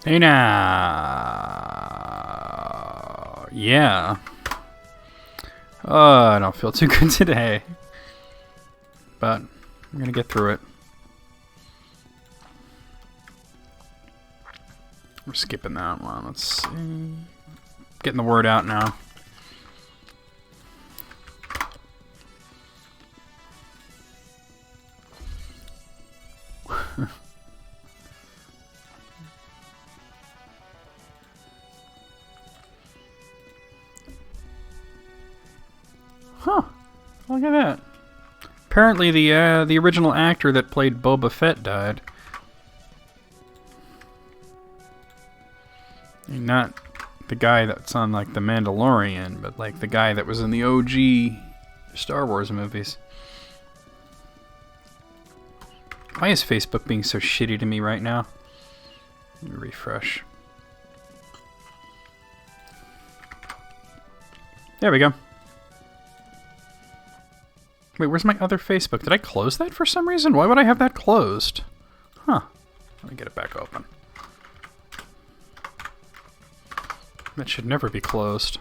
Hey now. Yeah. I don't feel too good today. But I'm gonna get through it. We're skipping that one. Let's see. Getting the word out now. Huh. Look at that. Apparently the original actor that played Boba Fett died. And not the guy that's on like The Mandalorian, but like the guy that was in the OG Star Wars movies. Why is Facebook being so shitty to me right now? Let me refresh. There we go. Wait, where's my other Facebook? Did I close that for some reason? Why would I have that closed? Huh. Let me get it back open. That should never be closed.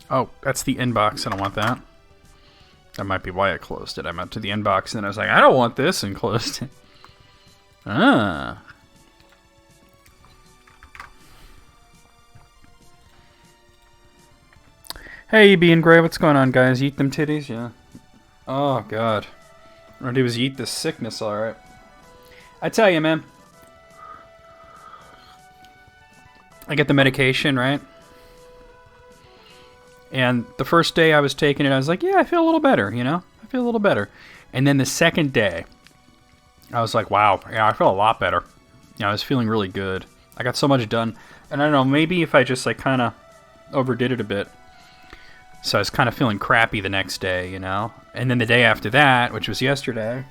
Oh, that's the inbox. I don't want that. That might be why I closed it. I went to the inbox and I was like, I don't want this, and closed it. Ah. Hey, B and Gray, what's going on, guys? Eat them titties? Yeah. Oh, God. What I'm gonna do is eat this sickness, alright. I tell you, man. I get the medication, right? And the first day I was taking it, I was like, yeah, I feel a little better, you know? I feel a little better. And then the second day, I was like, wow, yeah, I feel a lot better. Yeah, I was feeling really good. I got so much done. And I don't know, maybe if I just, like, kind of overdid it a bit. So I was kind of feeling crappy the next day, you know? And then the day after that, which was yesterday,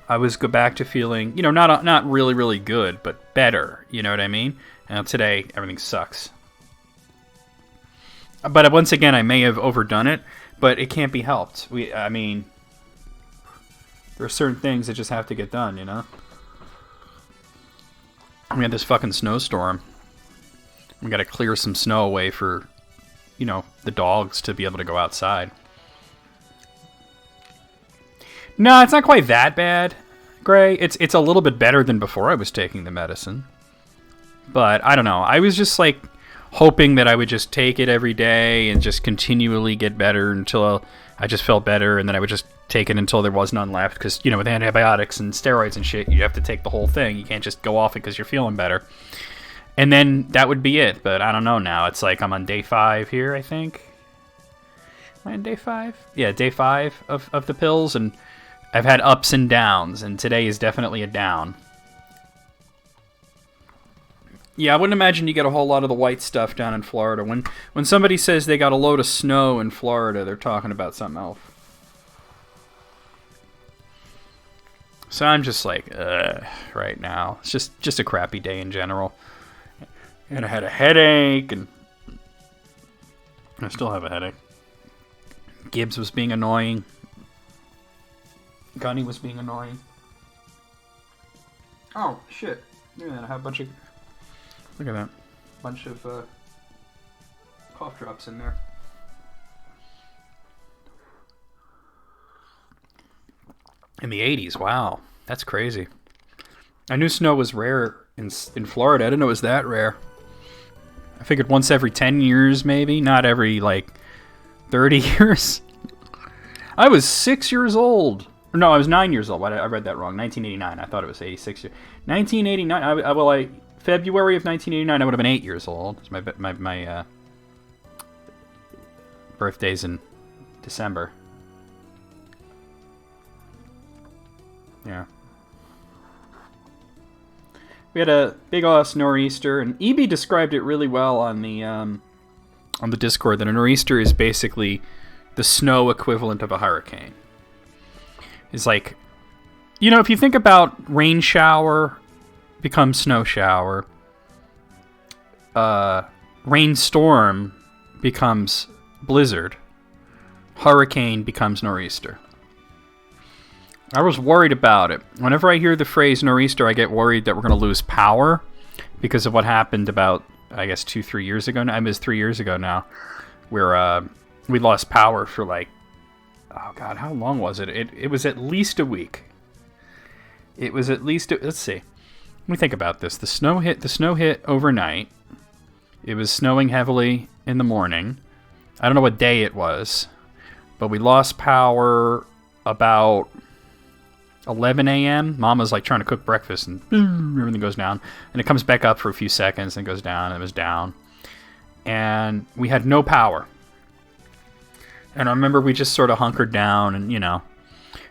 I was go back to feeling, you know, not really, really good, but better, you know what I mean? And today, everything sucks. But once again, I may have overdone it, but it can't be helped. I mean, there are certain things that just have to get done, you know? We had this fucking snowstorm. We gotta clear some snow away for, you know, the dogs to be able to go outside. No, it's not quite that bad, Gray. It's a little bit better than before I was taking the medicine. But, I don't know. I was just, like, hoping that I would just take it every day and just continually get better until I just felt better, and then I would just take it until there was none left. Because, you know, with antibiotics and steroids and shit, you have to take the whole thing. You can't just go off it because you're feeling better. And then that would be it. But I don't know now. It's like I'm on day 5 here, I think. Am I on day 5? Yeah, day 5 of the pills. And I've had ups and downs. And today is definitely a down. Yeah, I wouldn't imagine you get a whole lot of the white stuff down in Florida. When somebody says they got a load of snow in Florida, they're talking about something else. So I'm just like, right now. It's just a crappy day in general. And I had a headache, and I still have a headache. Gibbs was being annoying. Gunny was being annoying. Oh, shit. Look at that. I have a bunch of... Look at that. Bunch of cough drops in there. In the 80s, wow. That's crazy. I knew snow was rare in Florida. I didn't know it was that rare. I figured once every 10 years, maybe. Not every, like, 30 years. I was 6 years old. No, I was 9 years old. I read that wrong. 1989. I thought it was 86 years. 1989. February of 1989, I would have been 8 years old. My birthday's in December. Yeah. We had a big-ass nor'easter, and EB described it really well on the Discord, that a nor'easter is basically the snow equivalent of a hurricane. It's like, you know, if you think about rain shower becomes snow shower, rainstorm becomes blizzard, hurricane becomes nor'easter. I was worried about it. Whenever I hear the phrase nor'easter, I get worried that we're going to lose power because of what happened about, I guess, 2-3 years ago. I mean, it's 3 years ago now, where we lost power for like, oh God, how long was it? It was at least a week. It was at least, let's see. Let me think about this. The snow hit overnight. It was snowing heavily in the morning. I don't know what day it was, but we lost power about 11 a.m. Mama's like trying to cook breakfast and everything goes down. And it comes back up for a few seconds and goes down, and it was down. And we had no power. And I remember we just sort of hunkered down and, you know.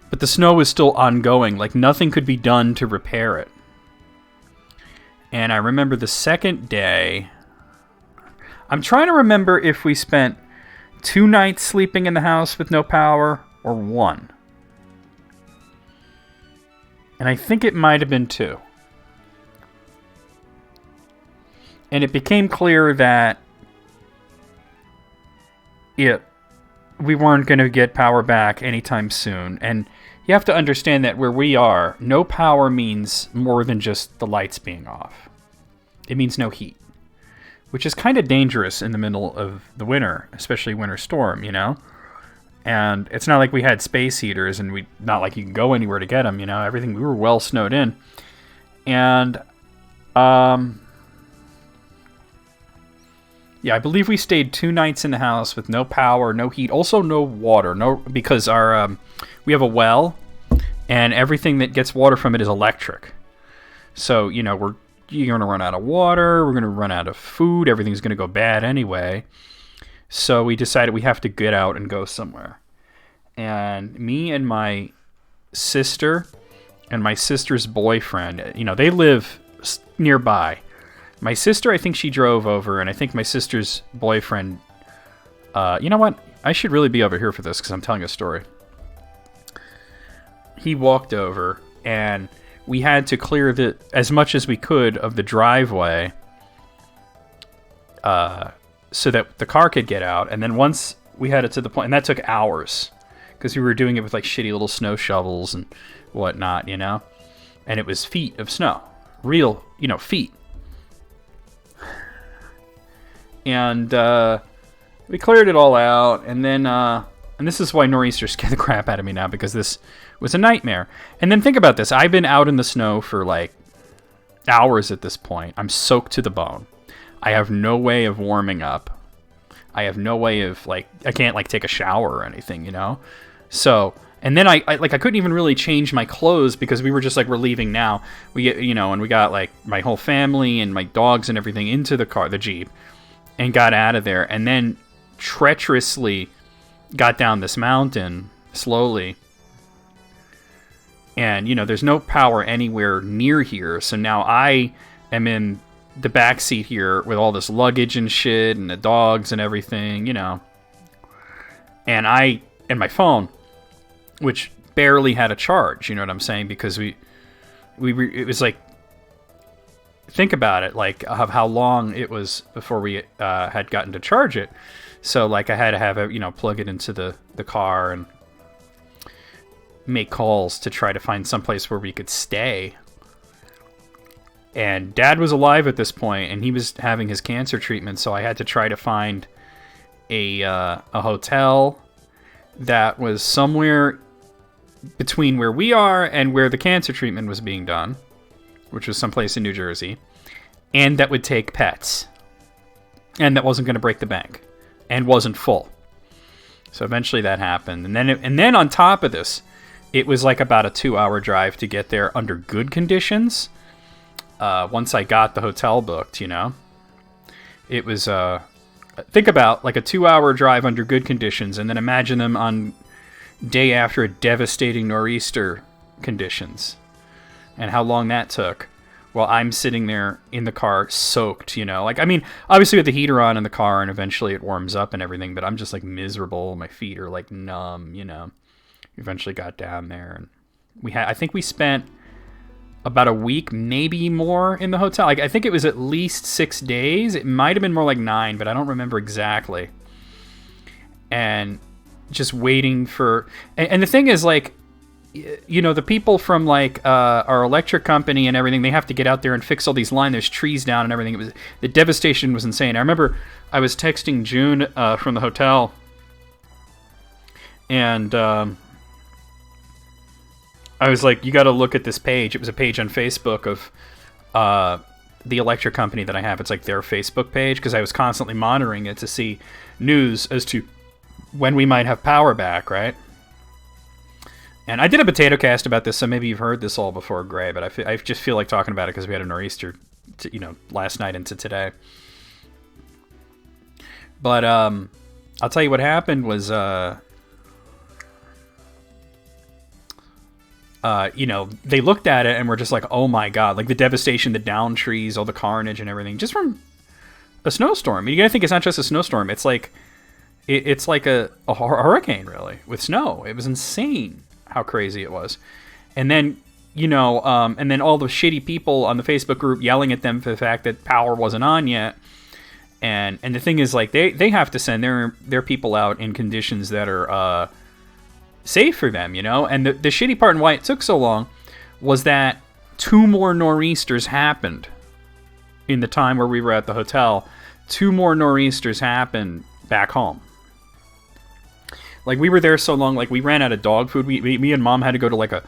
But the snow was still ongoing. Like, nothing could be done to repair it. And I remember the second day, I'm trying to remember if we spent 2 nights sleeping in the house with no power or 1. And I think it might have been 2. And it became clear that we weren't going to get power back anytime soon. And you have to understand that where we are, no power means more than just the lights being off. It means no heat, which is kind of dangerous in the middle of the winter, especially winter storm, you know? And it's not like we had space heaters and not like you can go anywhere to get them, you know? Everything, we were well snowed in. And, yeah, I believe we stayed 2 nights in the house with no power, no heat, also no water, because we have a well, and everything that gets water from it is electric. So, you know, you're going to run out of water, we're going to run out of food, everything's going to go bad anyway. So we decided we have to get out and go somewhere. And me and my sister and my sister's boyfriend, you know, they live nearby. My sister, I think she drove over, and I think my sister's boyfriend, you know what? I should really be over here for this because I'm telling a story. He walked over, and we had to clear as much as we could of the driveway so that the car could get out. And then once we had it to the point, and that took hours because we were doing it with like shitty little snow shovels and whatnot, you know? And it was feet of snow. Real, you know, feet. And we cleared it all out, and then, and this is why nor'easters scare the crap out of me now, because this was a nightmare. And then think about this. I've been out in the snow for like hours at this point. I'm soaked to the bone. I have no way of warming up. I have no way of, like, I can't, like, take a shower or anything, you know? So, and then I couldn't even really change my clothes because we were just like, we're leaving now. We get, you know, and we got, like, my whole family and my dogs and everything into the car, the Jeep, and got out of there, and then treacherously got down this mountain slowly. And, you know, there's no power anywhere near here, so now I am in the back seat here with all this luggage and shit, and the dogs and everything, you know. And my phone, which barely had a charge, you know what I'm saying? Because it was like, think about it, like of how long it was before we had gotten to charge it. So like I had to have it, you know, plug it into the car and make calls to try to find someplace where we could stay. And Dad was alive at this point, and he was having his cancer treatment, so I had to try to find a hotel that was somewhere between where we are and where the cancer treatment was being done, which was someplace in New Jersey, and that would take pets, and that wasn't going to break the bank, and wasn't full. So eventually that happened, and then on top of this, it was like about a 2-hour drive to get there under good conditions. Once I got the hotel booked, you know, it was think about like a 2-hour drive under good conditions, and then imagine them on day after a devastating nor'easter conditions. And how long that took while I'm sitting there in the car soaked, you know? Like, I mean, obviously with the heater on in the car and eventually it warms up and everything, but I'm just like miserable. My feet are like numb, you know? Eventually got down there, and I think we spent about a week, maybe more, in the hotel. Like, I think it was at least 6 days. It might have been more like 9, but I don't remember exactly. And just waiting for, and the thing is, like, the people from like our electric company and everything, they have to get out there and fix all these lines. There's trees down and everything. The devastation was insane. I remember I was texting June from the hotel, and I was like, you got to look at this page. It was a page on Facebook of the electric company that I have. It's like their Facebook page, because I was constantly monitoring it to see news as to when we might have power back, right? And I did a potato cast about this, so maybe you've heard this all before, Gray, but I just feel like talking about it because we had a nor'easter, last night into today. But I'll tell you what happened was, they looked at it and were just like, oh my god, like the devastation, the down trees, all the carnage and everything, just from a snowstorm. I mean, you gotta think it's not just a snowstorm. It's like it's like a hurricane, really, with snow. It was insane how crazy it was. And then, and then all the shitty people on the Facebook group yelling at them for the fact that power wasn't on yet. And the thing is, like, they have to send their people out in conditions that are safe for them, And the shitty part and why it took so long was that 2 more nor'easters happened in the time where we were at the hotel. 2 more nor'easters happened back home. Like, we were there so long, like, we ran out of dog food. Me and Mom had to go to like a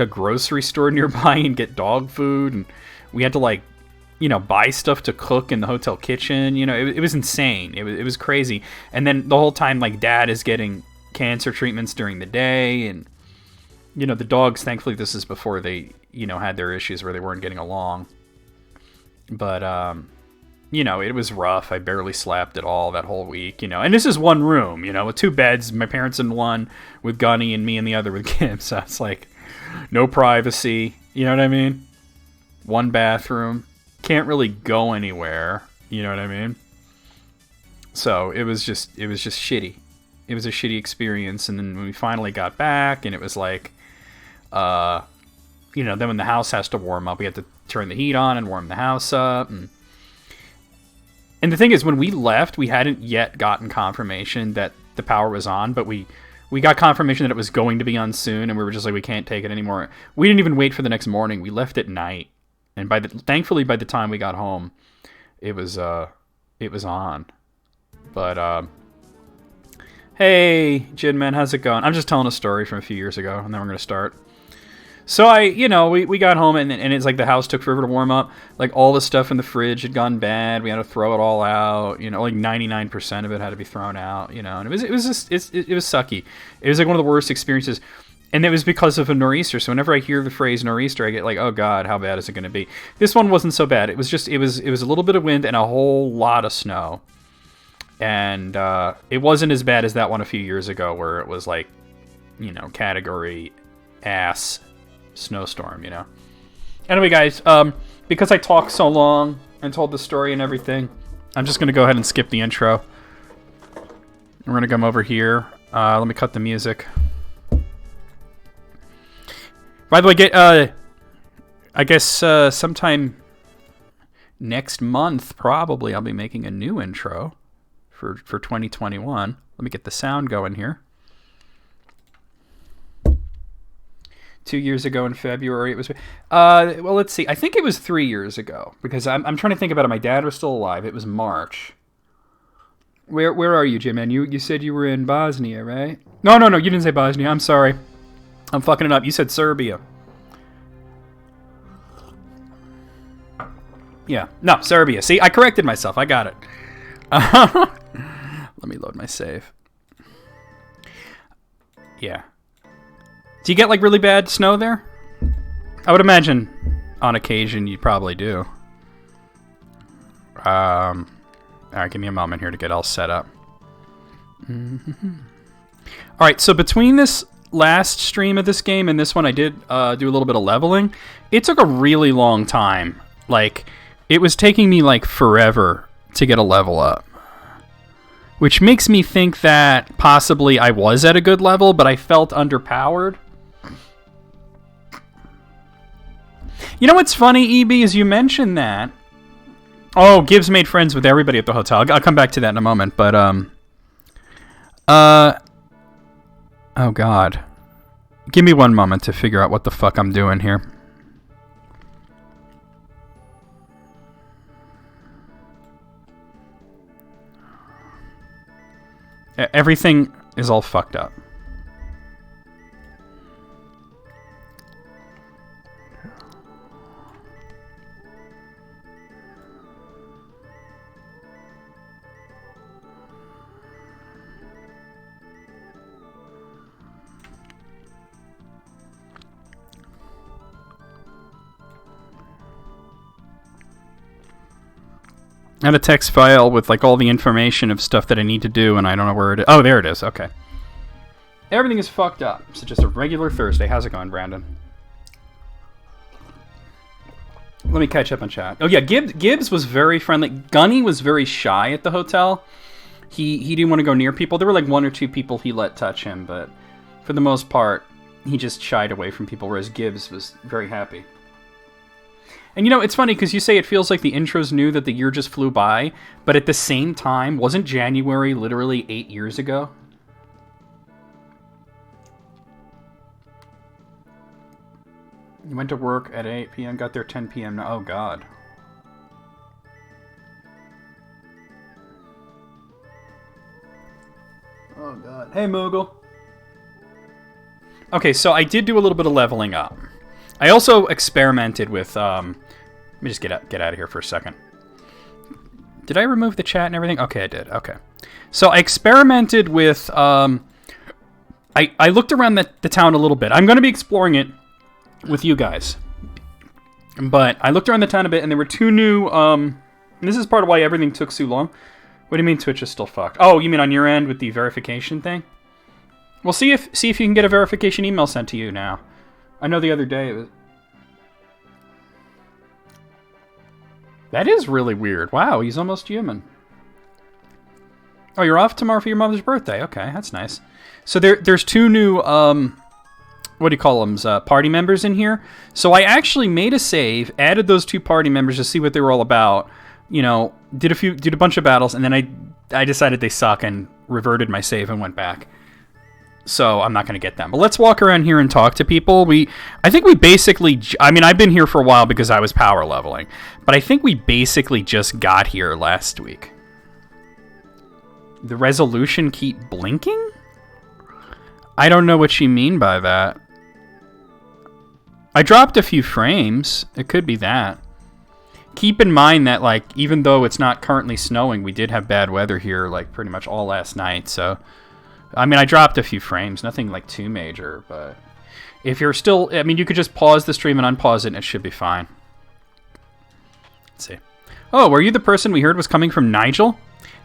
grocery store nearby and get dog food, and we had to buy stuff to cook in the hotel kitchen. It was insane. It was crazy. And then the whole time, like, Dad is getting cancer treatments during the day, and the dogs, thankfully this is before they had their issues where they weren't getting along, but it was rough. I barely slept at all that whole week, and this is one room, with 2 beds, my parents in one with Gunny and me in the other with Kim, so it's like no privacy, you know what I mean? 1 bathroom, can't really go anywhere, you know what I mean? So it was just shitty. It was a shitty experience. And then when we finally got back, and it was like, then when the house has to warm up, we have to turn the heat on and warm the house up. And the thing is, when we left, we hadn't yet gotten confirmation that the power was on, but we got confirmation that it was going to be on soon, and we were just like, we can't take it anymore. We didn't even wait for the next morning. We left at night, and thankfully by the time we got home, it was on. But hey, Jidman, how's it going? I'm just telling a story from a few years ago, and then we're going to start. So we got home, and it's like the house took forever to warm up. Like, all the stuff in the fridge had gone bad. We had to throw it all out. Like 99% of it had to be thrown out. And it was sucky. It was like one of the worst experiences, and it was because of a nor'easter. So whenever I hear the phrase nor'easter, I get like, oh god, how bad is it going to be? This one wasn't so bad. It was a little bit of wind and a whole lot of snow. And it wasn't as bad as that one a few years ago where it was like, category ass snowstorm, Anyway, guys, because I talked so long and told the story and everything, I'm just going to go ahead and skip the intro. We're going to come over here. Let me cut the music. By the way, I guess sometime next month, probably, I'll be making a new intro for 2021. Let me get the sound going here. 2 years ago in February, it was. Well, let's see. I think it was 3 years ago, because I'm trying to think about it. My dad was still alive. It was March. Where are you, Jim? And you said you were in Bosnia, right? No, you didn't say Bosnia. I'm sorry. I'm fucking it up. You said Serbia. Yeah. No, Serbia. See, I corrected myself. I got it. Let me load my save. Yeah. Do you get like really bad snow there? I would imagine on occasion you probably do. All right, give me a moment here to get all set up. Mm-hmm. All right, so between this last stream of this game and this one, I did do a little bit of leveling. It took a really long time. Like, it was taking me like forever to get a level up. Which makes me think that possibly I was at a good level, but I felt underpowered. You know what's funny, EB, is you mentioned that. Oh, Gibbs made friends with everybody at the hotel. I'll come back to that in a moment, but, oh, God. Give me one moment to figure out what the fuck I'm doing here. Everything is all fucked up. I had a text file with like all the information of stuff that I need to do, and I don't know where it is. Oh, there it is. Okay. Everything is fucked up. It's just a regular Thursday. How's it going, Brandon? Let me catch up on chat. Oh yeah, Gibbs was very friendly. Gunny was very shy at the hotel. He didn't want to go near people. There were like 1 or 2 people he let touch him, but for the most part, he just shied away from people, whereas Gibbs was very happy. And you know, it's funny because you say it feels like the intros knew that the year just flew by, but at the same time, wasn't January literally 8 years ago? You went to work at 8 p.m., got there 10 p.m. now. Oh, God. Oh, God. Hey, Moogle. Okay, so I did do a little bit of leveling up. I also experimented with, let me just get out of here for a second. Did I remove the chat and everything? Okay, I did. Okay. So I experimented with, I looked around the town a little bit. I'm going to be exploring it with you guys. But I looked around the town a bit, and there were 2 new, and this is part of why everything took so long. What do you mean Twitch is still fucked? Oh, you mean on your end with the verification thing? Well, see if you can get a verification email sent to you now. I know the other day it was... That is really weird. Wow, he's almost human. Oh, you're off tomorrow for your mother's birthday. Okay, that's nice. So there's 2 new, what do you call them, party members in here. So I actually made a save, added those 2 party members to see what they were all about. You know, did a bunch of battles, and then I decided they suck and reverted my save and went back. So I'm not going to get them. But let's walk around here and talk to people. I think we basically... I mean, I've been here for a while because I was power leveling. But I think we basically just got here last week. The resolution keep blinking? I don't know what you mean by that. I dropped a few frames. It could be that. Keep in mind that, like, even though it's not currently snowing, we did have bad weather here, like, pretty much all last night, so... I mean, I dropped a few frames, nothing like too major, but if you're still, I mean, you could just pause the stream and unpause it and it should be fine. Let's see. Oh, were you the person we heard was coming from Nigel?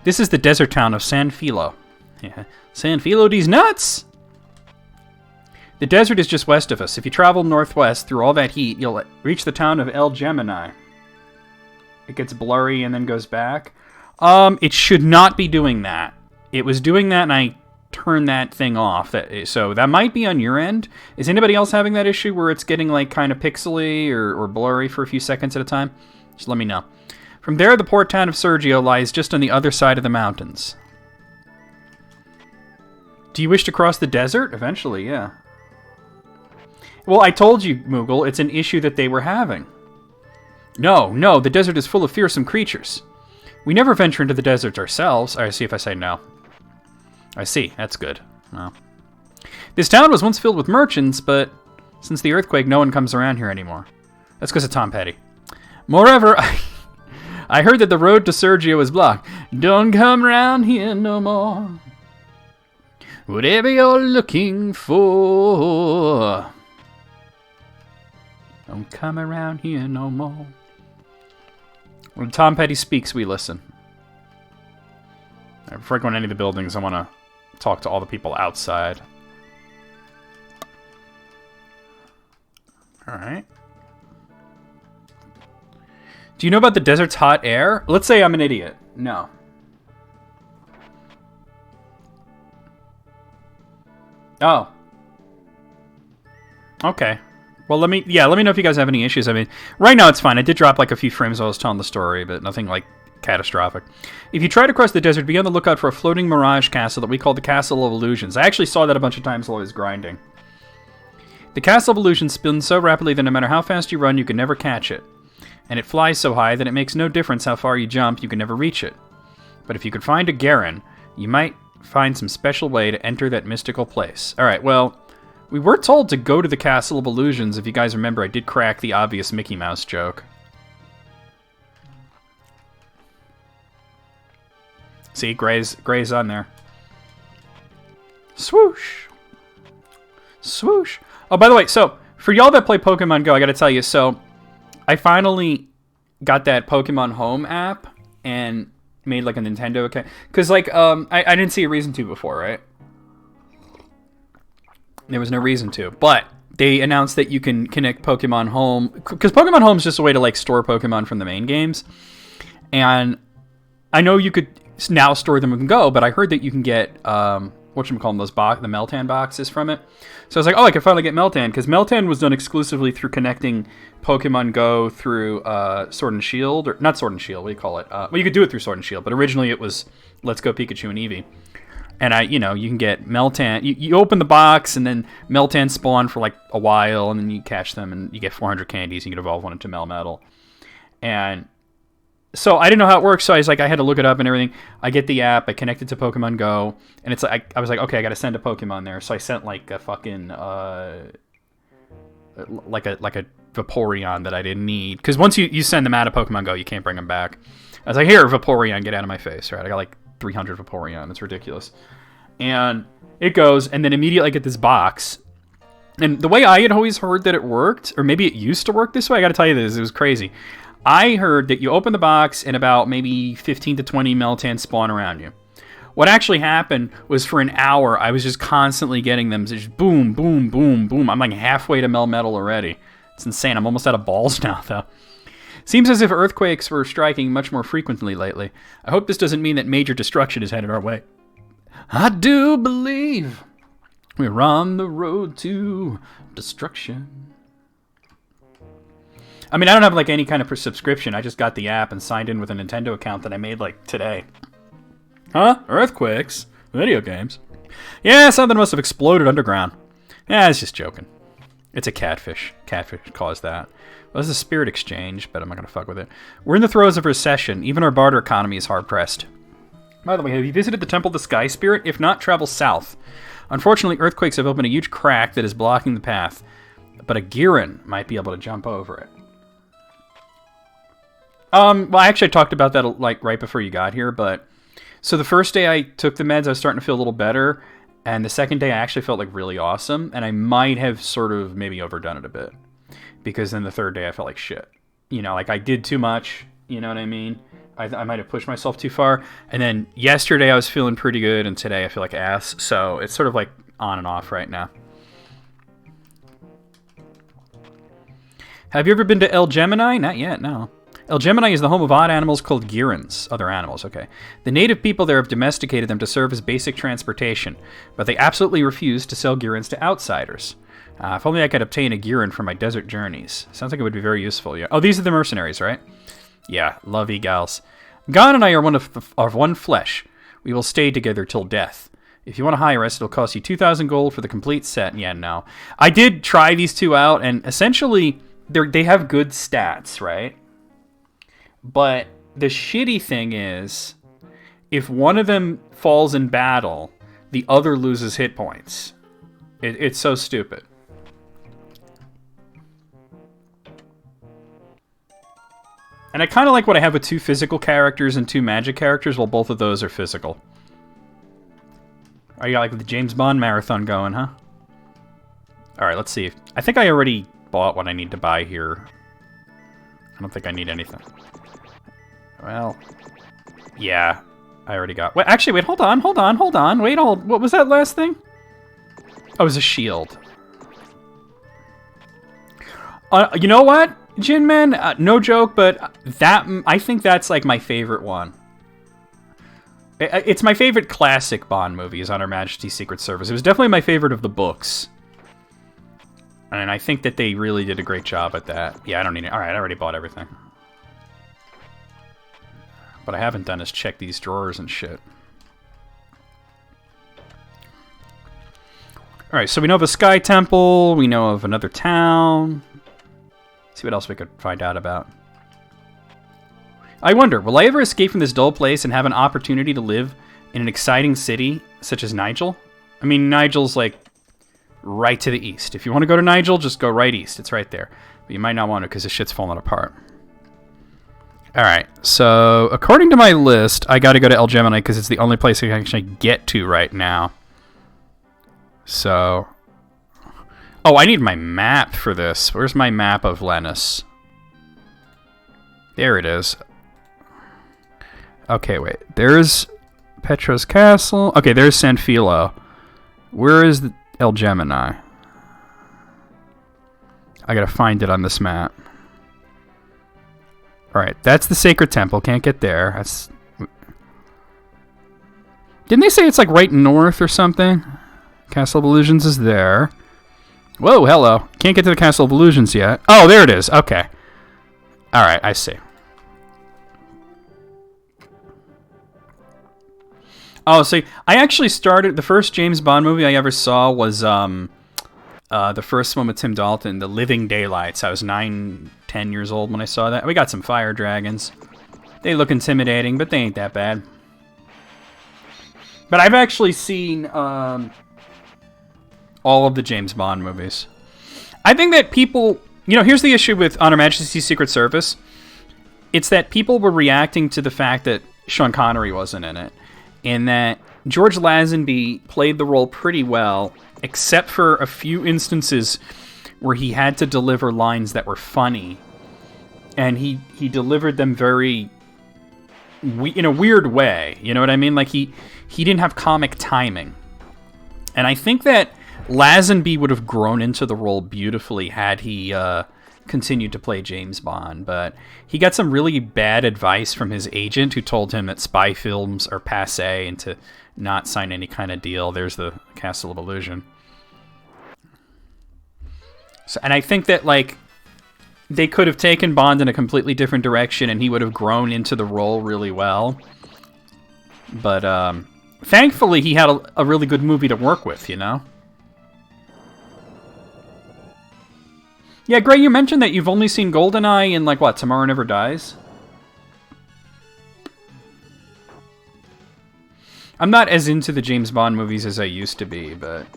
This is the desert town of San Filo. Yeah, San Filo, these nuts! The desert is just west of us. If you travel northwest through all that heat, you'll reach the town of El Gemini. It gets blurry and then goes back. It should not be doing that. It was doing that and I turn that thing off. So that might be on your end. Is anybody else having that issue where it's getting like kind of pixely or blurry for a few seconds at a time? Just let me know. From there, the port town of Sergio lies just on the other side of the mountains. Do you wish to cross the desert? Eventually, yeah. Well, I told you, Moogle, it's an issue that they were having. No, the desert is full of fearsome creatures. We never venture into the deserts ourselves. I see if I say no. I see. That's good. Well, this town was once filled with merchants, but since the earthquake, no one comes around here anymore. That's because of Tom Petty. Moreover, I heard that the road to Sergio is blocked. Don't come around here no more. Whatever you're looking for. Don't come around here no more. When Tom Petty speaks, we listen. Before I go in any of the buildings, I want to talk to all the people outside. Alright. Do you know about the desert's hot air? Let's say I'm an idiot. No. Oh. Okay. Well, let me know if you guys have any issues. I mean, right now it's fine. I did drop like a few frames while I was telling the story, but nothing like catastrophic. If you try to cross the desert, be on the lookout for a floating mirage castle that we call the Castle of Illusions. I actually saw that a bunch of times while I was grinding. The castle of illusion spins so rapidly that no matter how fast you run, you can never catch it. And it flies so high that it makes no difference how far you jump, you can never reach it. But if you could find a Garen, you might find some special way to enter that mystical place. Alright, well, we were told to go to the Castle of Illusions. If you guys remember, I did crack the obvious Mickey Mouse joke. See, Gray's on there. Swoosh. Swoosh. Oh, by the way, so, for y'all that play Pokemon Go, I gotta tell you, so, I finally got that Pokemon Home app, and made, like, a Nintendo account. Because, like, I didn't see a reason to before, right? There was no reason to. But, they announced that you can connect Pokemon Home, because Pokemon Home is just a way to, like, store Pokemon from the main games. And I know you could now store them in Go, but I heard that you can get, whatchamacallit, the Meltan boxes from it. So I was like, oh, I can finally get Meltan, because Meltan was done exclusively through connecting Pokemon Go through Sword and Shield, or not Sword and Shield, what do you call it? Well, you could do it through Sword and Shield, but originally it was Let's Go Pikachu and Eevee. And you can get Meltan. You open the box, and then Meltan spawn for like a while, and then you catch them, and you get 400 candies, and you can evolve one into Melmetal. And so I didn't know how it works, so I was like, I had to look it up and everything. I get the app, I connect it to Pokemon Go, and it's like I was like, okay, I got to send a Pokemon there. So I sent like a fucking like a Vaporeon that I didn't need, because once you send them out of Pokemon Go, you can't bring them back. I was like, here, Vaporeon, get out of my face, right? I got like 300 Vaporeon. It's ridiculous. And it goes, and then immediately I get this box. And the way I had always heard that it worked, or maybe it used to work this way, I got to tell you this, it was crazy. I heard that you open the box and about maybe 15 to 20 Meltan spawn around you. What actually happened was for an hour, I was just constantly getting them. Just boom, boom, boom, boom. I'm like halfway to Melmetal already. It's insane. I'm almost out of balls now, though. Seems as if earthquakes were striking much more frequently lately. I hope this doesn't mean that major destruction is headed our way. I do believe we're on the road to destruction. I mean, I don't have like any kind of subscription. I just got the app and signed in with a Nintendo account that I made like today. Huh? Earthquakes? Video games? Yeah, something must have exploded underground. Yeah, it's just joking. It's a catfish. Catfish caused that. Well, this is a spirit exchange, but I'm not going to fuck with it. We're in the throes of recession. Even our barter economy is hard-pressed. By the way, have you visited the Temple of the Sky Spirit? If not, travel south. Unfortunately, earthquakes have opened a huge crack that is blocking the path, but a Giran might be able to jump over it. Well, actually, I talked about that like right before you got here, but so the first day I took the meds, I was starting to feel a little better, and the second day I actually felt like really awesome, and I might have sort of maybe overdone it a bit, because then the third day I felt like shit. You know, like I did too much, you know what I mean? I might have pushed myself too far, and then yesterday I was feeling pretty good, and today I feel like ass, so it's sort of like on and off right now. Have you ever been to El Gemini? Not yet, no. El Gemini is the home of odd animals called Girans. Other animals, okay. The native people there have domesticated them to serve as basic transportation, but they absolutely refuse to sell Girans to outsiders. If only I could obtain a Giran for my desert journeys. Sounds like it would be very useful, yeah. Oh, these are the mercenaries, right? Yeah, lovey gals. Gon and I are one flesh. We will stay together till death. If you want to hire us, it'll cost you 2,000 gold for the complete set. Yeah, no. I did try these two out, and essentially, they have good stats, right? But the shitty thing is, if one of them falls in battle, the other loses hit points. It's so stupid. And I kind of like what I have with 2 physical characters and 2 magic characters, while both of those are physical. Oh, you got like the James Bond marathon going, huh? Alright, let's see. I think I already bought what I need to buy here. I don't think I need anything. Well, yeah, I already got... Wait, actually, wait, hold on. Wait, what was that last thing? Oh, it was a shield. You know what, Jin Man? No joke, but I think that's like my favorite one. It's my favorite classic Bond movie, is On Her Majesty's Secret Service. It was definitely my favorite of the books. And I think that they really did a great job at that. Yeah, I don't need it. Alright, I already bought everything. What I haven't done is check these drawers and shit. All right, so we know of a sky temple. We know of another town. Let's see what else we could find out about. I wonder, will I ever escape from this dull place and have an opportunity to live in an exciting city such as Nigel? I mean, Nigel's like right to the east. If you want to go to Nigel, just go right east. It's right there. But you might not want to because the shit's falling apart. All right, so according to my list, I got to go to El Gemini because it's the only place I can actually get to right now. So, oh, I need my map for this. Where's my map of Lennus? There it is. Okay, wait. There's Petra's Castle. Okay, there's San Filo. Where is El Gemini? I gotta find it on this map. Alright, that's the Sacred Temple. Can't get there. That's... Didn't they say it's like right north or something? Castle of Illusions is there. Whoa, hello. Can't get to the Castle of Illusions yet. Oh, there it is. Okay. Alright, I see. Oh, see, I actually started... The first James Bond movie I ever saw was the first one with Tim Dalton, The Living Daylights. I was 9, 10 years old when I saw that. We got some fire dragons. They look intimidating, but they ain't that bad. But I've actually seen all of the James Bond movies. I think that people... You know, here's the issue with On Her Majesty's Secret Service. It's that people were reacting to the fact that Sean Connery wasn't in it. In that George Lazenby played the role pretty well, except for a few instances where he had to deliver lines that were funny. And he delivered them very... in a weird way. You know what I mean? Like, he didn't have comic timing. And I think that Lazenby would have grown into the role beautifully had he continued to play James Bond. But he got some really bad advice from his agent who told him that spy films are passé and to not sign any kind of deal. There's the Castle of Illusion. So, and I think that, like, they could have taken Bond in a completely different direction and he would have grown into the role really well. But thankfully, he had a really good movie to work with, you know? Yeah, Gray, you mentioned that you've only seen GoldenEye in, like, what, Tomorrow Never Dies? I'm not as into the James Bond movies as I used to be, but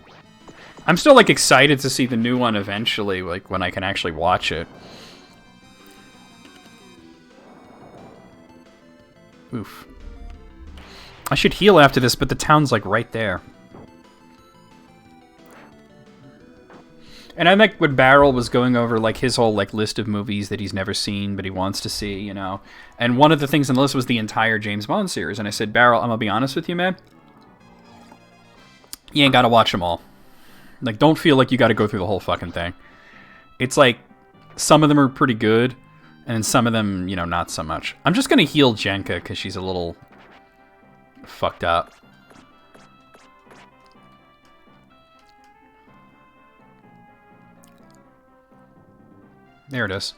I'm still, like, excited to see the new one eventually, like, when I can actually watch it. Oof. I should heal after this, but the town's, like, right there. And I like when Barrel was going over, like, his whole, like, list of movies that he's never seen but he wants to see, you know. And one of the things on the list was the entire James Bond series. And I said, Barrel, I'm gonna be honest with you, man. You ain't gotta watch them all. Like, don't feel like you gotta go through the whole fucking thing. It's like, some of them are pretty good, and some of them, you know, not so much. I'm just gonna heal Jenka, because she's a little fucked up. There it is.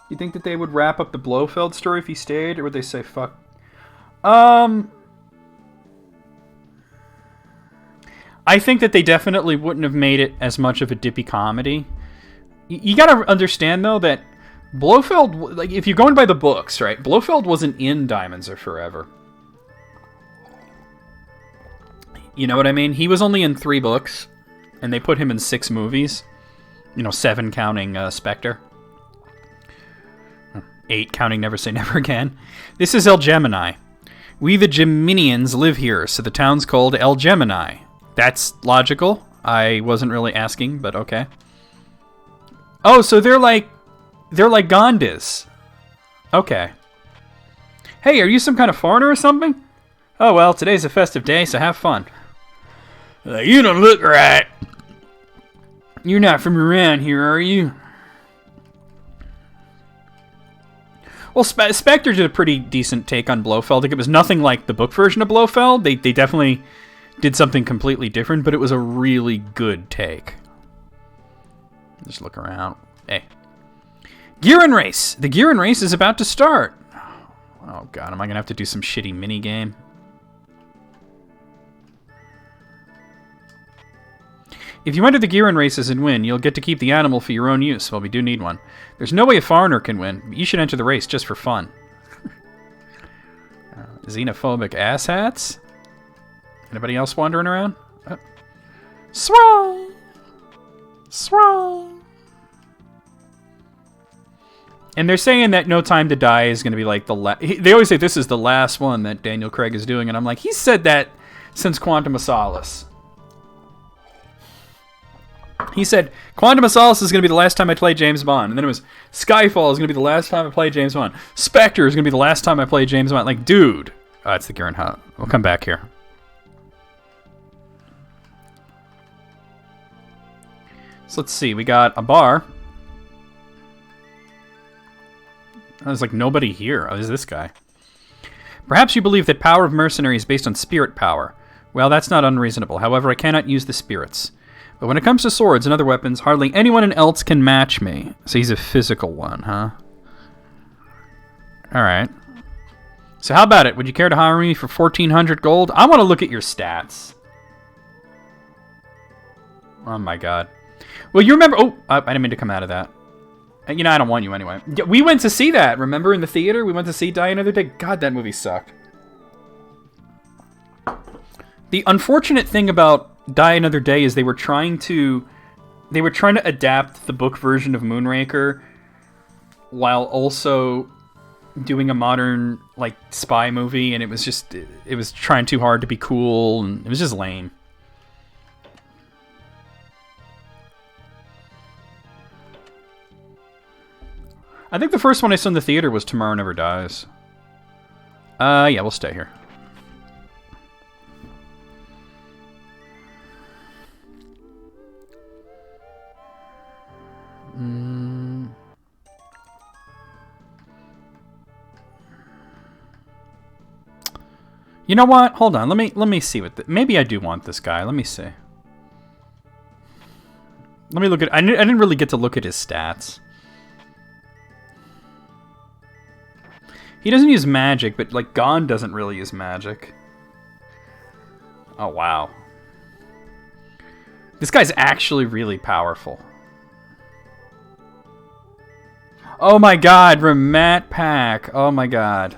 You think that they would wrap up the Blofeld story if he stayed, or would they say fuck? I think that they definitely wouldn't have made it as much of a dippy comedy. You gotta understand, though, that Blofeld, like, if you're going by the books, right, Blofeld wasn't in Diamonds Are Forever. You know what I mean? He was only in 3 books, and they put him in 6 movies. You know, 7 counting Spectre. 8 counting Never Say Never Again. This is El Gemini. We the Geminians live here, so the town's called El Gemini. That's logical. I wasn't really asking, but okay. Oh, so they're like Gondis. Okay. Hey, are you some kind of foreigner or something? Oh, well, today's a festive day, so have fun. You don't look right. You're not from around here, are you? Well, Spectre did a pretty decent take on Blofeld. Like, it was nothing like the book version of Blofeld. They definitely did something completely different, but it was a really good take. Just look around. Hey. Gearin' Race! The Gearin' Race is about to start. Oh, God. Am I going to have to do some shitty minigame? If you enter the Giran races and win, you'll get to keep the animal for your own use. Well, we do need one. There's no way a foreigner can win. You should enter the race just for fun. Xenophobic asshats? Anybody else wandering around? Swirl! Swirl! And they're saying that No Time to Die is going to be like the last... They always say this is the last one that Daniel Craig is doing, and I'm like, he said that since Quantum of Solace. He said, Quantum of Solace is going to be the last time I play James Bond. And then it was, Skyfall is going to be the last time I play James Bond. Spectre is going to be the last time I play James Bond. Like, dude. Oh, it's the Garen Hut. We'll come back here. So let's see. We got a bar. There's like nobody here. Oh, there's this guy. Perhaps you believe that power of mercenary is based on spirit power. Well, that's not unreasonable. However, I cannot use the spirits. But when it comes to swords and other weapons, hardly anyone else can match me. So he's a physical one, huh? Alright. So how about it? Would you care to hire me for 1,400 gold? I want to look at your stats. Oh my god. Well, you remember... Oh, I didn't mean to come out of that. You know, I don't want you anyway. We went to see that, remember, in the theater? We went to see Die Another Day. God, that movie sucked. The unfortunate thing about Die Another Day is they were trying to adapt the book version of Moonraker while also doing a modern like spy movie, and it was trying too hard to be cool, and it was just lame. I think the first one I saw in the theater was Tomorrow Never Dies. Yeah, we'll stay here. You know what? Hold on. Let me see what. Maybe I do want this guy. Let me see. Let me look at. I didn't really get to look at his stats. He doesn't use magic, but like Gon doesn't really use magic. Oh wow. This guy's actually really powerful. Oh my god, Ramat Pack. Oh my god.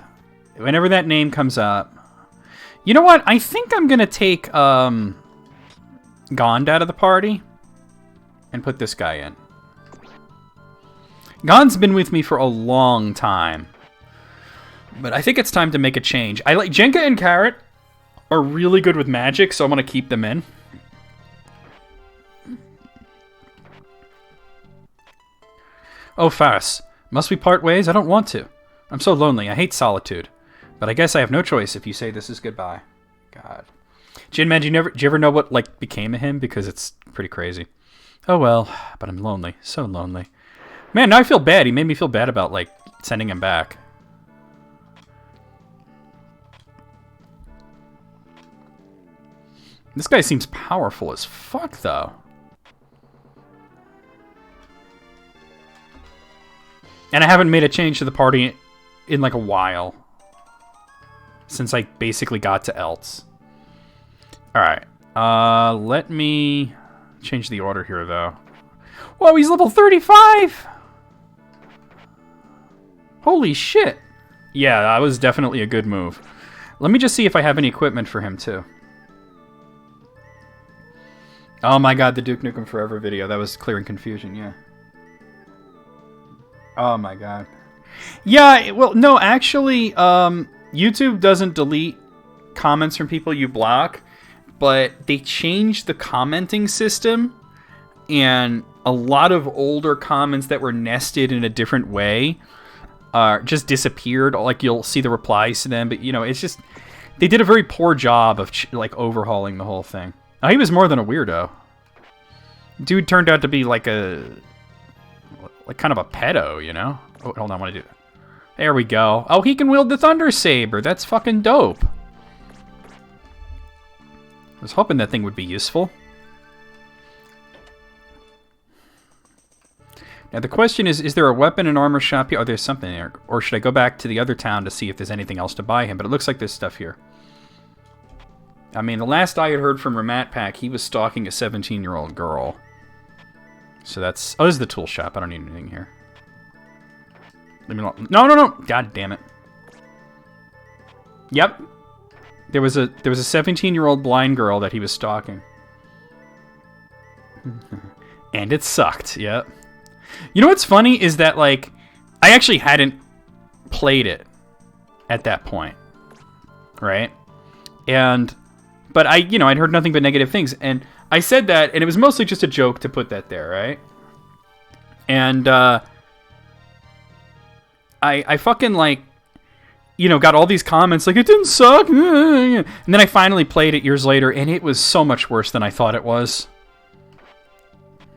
Whenever that name comes up. You know what? I think I'm gonna take Gond out of the party and put this guy in. Gond's been with me for a long time. But I think it's time to make a change. I like Jenka and Carrot are really good with magic, so I'm gonna keep them in. Oh, Faris. Must we part ways? I don't want to. I'm so lonely. I hate solitude. But I guess I have no choice if you say this is goodbye. God. Jinman, do you ever know what like became of him? Because it's pretty crazy. Oh well, but I'm lonely. So lonely. Man, now I feel bad. He made me feel bad about like sending him back. This guy seems powerful as fuck, though. And I haven't made a change to the party in like a while. Since I basically got to Elts. Alright. Let me change the order here, though. Whoa, he's level 35! Holy shit. Yeah, that was definitely a good move. Let me just see if I have any equipment for him, too. Oh my god, the Duke Nukem Forever video. That was clearing confusion, yeah. Oh my god. Yeah, well, no, actually, YouTube doesn't delete comments from people you block, but they changed the commenting system, and a lot of older comments that were nested in a different way just disappeared. Like, you'll see the replies to them, but, you know, it's just... They did a very poor job of, like, overhauling the whole thing. Oh, he was more than a weirdo. Dude turned out to be like a... Like kind of a pedo, you know? Oh, hold on, I want to do that. There we go. Oh, he can wield the Thunder Saber. That's fucking dope. I was hoping that thing would be useful. Now the question is there a weapon and armor shop here? Oh, there's something there. Or should I go back to the other town to see if there's anything else to buy him? But it looks like there's stuff here. I mean, the last I had heard from Ramat Pack, he was stalking a 17-year-old girl. So that's... Oh, this is the tool shop. I don't need anything here. Leave me alone. No, no, no! God damn it. Yep. There was a 17-year-old blind girl that he was stalking. And it sucked, yep. You know what's funny is that, like, I actually hadn't played it at that point. Right? But I'd heard nothing but negative things. And I said that, and it was mostly just a joke to put that there, right? And, I fucking, like, got all these comments, like, it didn't suck. And then I finally played it years later, and it was so much worse than I thought it was.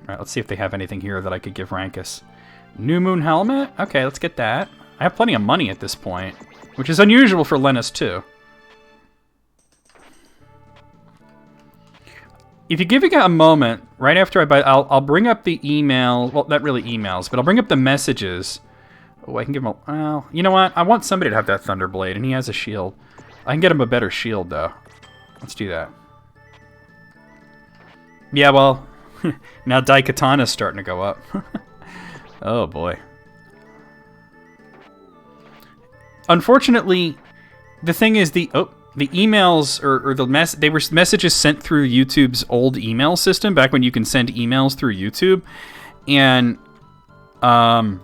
All right, let's see if they have anything here that I could give Rankus. New Moon Helmet? Okay, let's get that. I have plenty of money at this point, which is unusual for Lennus, too. If you give it a moment, right after I buy, I'll bring up the email. Well, not really emails, but I'll bring up the messages. Oh, I can give him a... Well, you know what? I want somebody to have that Thunderblade, and he has a shield. I can get him a better shield, though. Let's do that. Yeah, well... now Daikatana's starting to go up. Oh, boy. Unfortunately, the thing is the emails or they were messages sent through YouTube's old email system back when you can send emails through YouTube, and let's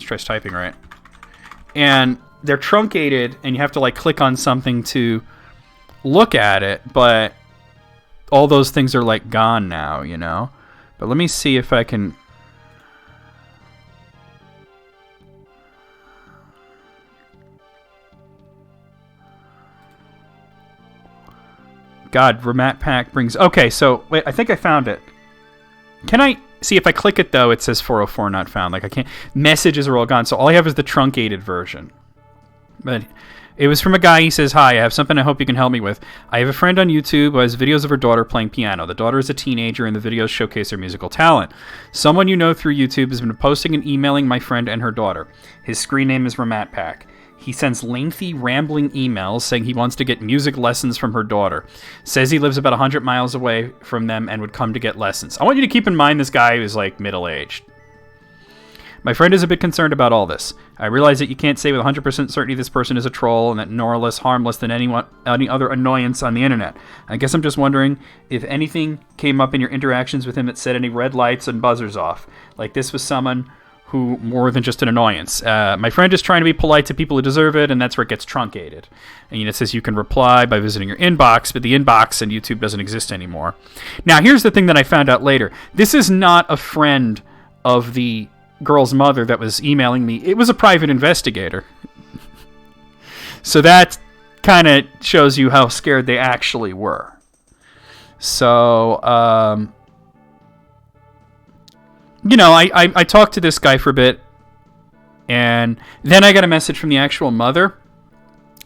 try typing right. And they're truncated, and you have to like click on something to look at it, but all those things are like gone now, you know. But let me see if I can. God, Ramat Pack brings... Okay, so, wait, I think I found it. Can I... See, if I click it, though, it says 404 not found. Like, I can't... Messages are all gone, so all I have is the truncated version. But it was from a guy. He says, "Hi, I have something I hope you can help me with. I have a friend on YouTube who has videos of her daughter playing piano. The daughter is a teenager, and the videos showcase her musical talent. Someone you know through YouTube has been posting and emailing my friend and her daughter. His screen name is Ramat Pack. He sends lengthy, rambling emails saying he wants to get music lessons from her daughter. Says he lives about 100 miles away from them and would come to get lessons." I want you to keep in mind this guy is like middle-aged. "My friend is a bit concerned about all this. I realize that you can't say with 100% certainty this person is a troll and that nor less harmless than any other annoyance on the internet. I guess I'm just wondering if anything came up in your interactions with him that set any red lights and buzzers off. Like this was someone who more than just an annoyance. My friend is trying to be polite to people who deserve it, and that's where it gets truncated." And it says you can reply by visiting your inbox, but the inbox in YouTube doesn't exist anymore. Now, here's the thing that I found out later. This is not a friend of the girl's mother that was emailing me. It was a private investigator. So that kind of shows you how scared they actually were. So, I talked to this guy for a bit, and then I got a message from the actual mother.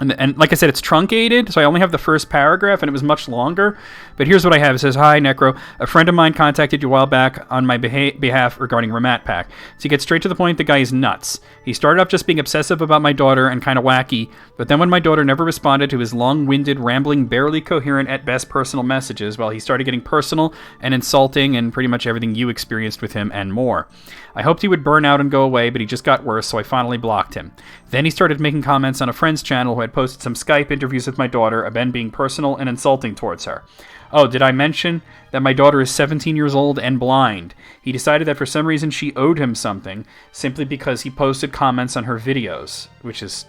And like I said, it's truncated, so I only have the first paragraph, and it was much longer. But here's what I have. It says, "Hi, Necro. A friend of mine contacted you a while back on my behalf regarding Ramat Pack. To get straight to the point, the guy is nuts. He started off just being obsessive about my daughter and kind of wacky, but then when my daughter never responded to his long-winded, rambling, barely coherent, at best personal messages, well, he started getting personal and insulting and pretty much everything you experienced with him and more. I hoped he would burn out and go away, but he just got worse, so I finally blocked him. Then he started making comments on a friend's channel who had posted some Skype interviews with my daughter, again being personal and insulting towards her. Oh, did I mention that my daughter is 17 years old and blind? He decided that for some reason she owed him something, simply because he posted comments on her videos, which is,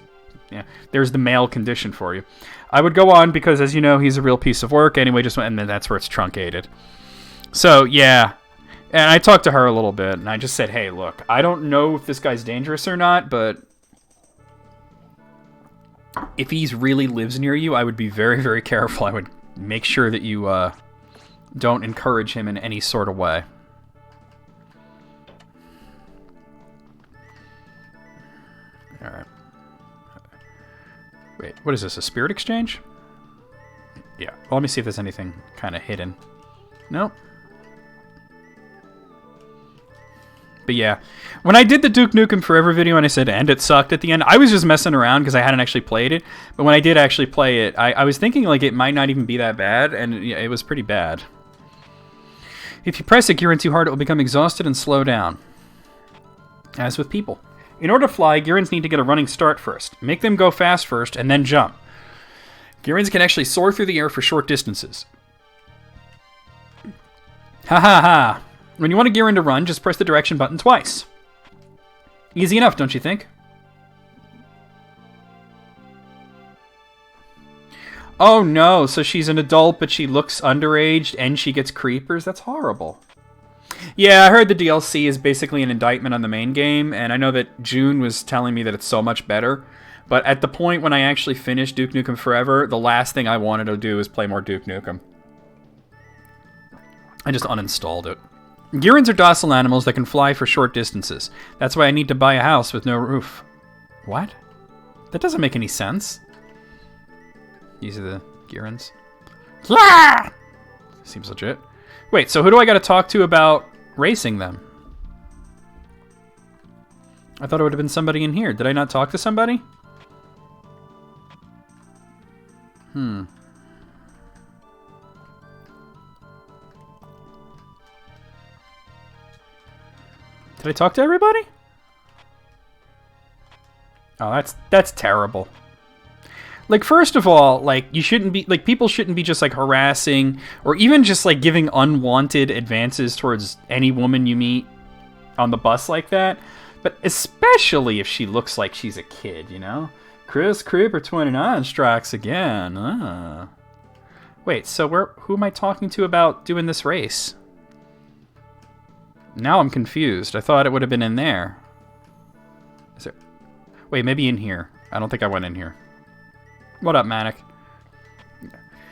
yeah, there's the male condition for you. I would go on because, as you know, he's a real piece of work. Anyway, and then that's where it's truncated. So, yeah. And I talked to her a little bit, and I just said, hey, look, I don't know if this guy's dangerous or not, but if he really lives near you, I would be very, very careful. I would make sure that you don't encourage him in any sort of way. All right. Wait, what is this, a spirit exchange? Yeah, well, let me see if there's anything kind of hidden. Nope. But yeah, when I did the Duke Nukem Forever video and I said, and it sucked at the end, I was just messing around because I hadn't actually played it. But when I did actually play it, I was thinking like it might not even be that bad, and it was pretty bad. If you press a Girin too hard, it will become exhausted and slow down. As with people. In order to fly, Girins need to get a running start first. Make them go fast first, and then jump. Girins can actually soar through the air for short distances. Ha ha ha! When you want a Girin to run, just press the direction button twice. Easy enough, don't you think? Oh no, so she's an adult, but she looks underage, and she gets creepers? That's horrible. Yeah, I heard the DLC is basically an indictment on the main game, and I know that June was telling me that it's so much better. But at the point when I actually finished Duke Nukem Forever, the last thing I wanted to do was play more Duke Nukem. I just uninstalled it. Girins are docile animals that can fly for short distances. That's why I need to buy a house with no roof. What? That doesn't make any sense. These are the Girins. Yeah! Seems legit. Wait, so who do I got to talk to about racing them? I thought it would have been somebody in here. Did I not talk to somebody? Did I talk to everybody? Oh, that's terrible. Like, first of all, like, you shouldn't be, like, people shouldn't be just, like, harassing or even just, like, giving unwanted advances towards any woman you meet on the bus like that. But especially if she looks like she's a kid, you know? Chris Creeper 29 strikes again. Wait, so who am I talking to about doing this race? Now I'm confused. I thought it would have been in there. Is there... Wait, maybe in here. I don't think I went in here. What up, Manic?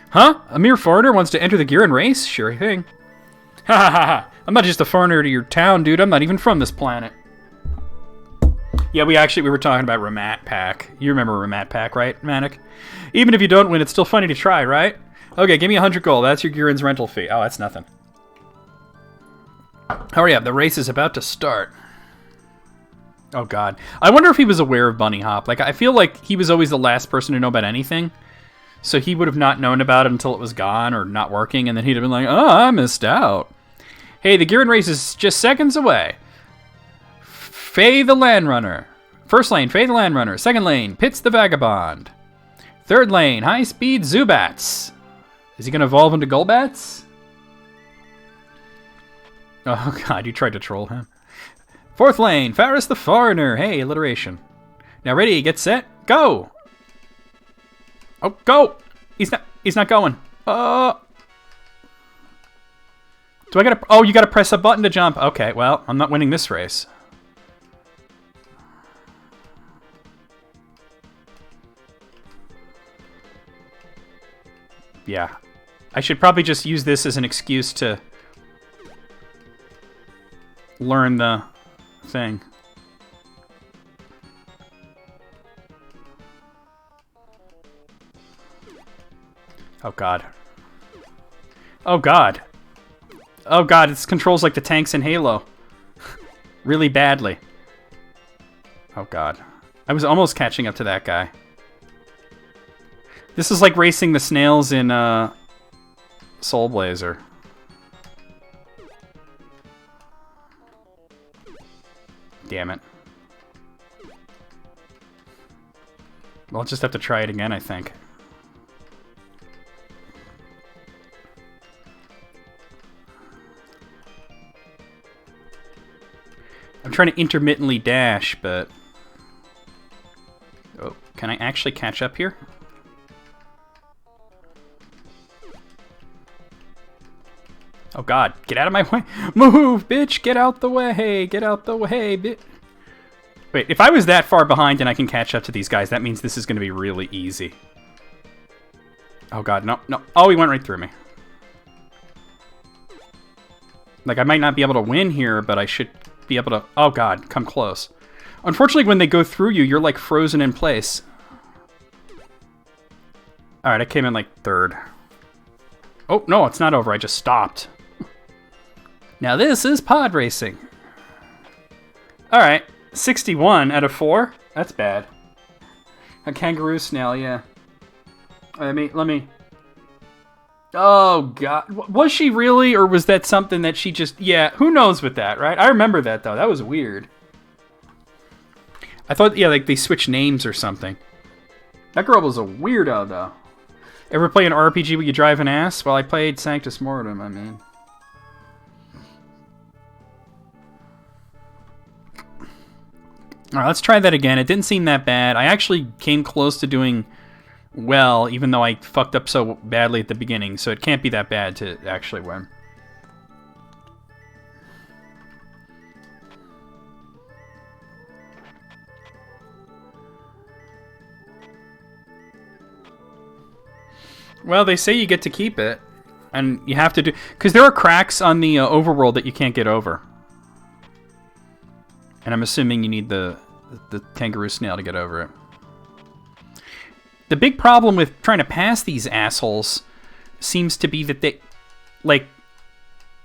Huh? A mere foreigner wants to enter the Girin race? Sure thing. Ha ha ha ha! I'm not just a foreigner to your town, dude. I'm not even from this planet. Yeah, we were talking about Ramat Pack. You remember Ramat Pack, right, Manic? Even if you don't win, it's still funny to try, right? Okay, give me 100 gold. That's your Girin's rental fee. Oh, that's nothing. Hurry up, the race is about to start. Oh god. I wonder if he was aware of Bunny Hop. Like, I feel like he was always the last person to know about anything. So he would have not known about it until it was gone or not working, and then he'd have been like, oh, I missed out. Hey, the Girin race is just seconds away. Faye the Landrunner. First lane, Faye the Landrunner. Second lane, Pitts the Vagabond. Third lane, High Speed Zubats. Is he going to evolve into Golbats? Oh god, you tried to troll him. Fourth lane, Faris the Foreigner. Hey, alliteration. Now ready, get set, go! Oh, go! He's not going. Do I gotta... Oh, you gotta press a button to jump. Okay, well, I'm not winning this race. Yeah. I should probably just use this as an excuse to learn the thing. Oh god. Oh god. Oh god, it controls like the tanks in Halo. Really badly. Oh god. I was almost catching up to that guy. This is like racing the snails in Soul Blazer. Damn it. Well, I'll just have to try it again, I think. I'm trying to intermittently dash, but... Oh, can I actually catch up here? Oh god, get out of my way! Move, bitch! Get out the way! Get out the way, bitch! Wait, if I was that far behind and I can catch up to these guys, that means this is going to be really easy. Oh god, no, no. Oh, he went right through me. Like, I might not be able to win here, but I should be able to... Oh god, come close. Unfortunately, when they go through you, you're like frozen in place. Alright, I came in like third. Oh, no, it's not over. I just stopped. Now this is pod racing. Alright. 61 out of 4? That's bad. A kangaroo snail, yeah. Let me... Oh, God. Was she really, or was that something that she just... Yeah, who knows with that, right? I remember that, though. That was weird. I thought, yeah, like they switched names or something. That girl was a weirdo, though. Ever play an RPG where you drive an ass? Well, I played Sanctus Mortem, I mean. Alright, let's try that again. It didn't seem that bad. I actually came close to doing well, even though I fucked up so badly at the beginning, so it can't be that bad to actually win. Well, they say you get to keep it, and you have to do... Because there are cracks on the overworld that you can't get over. And I'm assuming you need the kangaroo snail to get over it. The big problem with trying to pass these assholes seems to be that they... Like,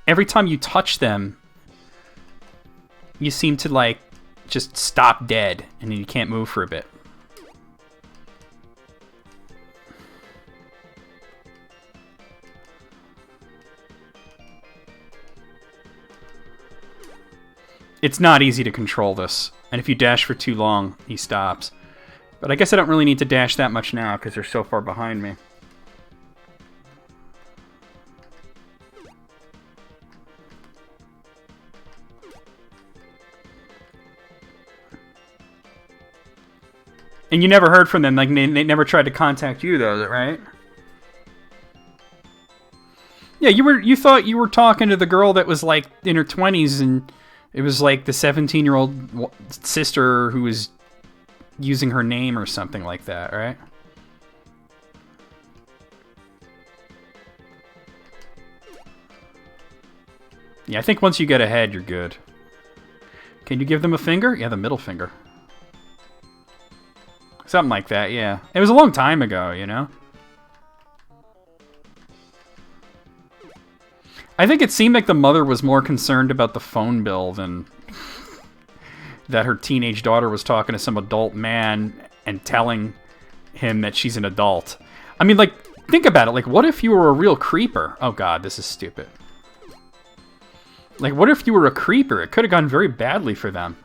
every time you touch them, you seem to, like, just stop dead, and then you can't move for a bit. It's not easy to control this, and if you dash for too long, he stops. But I guess I don't really need to dash that much now, because they're so far behind me. And you never heard from them, like they never tried to contact you, though, right? Yeah, you thought you were talking to the girl that was like in her 20s, and it was like the 17-year-old sister who was using her name or something like that, right? Yeah, I think once you get ahead, you're good. Can you give them a finger? Yeah, the middle finger. Something like that, yeah. It was a long time ago, you know? I think it seemed like the mother was more concerned about the phone bill than that her teenage daughter was talking to some adult man and telling him that she's an adult. I mean, like, think about it. Like, what if you were a real creeper? Oh, God, this is stupid. Like, what if you were a creeper? It could have gone very badly for them.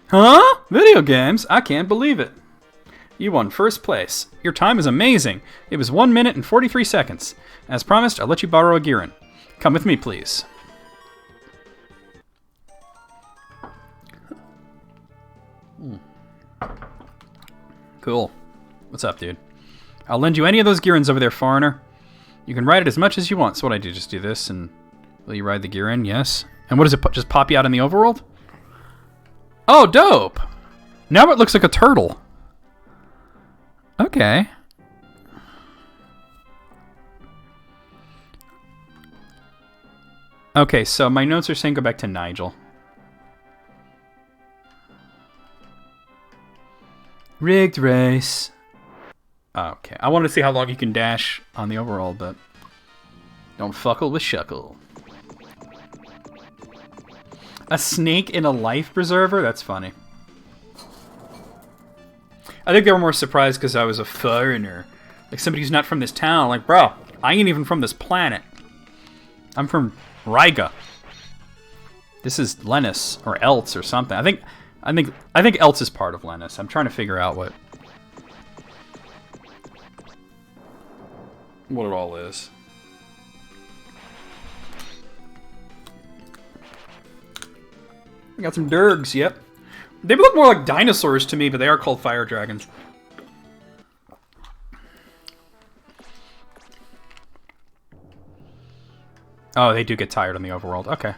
Huh? Video games? I can't believe it. You won first place. Your time is amazing. It was 1 minute and 43 seconds. As promised, I'll let you borrow a Girin. Come with me, please. Cool. What's up, dude? I'll lend you any of those Girins over there, foreigner. You can ride it as much as you want. So what I do, just do this, and will you ride the Girin? Yes. And what does it just pop you out in the overworld? Oh, dope! Now it looks like a turtle. Okay. Okay, so my notes are saying go back to Nigel. Rigged race. Okay, I wanted to see how long you can dash on the overworld, but don't fuckle with Shuckle. A snake in a life preserver? That's funny. I think they were more surprised because I was a foreigner. Like somebody who's not from this town. Like, bro, I ain't even from this planet. I'm from Riga. This is Lennus or Eltz or something. I think Eltz is part of Lennus. I'm trying to figure out what it all is. I got some Durgs, yep. They look more like dinosaurs to me, but they are called fire dragons. Oh, they do get tired on the overworld. Okay.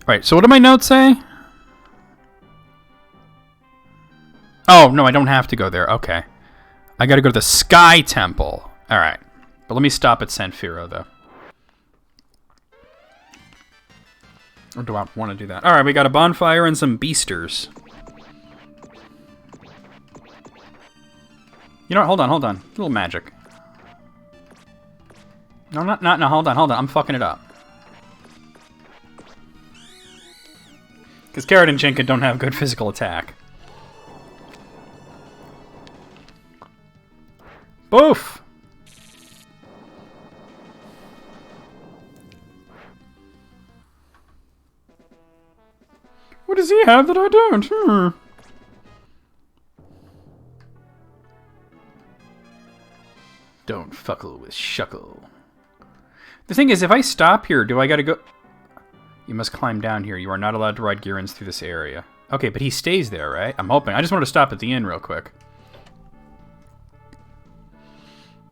Right, so what do my notes say? Oh, no, I don't have to go there. Okay. I gotta go to the Sky Temple. Alright. But let me stop at Sanfiro, though. Or do I want to do that? Alright, we got a bonfire and some beasters. You know what? Hold on. A little magic. No, no, hold on. I'm fucking it up. Because Carrot and Jenka don't have good physical attack. Boof! What does he have that I don't? Don't fuckle with Shuckle. The thing is, if I stop here, do I gotta go... You must climb down here. You are not allowed to ride Girins through this area. Okay, but he stays there, right? I'm hoping. I just wanted to stop at the inn real quick.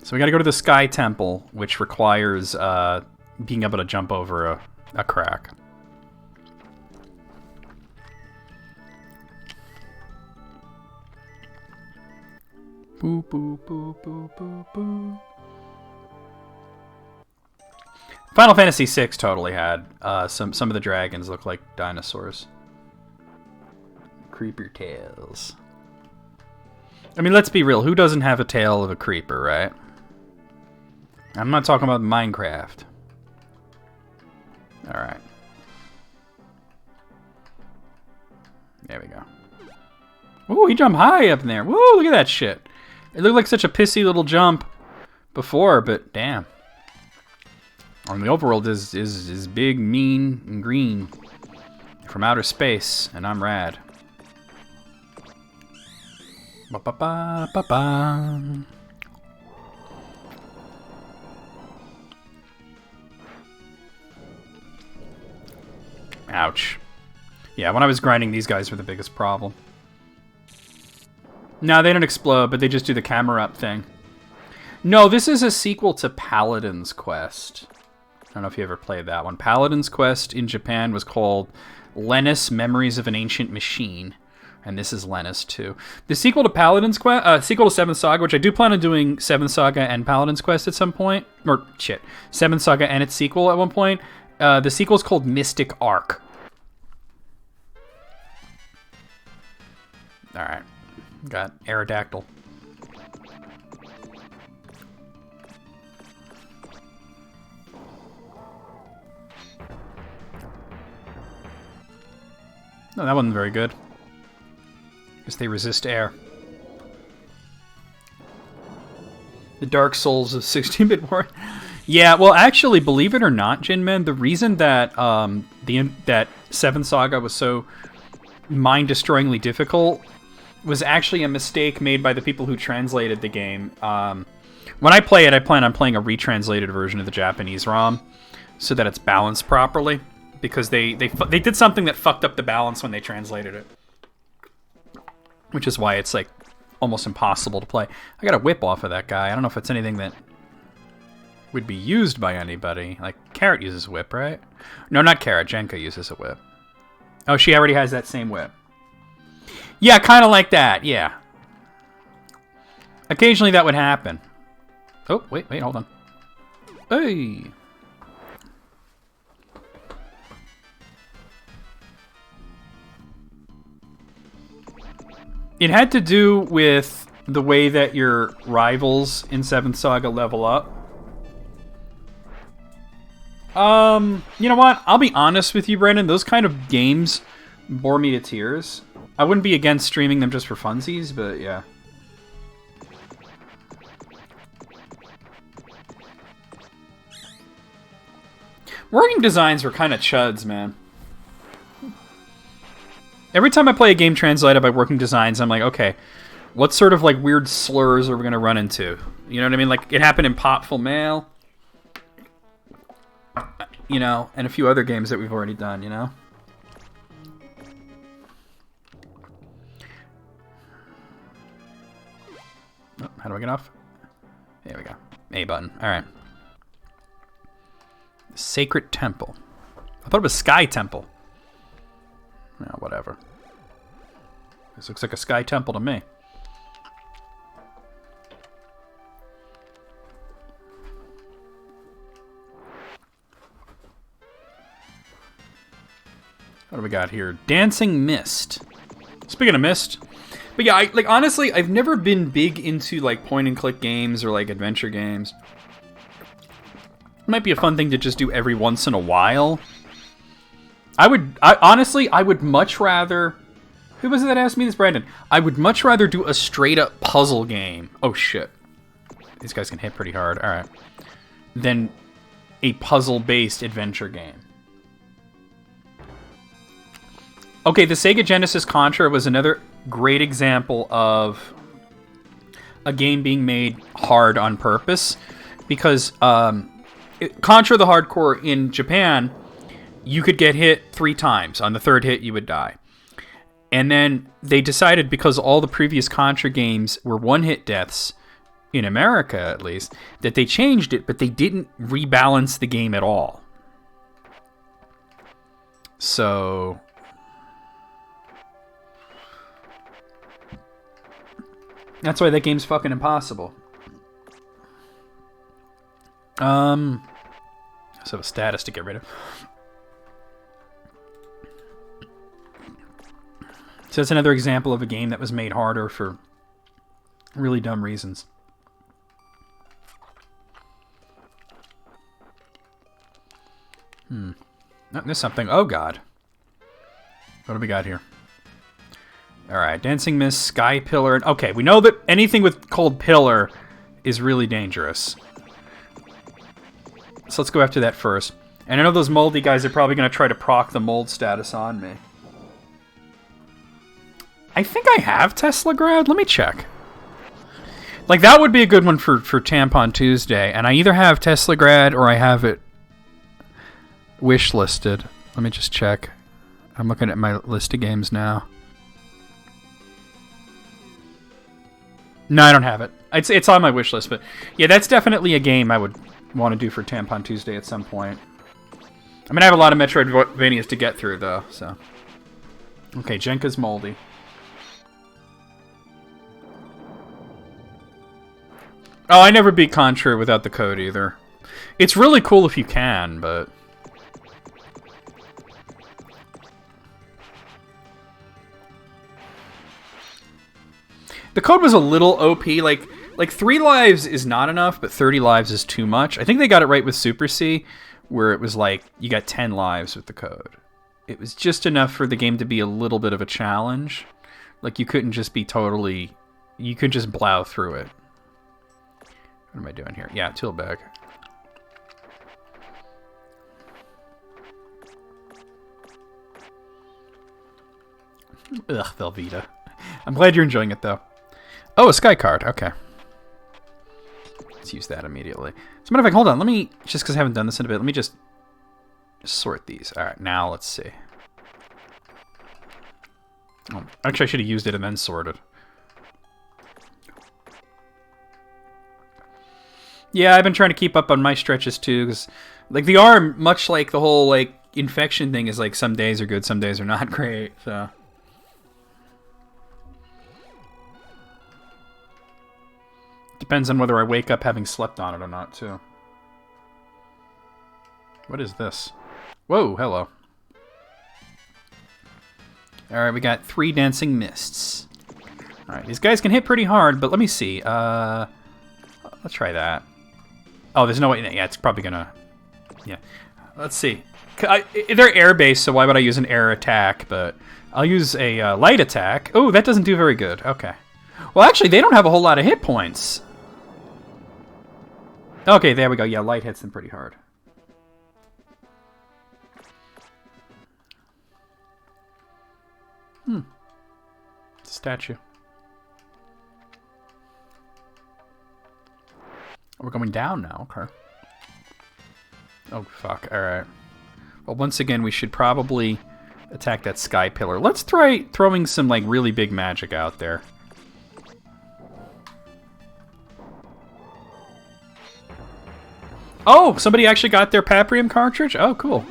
So we gotta go to the Sky Temple, which requires being able to jump over a crack. Boo, boo, boo, boo, boo, boo. Final Fantasy VI totally had some of the dragons look like dinosaurs. Creeper tails. I mean, let's be real. Who doesn't have a tail of a creeper, right? I'm not talking about Minecraft. All right. There we go. Ooh, he jumped high up in there. Woo, look at that shit. It looked like such a pissy little jump before, but damn. And the overworld is big, mean, and green from outer space, and I'm rad. Ba ba ba ba ba. Ouch. Yeah, when I was grinding, these guys were the biggest problem. No, they don't explode, but they just do the camera up thing. No, this is a sequel to Paladin's Quest. I don't know if you ever played that one. Paladin's Quest in Japan was called Lennus, Memories of an Ancient Machine. And this is Lennus 2. The sequel to Paladin's Quest, sequel to Seventh Saga, which I do plan on doing Seventh Saga and Paladin's Quest at some point. Or, shit, Seventh Saga and its sequel at one point. The sequel is called Mystic Arc. Alright. Got Aerodactyl. No, that wasn't very good. Guess they resist air. The Dark Souls of 16-bit war. Yeah, well, actually, believe it or not, Jinmen, the reason that that Seventh Saga was so mind-destroyingly difficult was actually a mistake made by the people who translated the game. When I play it, I plan on playing a retranslated version of the Japanese ROM so that it's balanced properly. Because they did something that fucked up the balance when they translated it. Which is why it's like almost impossible to play. I got a whip off of that guy. I don't know if it's anything that would be used by anybody. Like, Carrot uses a whip, right? No, not Carrot. Jenka uses a whip. Oh, she already has that same whip. Yeah, kind of like that, yeah. Occasionally that would happen. Oh, wait, hold on. Hey! It had to do with the way that your rivals in Seventh Saga level up. You know what? I'll be honest with you, Brandon. Those kind of games bore me to tears. I wouldn't be against streaming them just for funsies, but yeah. Working designs were kind of chuds, man. Every time I play a game translated by working designs, I'm like, okay, what sort of like weird slurs are we going to run into? You know what I mean? Like, it happened in Potful Mail. You know, and a few other games that we've already done, you know? Oh, how do I get off? There we go. A button. Alright. Sacred Temple. I thought it was Sky Temple. Yeah, whatever. This looks like a Sky Temple to me. What do we got here? Dancing Mist. Speaking of Mist. But yeah, like honestly, I've never been big into like point and click games or like adventure games. might be a fun thing to just do every once in a while. Honestly, I would much rather... Who was it that asked me this, Brandon? I would much rather do a straight-up puzzle game. Oh, shit. These guys can hit pretty hard. All right. Than a puzzle-based adventure game. Okay, the Sega Genesis Contra was another great example of a game being made hard on purpose. Because Contra the Hardcore in Japan, you could get hit 3 times. On the 3rd hit, you would die. And then they decided, because all the previous Contra games were one-hit deaths, in America at least, that they changed it, but they didn't rebalance the game at all. So... that's why that game's fucking impossible. So a status to get rid of. So that's another example of a game that was made harder for really dumb reasons. There's something. Oh, God. What do we got here? Alright, Dancing Mist, Sky Pillar. Okay, we know that anything with called Pillar is really dangerous. So let's go after that first. And I know those moldy guys are probably going to try to proc the mold status on me. I think I have Teslagrad. Let me check. Like, that would be a good one for Tampon Tuesday. And I either have Teslagrad or I have it wish-listed. Let me just check. I'm looking at my list of games now. No, I don't have it. It's on my wish list, but yeah, that's definitely a game I would want to do for Tampon Tuesday at some point. I mean, I have a lot of Metroidvanias to get through, though, so... Okay, Jenka's moldy. Oh, I never beat Contra without the code, either. It's really cool if you can, but... The code was a little OP, like 3 lives is not enough, but 30 lives is too much. I think they got it right with Super C, where it was like, you got 10 lives with the code. It was just enough for the game to be a little bit of a challenge. Like, you couldn't just be totally... You could just plow through it. What am I doing here? Yeah, tool bag. Ugh, Velveeta. I'm glad you're enjoying it, though. Oh, a sky card. Okay. Let's use that immediately. As a matter of fact, hold on. Let me, just because I haven't done this in a bit, let me just sort these. All right, now let's see. Oh, actually, I should have used it and then sorted. Yeah, I've been trying to keep up on my stretches, too, because, like, the arm, much like the whole, like, infection thing, is like, some days are good, some days are not great, so... Depends on whether I wake up having slept on it or not, too. What is this? Whoa, hello. Alright, we got 3 Dancing Mists. Alright, these guys can hit pretty hard, but let me see. Let's try that. Oh, there's no way... Yeah, it's probably gonna... Yeah. Let's see. They're air-based, so why would I use an air attack? But I'll use a light attack. Oh, that doesn't do very good. Okay. Well, actually, they don't have a whole lot of hit points. Okay, there we go. Yeah, light hits them pretty hard. It's a statue. We're going down now. Okay. Oh, fuck. Alright. Well, once again, we should probably attack that sky pillar. Let's try throwing some, like, really big magic out there. Oh, somebody actually got their Paprium cartridge? Oh, cool.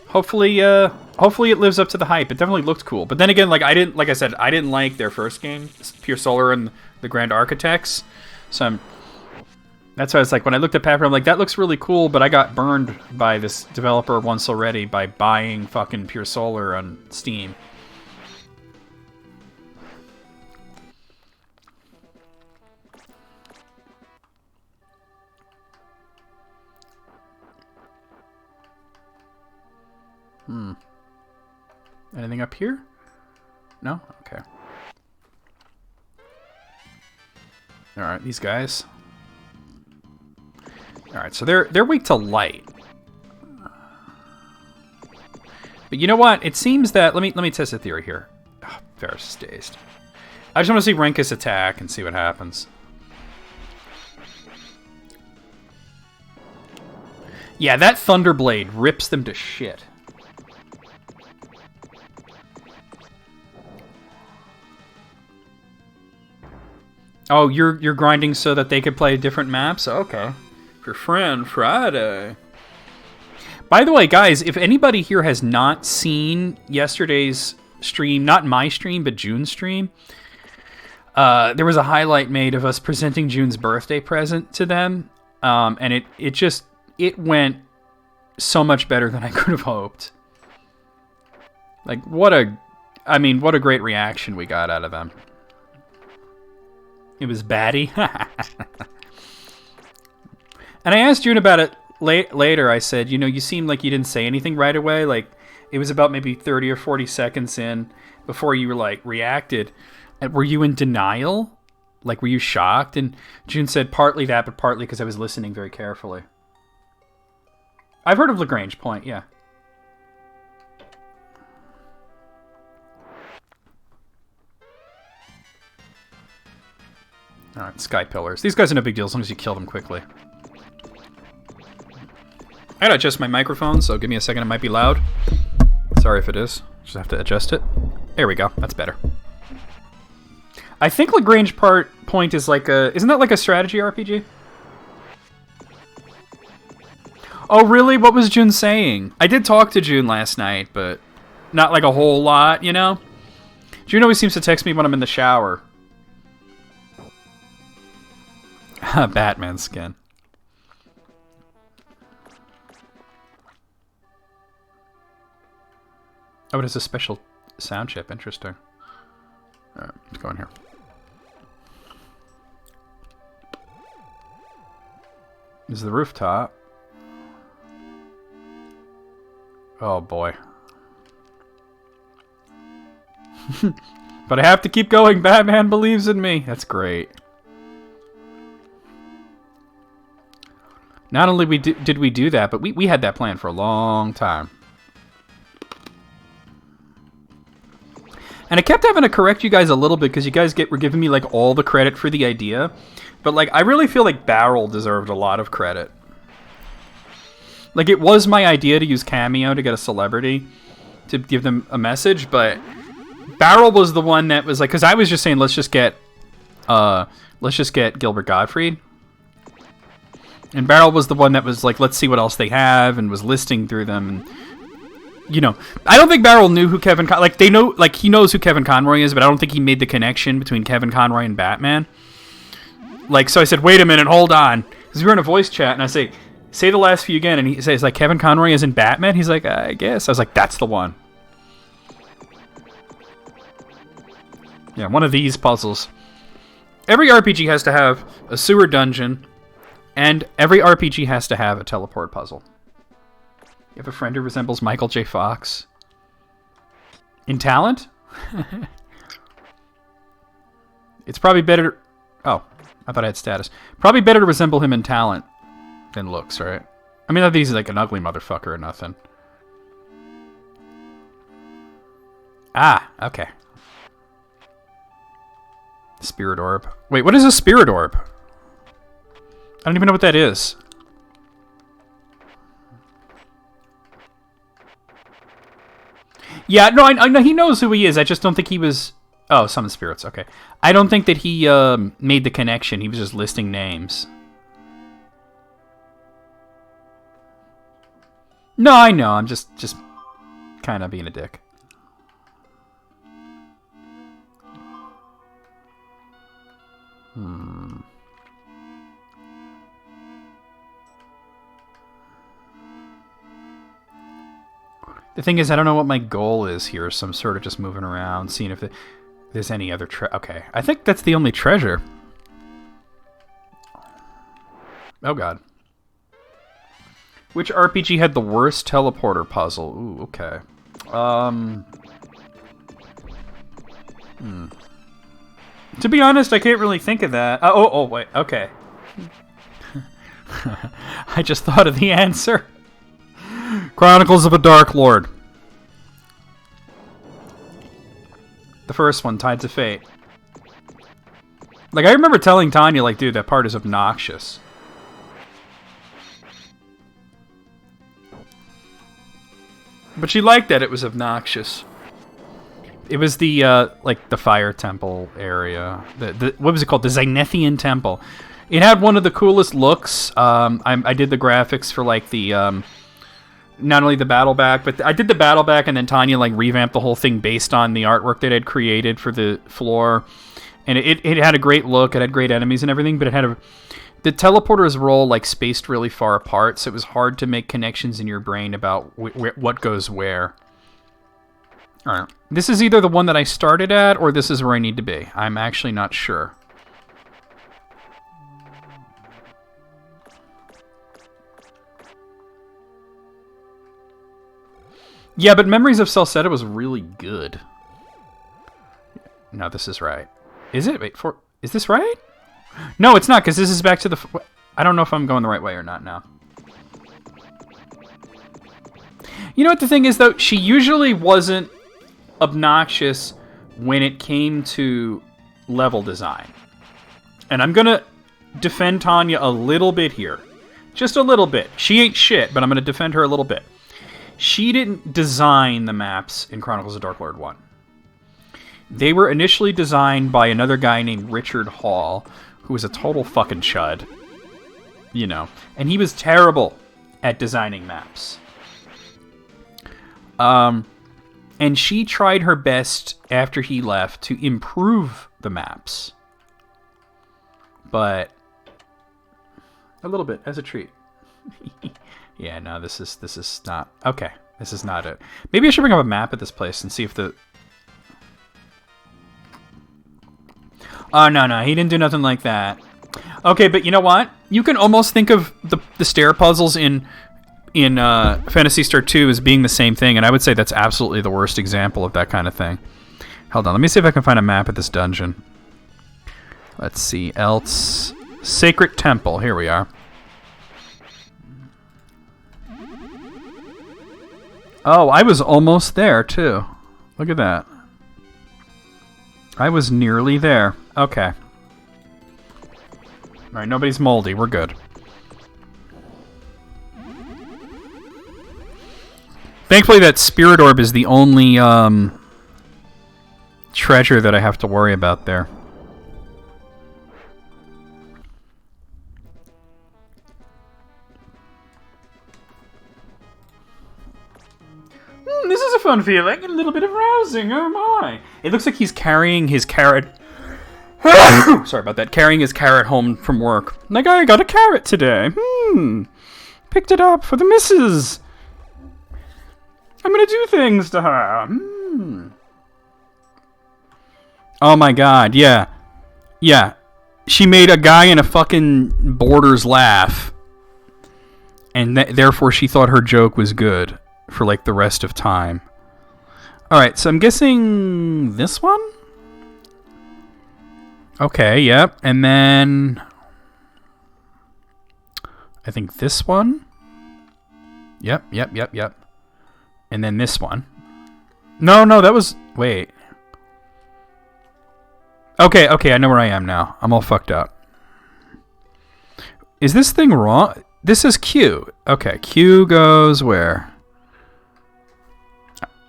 Hopefully it lives up to the hype. It definitely looked cool. But then again, like I said, I didn't like their first game, Pure Solar and the Grand Architects. So that's why I was like, when I looked at Paprium, I'm like, that looks really cool, but I got burned by this developer once already by buying fucking Pure Solar on Steam. Anything up here? No? Okay. Alright, these guys. Alright, so they're weak to light. But you know what? It seems that... Let me test a theory here. Oh, Varus is dazed. I just want to see Renkus attack and see what happens. Yeah, that Thunderblade rips them to shit. Oh, you're grinding so that they could play different maps? Okay. For Friend Friday. By the way, guys, if anybody here has not seen yesterday's stream, not my stream, but June's stream, there was a highlight made of us presenting June's birthday present to them, and it went so much better than I could have hoped. Like, what a great reaction we got out of them. It was batty. And I asked June about it later. I said, you seemed like you didn't say anything right away. Like, it was about maybe 30 or 40 seconds in before you were, reacted. And were you in denial? Like, were you shocked? And June said partly that, but partly because I was listening very carefully. I've heard of Lagrange Point, yeah. Alright, Sky Pillars. These guys are no big deal as long as you kill them quickly. I gotta adjust my microphone, so give me a second. It might be loud. Sorry if it is. Just have to adjust it. There we go. That's better. I think Lagrange Point is like a... Isn't that like a strategy RPG? Oh, really? What was June saying? I did talk to June last night, but not like a whole lot, June always seems to text me when I'm in the shower. Batman skin. Oh, it has a special sound chip. Interesting. Alright, let's go in here. This is the rooftop. Oh, boy. But I have to keep going. Batman believes in me. That's great. Not only did we do that, but we had that plan for a long time. And I kept having to correct you guys a little bit because you guys were giving me all the credit for the idea. But I really feel like Barrel deserved a lot of credit. It was my idea to use Cameo to get a celebrity to give them a message, but Barrel was the one that was because I was just saying let's just get Gilbert Gottfried. And Barrel was the one that was let's see what else they have, and was listing through them. And, I don't think Barrel knew who Kevin they know, he knows who Kevin Conroy is, but I don't think he made the connection between Kevin Conroy and Batman. So I said, wait a minute, hold on. Because we were in a voice chat, and I say the last few again, and he says, Kevin Conroy is in Batman? He's like, I guess. I was like, that's the one. Yeah, one of these puzzles. Every RPG has to have a sewer dungeon, and every RPG has to have a teleport puzzle. You have a friend who resembles Michael J. Fox. In talent? It's probably better... Oh, I thought I had status. Probably better to resemble him in talent than looks, right? I mean, not that he's an ugly motherfucker or nothing. Ah, okay. Spirit Orb. Wait, what is a Spirit Orb? I don't even know what that is. Yeah, no, I know he knows who he is. I just don't think he was... Oh, Summon Spirits, okay. I don't think that he made the connection. He was just listing names. No, I know. I'm just kind of being a dick. The thing is, I don't know what my goal is here, so I'm sort of just moving around, seeing if there's any other okay, I think that's the only treasure. Oh, God. Which RPG had the worst teleporter puzzle? Ooh, okay. To be honest, I can't really think of that. Oh, wait, okay. I just thought of the answer. Chronicles of a Dark Lord. The first one, Tides of Fate. Like, I remember telling Tanya, like, dude, that part is obnoxious. But she liked that it was obnoxious. It was the, like, the Fire Temple area. What was it called? The Zenithian Temple. It had one of the coolest looks. I did the graphics for, like, the, not only the battle back, but I did the battle back, and then Tanya, like, revamped the whole thing based on the artwork that I'd created for the floor. And it had a great look. It had great enemies and everything, but it had the teleporters were all, like, spaced really far apart, so it was hard to make connections in your brain about what goes where. All right. This is either the one that I started at, or this is where I need to be. I'm actually not sure. Yeah, but Memories of Celceta was really good. No, this is right. Is it? Wait, is this right? No, it's not, because this is back to the... I don't know if I'm going the right way or not now. You know what the thing is, though? She usually wasn't obnoxious when it came to level design. And I'm going to defend Tanya a little bit here. Just a little bit. She ain't shit, but I'm going to defend her a little bit. She didn't design the maps in Chronicles of Dark Lord 1. They were initially designed by another guy named Richard Hall, who was a total fucking chud. You know. And he was terrible at designing maps. And she tried her best after he left to improve the maps. But a little bit, as a treat. Yeah, no, this is not... Okay, this is not it. Maybe I should bring up a map at this place and see if the... Oh, no, he didn't do nothing like that. Okay, but you know what? You can almost think of the stair puzzles in Phantasy Star 2 as being the same thing, and I would say that's absolutely the worst example of that kind of thing. Hold on, let me see if I can find a map at this dungeon. Let's see, else... Sacred Temple, here we are. Oh, I was almost there, too. Look at that. I was nearly there. Okay. Alright, nobody's moldy. We're good. Thankfully, that Spirit Orb is the only treasure that I have to worry about there. This is a fun feeling. A little bit of rousing. Oh my. It looks like he's carrying his carrot. Sorry about that. Carrying his carrot home from work. Like, I got a carrot today. Picked it up for the missus. I'm gonna do things to her. Oh my god, yeah. Yeah. She made a guy in a fucking Borders laugh. And therefore she thought her joke was good for, like, the rest of time. Alright, so I'm guessing this one? Okay, yep. And then... I think this one? Yep. And then this one. No, that was... Wait. Okay, I know where I am now. I'm all fucked up. Is this thing wrong? This is Q. Okay, Q goes where?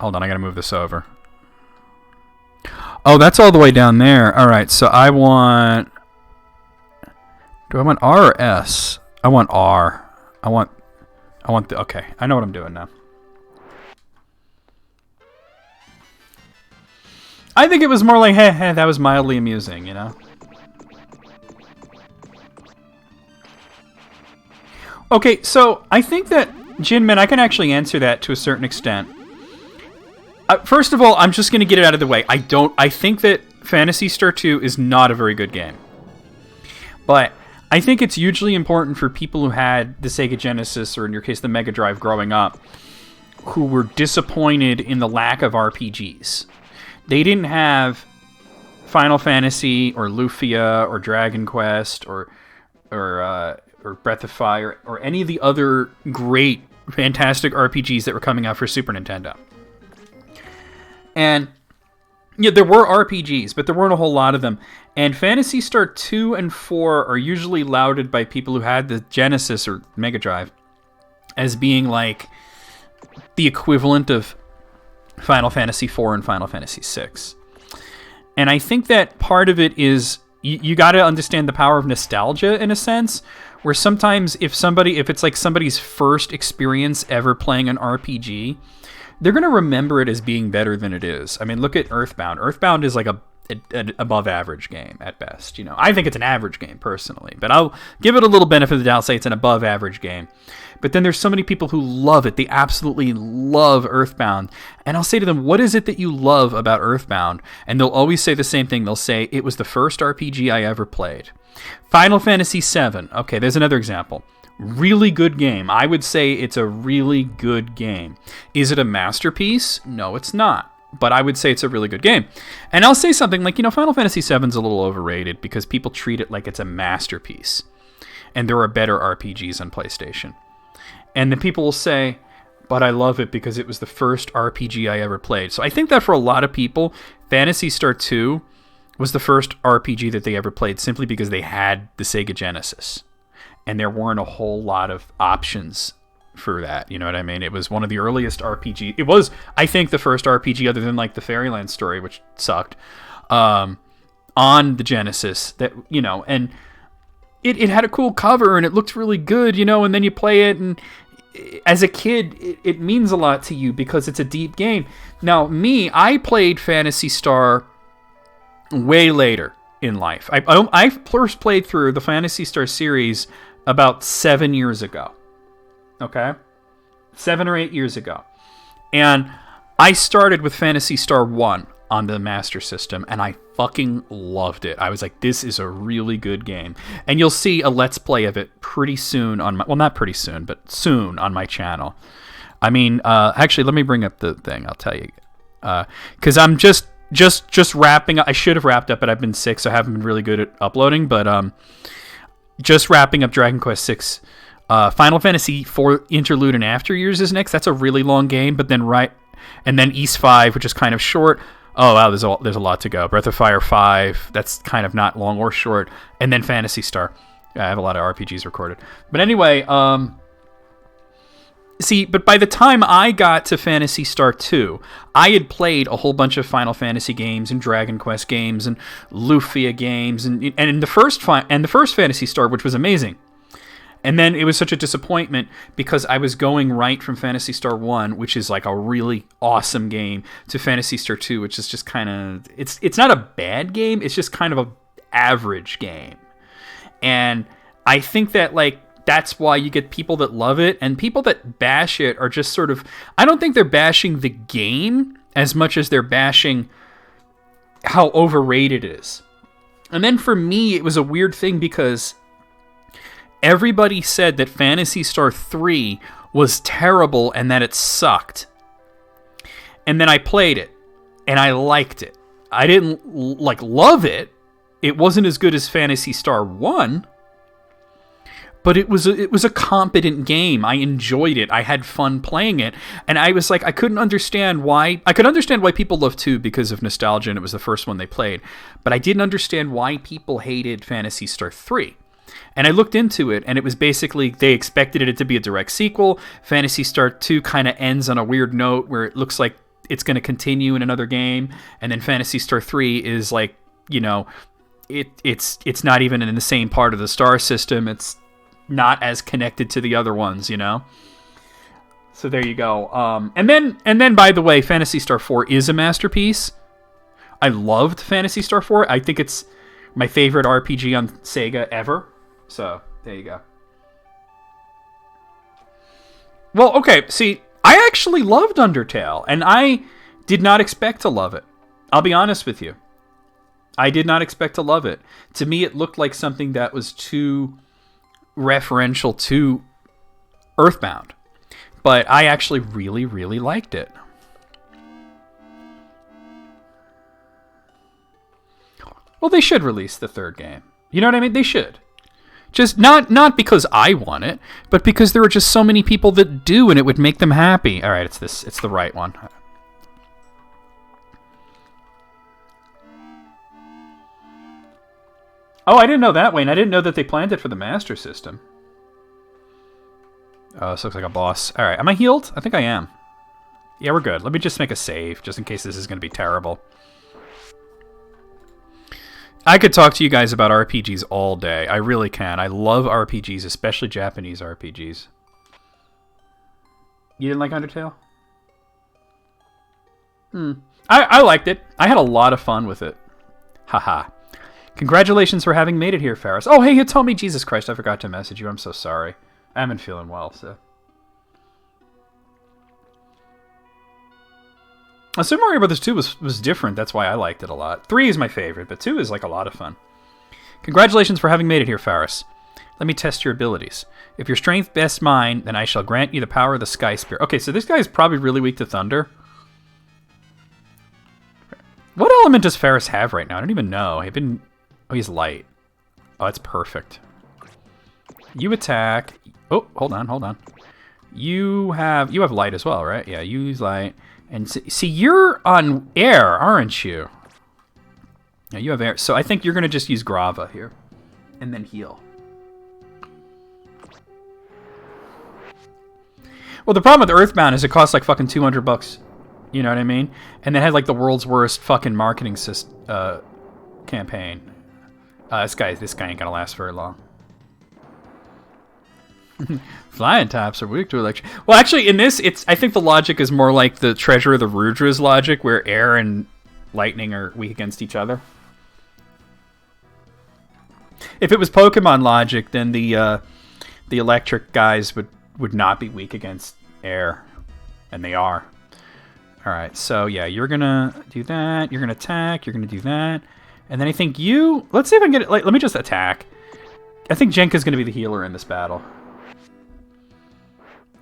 Hold on, I gotta move this over. Oh, that's all the way down there. Alright, so I want... Do I want R or S? I want R. I want the... Okay, I know what I'm doing now. I think it was more like, hey, that was mildly amusing, you know? Okay, so I think that, Jinmin, I can actually answer that to a certain extent. First of all, I'm just going to get it out of the way. I think that Phantasy Star 2 is not a very good game. But I think it's hugely important for people who had the Sega Genesis, or in your case, the Mega Drive growing up, who were disappointed in the lack of RPGs. They didn't have Final Fantasy or Lufia or Dragon Quest or Breath of Fire or any of the other great, fantastic RPGs that were coming out for Super Nintendo. And yeah, there were RPGs, but there weren't a whole lot of them. And Phantasy Star 2 and 4 are usually lauded by people who had the Genesis or Mega Drive as being like the equivalent of Final Fantasy 4 and Final Fantasy 6. And I think that part of it is you got to understand the power of nostalgia in a sense, where sometimes if it's like somebody's first experience ever playing an RPG, they're going to remember it as being better than it is. I mean, look at Earthbound. Earthbound is like an above average game at best. You know, I think it's an average game personally, but I'll give it a little benefit of the doubt, say it's an above average game. But then there's so many people who love it. They absolutely love Earthbound. And I'll say to them, what is it that you love about Earthbound? And they'll always say the same thing. They'll say, it was the first RPG I ever played. Final Fantasy VII. Okay, there's another example. Really good game. I would say it's a really good game. Is it a masterpiece? No, it's not. But I would say it's a really good game. And I'll say something like, Final Fantasy VII's a little overrated because people treat it like it's a masterpiece. And there are better RPGs on PlayStation. And then people will say, but I love it because it was the first RPG I ever played. So I think that for a lot of people, Phantasy Star 2 was the first RPG that they ever played simply because they had the Sega Genesis. And there weren't a whole lot of options for that. You know what I mean? It was one of the earliest RPG. It was, I think, the first RPG other than like the Fairyland story, which sucked, on the Genesis that, and it had a cool cover and it looked really good, and then you play it and as a kid, it means a lot to you because it's a deep game. Now, I played Phantasy Star way later in life. I first played through the Phantasy Star series about 7 years ago. Okay? 7 or 8 years ago. And I started with Phantasy Star 1 on the Master System, and I fucking loved it. I was like, this is a really good game. And you'll see a Let's Play of it pretty soon on my... Well, not pretty soon, but soon on my channel. I mean, actually, let me bring up the thing. I'll tell you. Because I'm just wrapping up. I should have wrapped up, but I've been sick, so I haven't been really good at uploading. But just wrapping up Dragon Quest VI. Final Fantasy IV Interlude and After Years is next. That's a really long game, but then and then East 5, which is kind of short. Oh wow, there's a lot to go. Breath of Fire 5, that's kind of not long or short, and then Phantasy Star. I have a lot of RPGs recorded. But anyway, but by the time I got to Phantasy Star 2, I had played a whole bunch of Final Fantasy games and Dragon Quest games and Lufia games and the first Phantasy Star, which was amazing. And then it was such a disappointment because I was going right from Phantasy Star 1, which is like a really awesome game, to Phantasy Star 2, which is just kind of... It's not a bad game, it's just kind of a average game. And I think that, that's why you get people that love it, and people that bash it are just sort of... I don't think they're bashing the game as much as they're bashing how overrated it is. And then for me, it was a weird thing because... everybody said that Phantasy Star 3 was terrible and that it sucked. And then I played it, and I liked it. I didn't, love it. It wasn't as good as Phantasy Star 1, but it was a competent game. I enjoyed it. I had fun playing it. And I was like, I couldn't understand why... I could understand why people love 2 because of nostalgia, and it was the first one they played. But I didn't understand why people hated Phantasy Star 3. And I looked into it, and it was basically they expected it to be a direct sequel. Phantasy Star 2 kind of ends on a weird note where it looks like it's going to continue in another game. And then Phantasy Star 3 is like, it's not even in the same part of the star system. It's not as connected to the other ones, So there you go. And then, by the way, Phantasy Star 4 is a masterpiece. I loved Phantasy Star 4. I think it's my favorite RPG on Sega ever. So, there you go. Well, okay, see, I actually loved Undertale, and I did not expect to love it. I'll be honest with you. I did not expect to love it. To me, it looked like something that was too referential to Earthbound. But I actually really, really liked it. Well, they should release the third game. You know what I mean? They should. Just not because I want it, but because there are just so many people that do, and it would make them happy. All right, it's this. It's the right one. Oh, I didn't know that, Wayne. I didn't know that they planned it for the Master System. Oh, this looks like a boss. All right, am I healed? I think I am. Yeah, we're good. Let me just make a save, just in case this is going to be terrible. I could talk to you guys about RPGs all day. I really can. I love RPGs, especially Japanese RPGs. You didn't like Undertale? I liked it. I had a lot of fun with it. Haha. Congratulations for having made it here, Ferris. Oh, hey, you told me. Jesus Christ, I forgot to message you. I'm so sorry. I haven't been feeling well, so... Super Mario Bros. 2 was different. That's why I liked it a lot. 3 is my favorite, but 2 is like a lot of fun. Congratulations for having made it here, Faris. Let me test your abilities. If your strength bests mine, then I shall grant you the power of the Sky Spear. Okay, so this guy is probably really weak to thunder. What element does Faris have right now? I don't even know. Oh, he's light. Oh, that's perfect. You attack. Oh, hold on. You have light as well, right? Yeah, you use light. And see, you're on air, aren't you? Yeah, you have air. So I think you're going to just use Grava here. And then heal. Well, the problem with Earthbound is it costs like fucking $200. You know what I mean? And it had like the world's worst fucking marketing campaign. This guy ain't going to last very long. Flying types are weak to electric. Well, actually, in this, I think the logic is more like the Treasure of the Rudra's logic, where air and lightning are weak against each other. If it was Pokemon logic, then the electric guys would not be weak against air, and they are. All right, so yeah, you're gonna do that. You're gonna attack. You're gonna do that, and then I think you. Let's see if I can get it. Let me just attack. I think Jenka's gonna be the healer in this battle.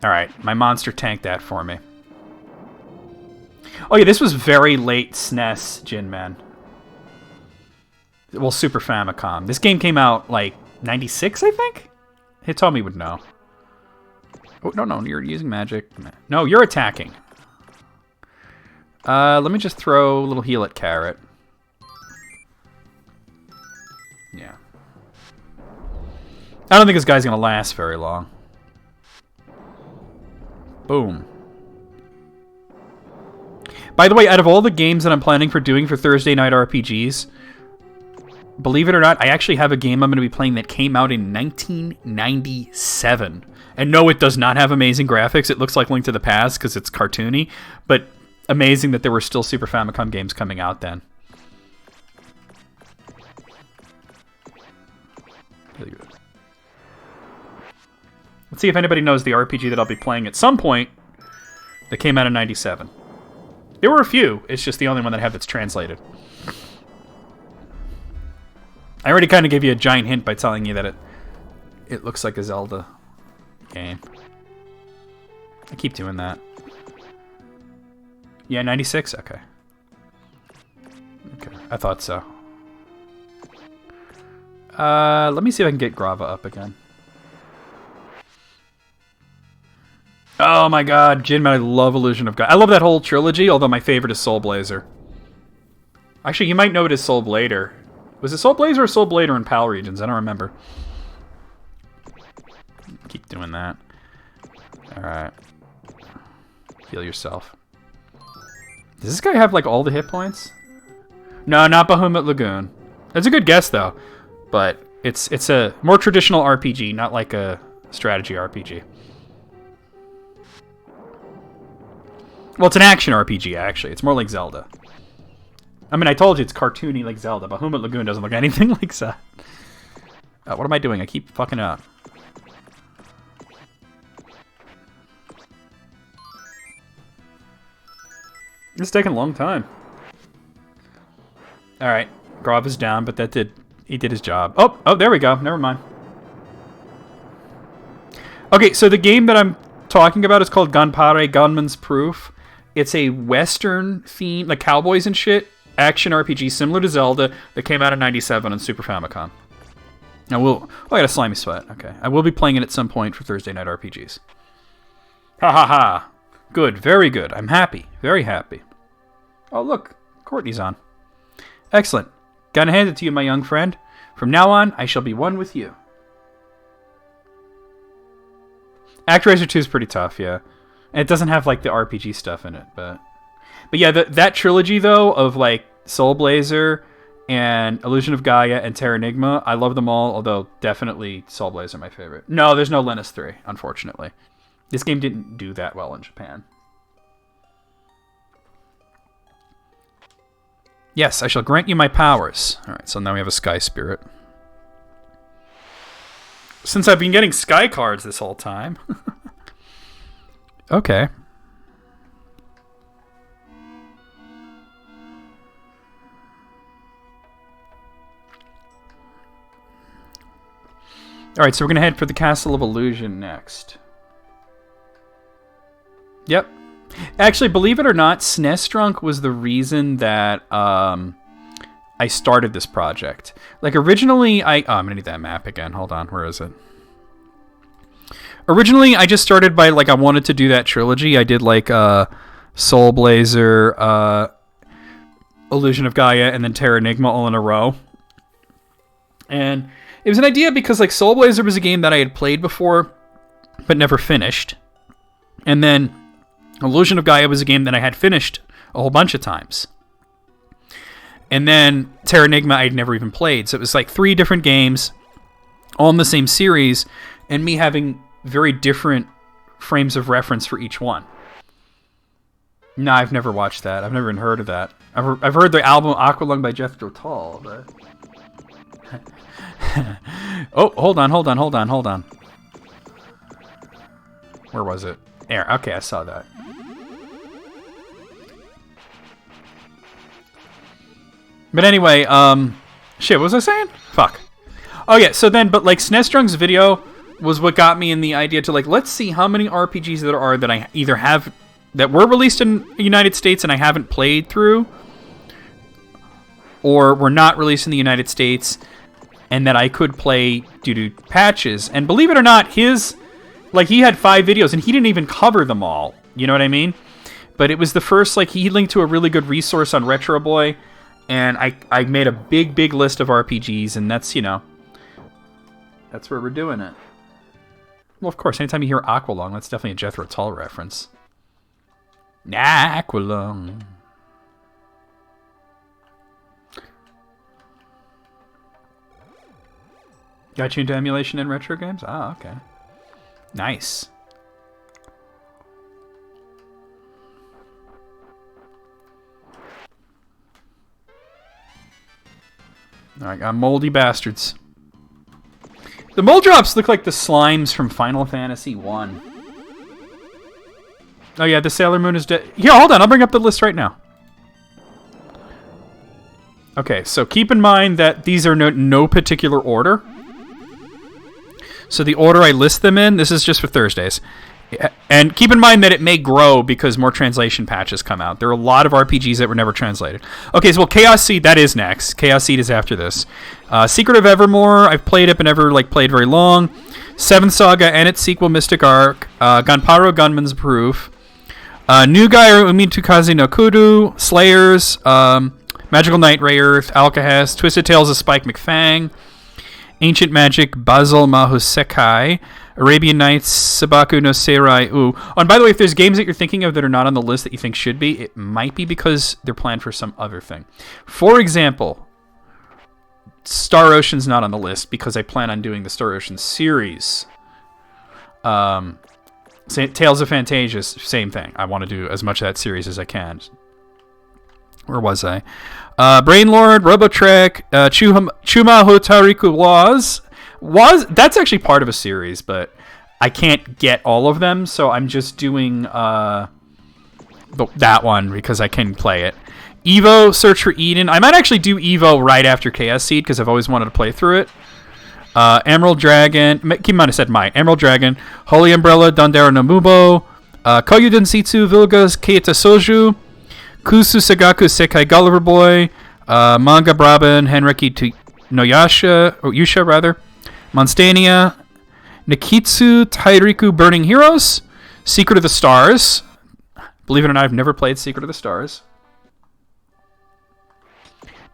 Alright, my monster tanked that for me. Oh yeah, this was very late SNES, Jin Man. Well, Super Famicom. This game came out, like, 96, I think? Hitomi would know. Oh, no, you're using magic. No, you're attacking. Let me just throw a little heal at Carrot. Yeah. I don't think this guy's gonna last very long. Boom. By the way, out of all the games that I'm planning for doing for Thursday Night RPGs, believe it or not, I actually have a game I'm going to be playing that came out in 1997. And no, it does not have amazing graphics. It looks like Link to the Past because it's cartoony, but amazing that there were still Super Famicom games coming out then. Let's see if anybody knows the RPG that I'll be playing at some point that came out in 97. There were a few. It's just the only one that I have that's translated. I already kind of gave you a giant hint by telling you that it looks like a Zelda game. I keep doing that. Yeah, 96? Okay. Okay, I thought so. Let me see if I can get Grava up again. Oh my god, Jinman, I love Illusion of God. I love that whole trilogy, although my favorite is Soul Blazer. Actually, you might know it as Soul Blader. Was it Soul Blazer or Soul Blader in PAL regions? I don't remember. Keep doing that. Alright. Heal yourself. Does this guy have, like, all the hit points? No, not Bahamut Lagoon. That's a good guess, though. But it's a more traditional RPG, not like a strategy RPG. Well, it's an action RPG, actually. It's more like Zelda. I mean, I told you it's cartoony like Zelda. Bahamut Lagoon doesn't look anything like that. What am I doing? I keep fucking up. It's taking a long time. Alright. Grav is down, but he did his job. Oh, there we go. Never mind. Okay, so the game that I'm talking about is called Gunpare Gunman's Proof. It's a Western theme, like cowboys and shit, action RPG similar to Zelda that came out in '97 on Super Famicom. Now oh, I got a slimy sweat. Okay, I will be playing it at some point for Thursday Night RPGs. Ha ha ha! Good, very good. I'm happy, very happy. Oh look, Courtney's on. Excellent. Gotta hand it to you, my young friend. From now on, I shall be one with you. ActRaiser 2 is pretty tough, yeah. And it doesn't have, like, the RPG stuff in it, but yeah, that trilogy, though, of, like, Soul Blazer and Illusion of Gaia and Terranigma, I love them all, although definitely Soul Blazer my favorite. No, there's no Lennus 3, unfortunately. This game didn't do that well in Japan. Yes, I shall grant you my powers. Alright, so now we have a Sky Spirit. Since I've been getting Sky cards this whole time. Okay. Alright, so we're going to head for the Castle of Illusion next. Yep. Actually, believe it or not, SNES Drunk was the reason that I started this project. Like, originally, I'm going to need that map again. Hold on, where is it? Originally, I just started by, like, I wanted to do that trilogy. I did, like, Soul Blazer, Illusion of Gaia, and then Terranigma all in a row. And it was an idea because, like, Soul Blazer was a game that I had played before, but never finished. And then Illusion of Gaia was a game that I had finished a whole bunch of times. And then Terranigma I'd never even played. So it was like 3 different games, all in the same series, and me having very different frames of reference for each one. No, I've never watched that. I've never even heard of that. I've heard the album Aqualung by Jethro Tull, but... Oh, hold on. Where was it? There. Okay, I saw that. But anyway, shit, what was I saying? Fuck. Oh yeah, so then, but like SNES Drunk's video was what got me in the idea to like, let's see how many RPGs there are that I either have, that were released in the United States and I haven't played through, or were not released in the United States and that I could play due to patches. And believe it or not, he had 5 videos and he didn't even cover them all. You know what I mean? But it was the first, like, he linked to a really good resource on Retro Boy. And I made a big list of RPGs, and that's, you know, that's where we're doing it. Well, of course, anytime you hear Aqualung, that's definitely a Jethro Tull reference. Aqualung. Got you into emulation and retro games? Ah, okay. Nice. Alright, got moldy bastards. The mold drops look like the slimes from Final Fantasy 1. Oh yeah, the Sailor Moon is dead. Here, hold on, I'll bring up the list right now. Okay, so keep in mind that these are no particular order. So the order I list them in, this is just for Thursdays. And keep in mind that it may grow because more translation patches come out. There are a lot of RPGs that were never translated. Okay, so well, Chaos Seed, that is next. Chaos Seed is after this. Secret of Evermore, I've played it but never played very long. Seventh Saga and its sequel, Mystic Arc. Gunparo Gunman's Proof. New Gaia Umitukaze no Kudu. Slayers. Magical Knight Ray Earth. Alcahest. Twisted Tales of Spike McFang. Ancient Magic, Basil Mahusekai, Arabian Nights, Sabaku no Seirai U. Oh, and by the way, if there's games that you're thinking of that are not on the list that you think should be, it might be because they're planned for some other thing. For example, Star Ocean's not on the list because I plan on doing the Star Ocean series. Tales of Fantasia, same thing. I want to do as much of that series as I can. Where was I? Brainlord, Robotrek, Chuma Hotariku was that's actually part of a series, but I can't get all of them, so I'm just doing that one because I can play it. Evo, Search for Eden. I might actually do Evo right after Chaos Seed because I've always wanted to play through it. Emerald Dragon. Keep in mind I said Might. Emerald Dragon. Holy Umbrella. Dandara no Mubo. Koyu Densitsu. Vilga's Keita Soju. Kusu Sagaku Sekai Gulliver Boy. Manga Braben. Henriki no Yasha. Or Yusha, rather. Monstania. Nikitsu Tairiku Burning Heroes. Secret of the Stars. Believe it or not, I've never played Secret of the Stars.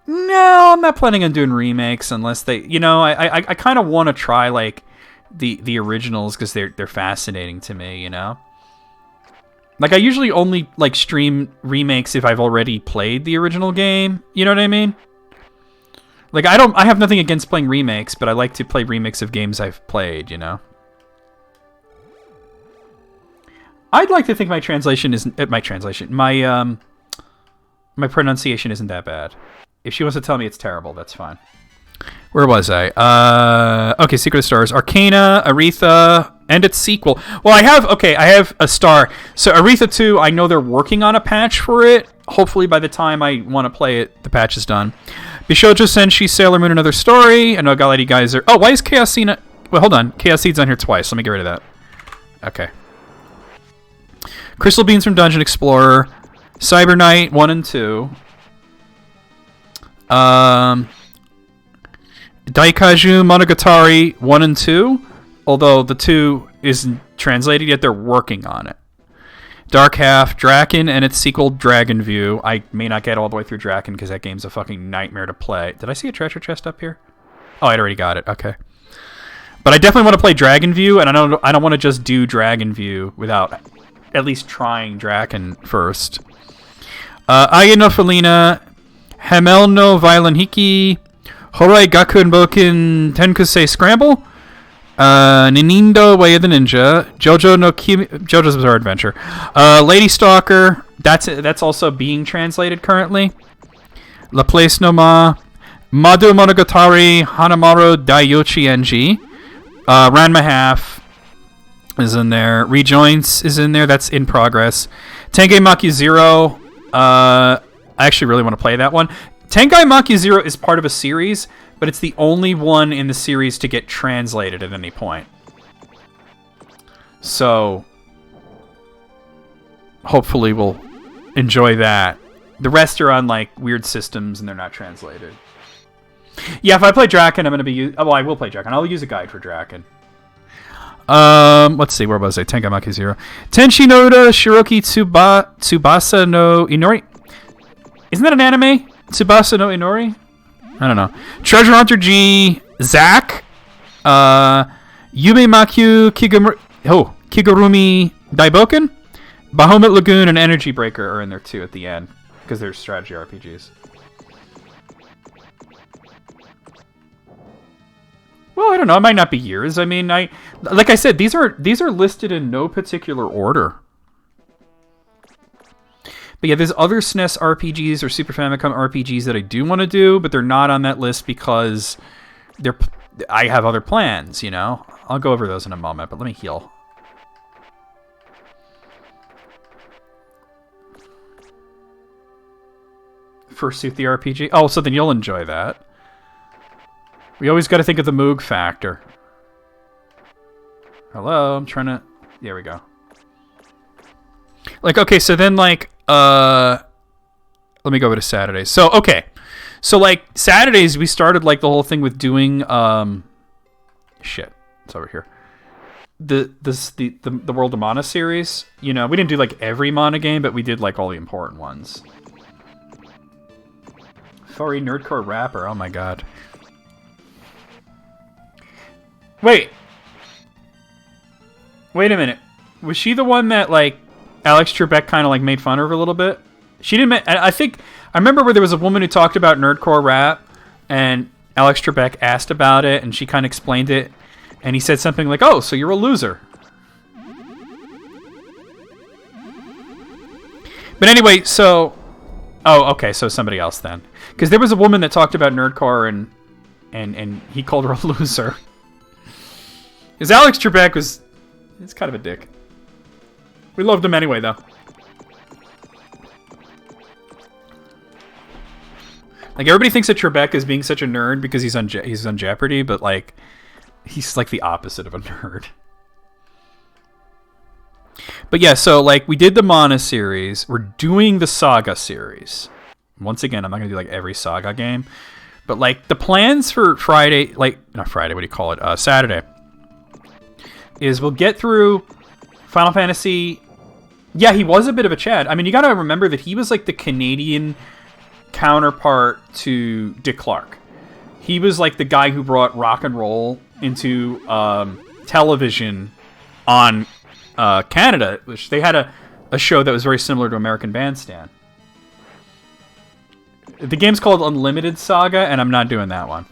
No, I'm not planning on doing remakes unless they... You know, I kind of want to try, like, the originals because they're fascinating to me, you know? Like, I usually only, like, stream remakes if I've already played the original game. You know what I mean? Like, I have nothing against playing remakes, but I like to play remakes of games I've played, you know? I'd like to think my translation isn't... My pronunciation isn't that bad. If she wants to tell me it's terrible, that's fine. Where was I? Okay, Secret of Stars. Arcana, Aretha, and its sequel. Well, I have a star. So Aretha 2, I know they're working on a patch for it. Hopefully by the time I want to play it, the patch is done. Bishoujo Senshi, Sailor Moon, Another Story. I know Galati Geyser. Oh, why is Chaos Seed... Well, hold on. Chaos Seed's on here twice. Let me get rid of that. Okay. Crystal Beans from Dungeon Explorer. Cyber Knight 1 and 2. Daikaiju Monogatari 1 and 2. Although the 2 isn't translated yet, they're working on it. Dark Half, Draken, and its sequel, Dragon View. I may not get all the way through Draken because that game's a fucking nightmare to play. Did I see a treasure chest up here? Oh, I'd already got it. Okay. But I definitely want to play Dragon View, and I don't want to just do Dragon View without at least trying Draken first. Aya no Felina, Hamel no Violin Hiki, Horai Gakuen Boken Tenkusei Scramble, Ninindo Way of the Ninja, JoJo's Bizarre Adventure, Lady Stalker, that's also being translated currently, La Place no Ma, Madu Monogatari Hanamaru Daiyochi Enji, Ranma Half is in there, Rejoins is in there, that's in progress, Tengai Maki Zero, I actually really want to play that one. Tengai Maki Zero is part of a series, but it's the only one in the series to get translated at any point. So, hopefully we'll enjoy that. The rest are on, like, weird systems and they're not translated. Yeah, if I play Draken, I'm going to be... well, I will play Draken. I'll use a guide for Draken. Let's see, where was I? Tengai Maki Zero. Tenshi Noda Shiroki Tsubasa no Inori. Isn't that an anime? Tsubasa no Inori? I don't know. Treasure Hunter G, Zack, Yume Makyu Kigurumi Daiboken, Bahamut Lagoon, and Energy Breaker are in there too at the end because they're strategy RPGs. Well, I don't know. It might not be years. I mean, like I said, these are listed in no particular order. But yeah, there's other SNES RPGs or Super Famicom RPGs that I do want to do, but they're not on that list because I have other plans, you know? I'll go over those in a moment, but let me heal. Fursuit the RPG. Oh, so then you'll enjoy that. We always got to think of the Moog factor. Hello, I'm trying to... There we go. Like, okay, so then, like, let me go over to Saturdays. So, okay. So, like, Saturdays, we started, like, the whole thing with doing, shit. It's over here. The World of Mana series. You know, we didn't do, like, every Mana game, but we did, like, all the important ones. Furry nerdcore rapper. Oh, my God. Wait a minute. Was she the one that, like, Alex Trebek kind of, like, made fun of her a little bit? She didn't... I think... I remember where there was a woman who talked about nerdcore rap, and Alex Trebek asked about it, and she kind of explained it, and he said something like, oh, so you're a loser. But anyway, so... Oh, okay, so somebody else then. Because there was a woman that talked about nerdcore, and he called her a loser. Because Alex Trebek was... He's kind of a dick. We loved him anyway, though. Like, everybody thinks that Trebek is being such a nerd because he's on Jeopardy, but, like, He's like the opposite of a nerd. But yeah, so like we did the Mana series. We're doing the Saga series. Once again, I'm not going to do like every Saga game. But like the plans for Friday, like not Friday, what do you call it? Saturday. Is we'll get through Final Fantasy. Yeah, he was a bit of a Chad. I mean, you got to remember that he was like the Canadian counterpart to Dick Clark. He was like the guy who brought rock and roll into television on Canada, which they had a show that was very similar to American Bandstand. The game's called Unlimited Saga, and I'm not doing that one.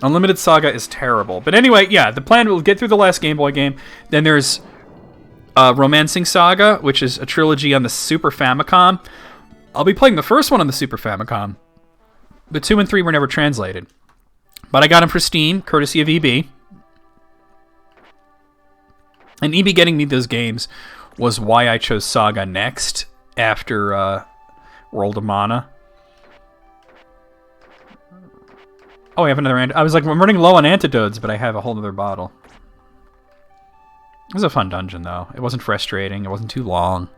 Unlimited Saga is terrible. But anyway, yeah, the plan will get through the last Game Boy game. Then there's Romancing Saga, which is a trilogy on the Super Famicom. I'll be playing the first one on the Super Famicom. But 2 and 3 were never translated. But I got them for Steam, courtesy of EB. And EB getting me those games was why I chose Saga next after World of Mana. Oh, I have another I was like, I'm running low on antidotes, but I have a whole other bottle. It was a fun dungeon, though. It wasn't frustrating. It wasn't too long.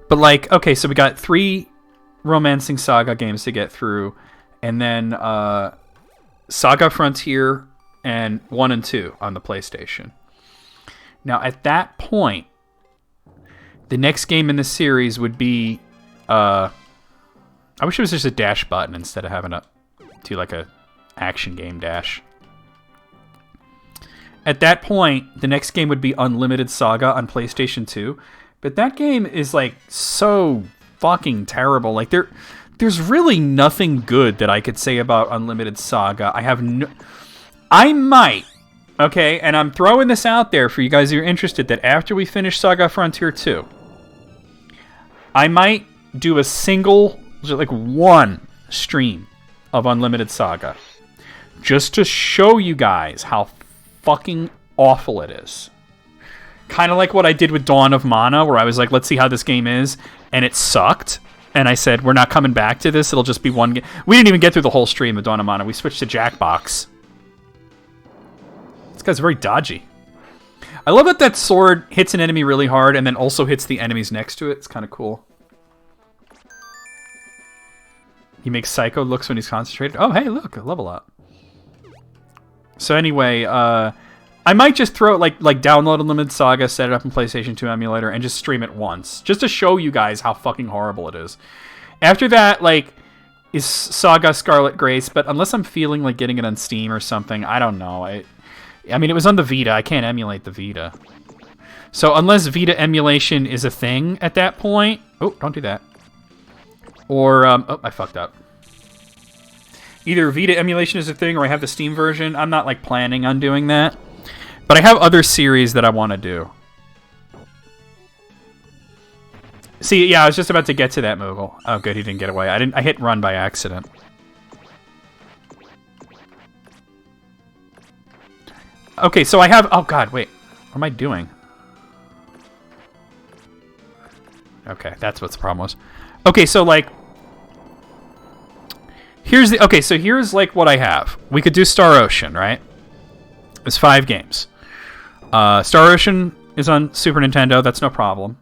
But, like, okay, so we got 3 Romancing Saga games to get through, and then Saga Frontier and 1 and 2 on the PlayStation. Now, at that point, the next game in the series would be... I wish it was just a dash button instead of having to do like a action game dash. At that point, the next game would be Unlimited Saga on PlayStation 2. But that game is like so fucking terrible. Like there's really nothing good that I could say about Unlimited Saga. I might, okay, and I'm throwing this out there for you guys who are interested, that after we finish Saga Frontier 2, I might do a single, like one stream of Unlimited Saga, just to show you guys how fucking awful it is. Kind of like what I did with Dawn of Mana, where I was like, let's see how this game is, and it sucked, and I said, we're not coming back to this, it'll just be one game. We didn't even get through the whole stream of Dawn of Mana, we switched to Jackbox. This guy's very dodgy. I love that sword hits an enemy really hard, and then also hits the enemies next to it. It's kind of cool. He makes psycho looks when he's concentrated. Oh, hey, look, a level up. So anyway, I might just throw it, like download Unlimited Saga, set it up in PlayStation 2 emulator, and just stream it once. Just to show you guys how fucking horrible it is. After that, like, is Saga Scarlet Grace, but unless I'm feeling like getting it on Steam or something, I don't know. I mean, it was on the Vita. I can't emulate the Vita. So unless Vita emulation is a thing at that point... Oh, don't do that. Or, oh, I fucked up. Either Vita emulation is a thing or I have the Steam version. I'm not, like, planning on doing that. But I have other series that I want to do. See, yeah, I was just about to get to that, Moogle. Oh, good, he didn't get away. I hit run by accident. Okay, so I have... Oh, God, wait. What am I doing? Okay, that's what the problem was. Okay, so, like... here's like what I have. We could do Star Ocean, right? It's 5 games. Star Ocean is on Super Nintendo. That's no problem.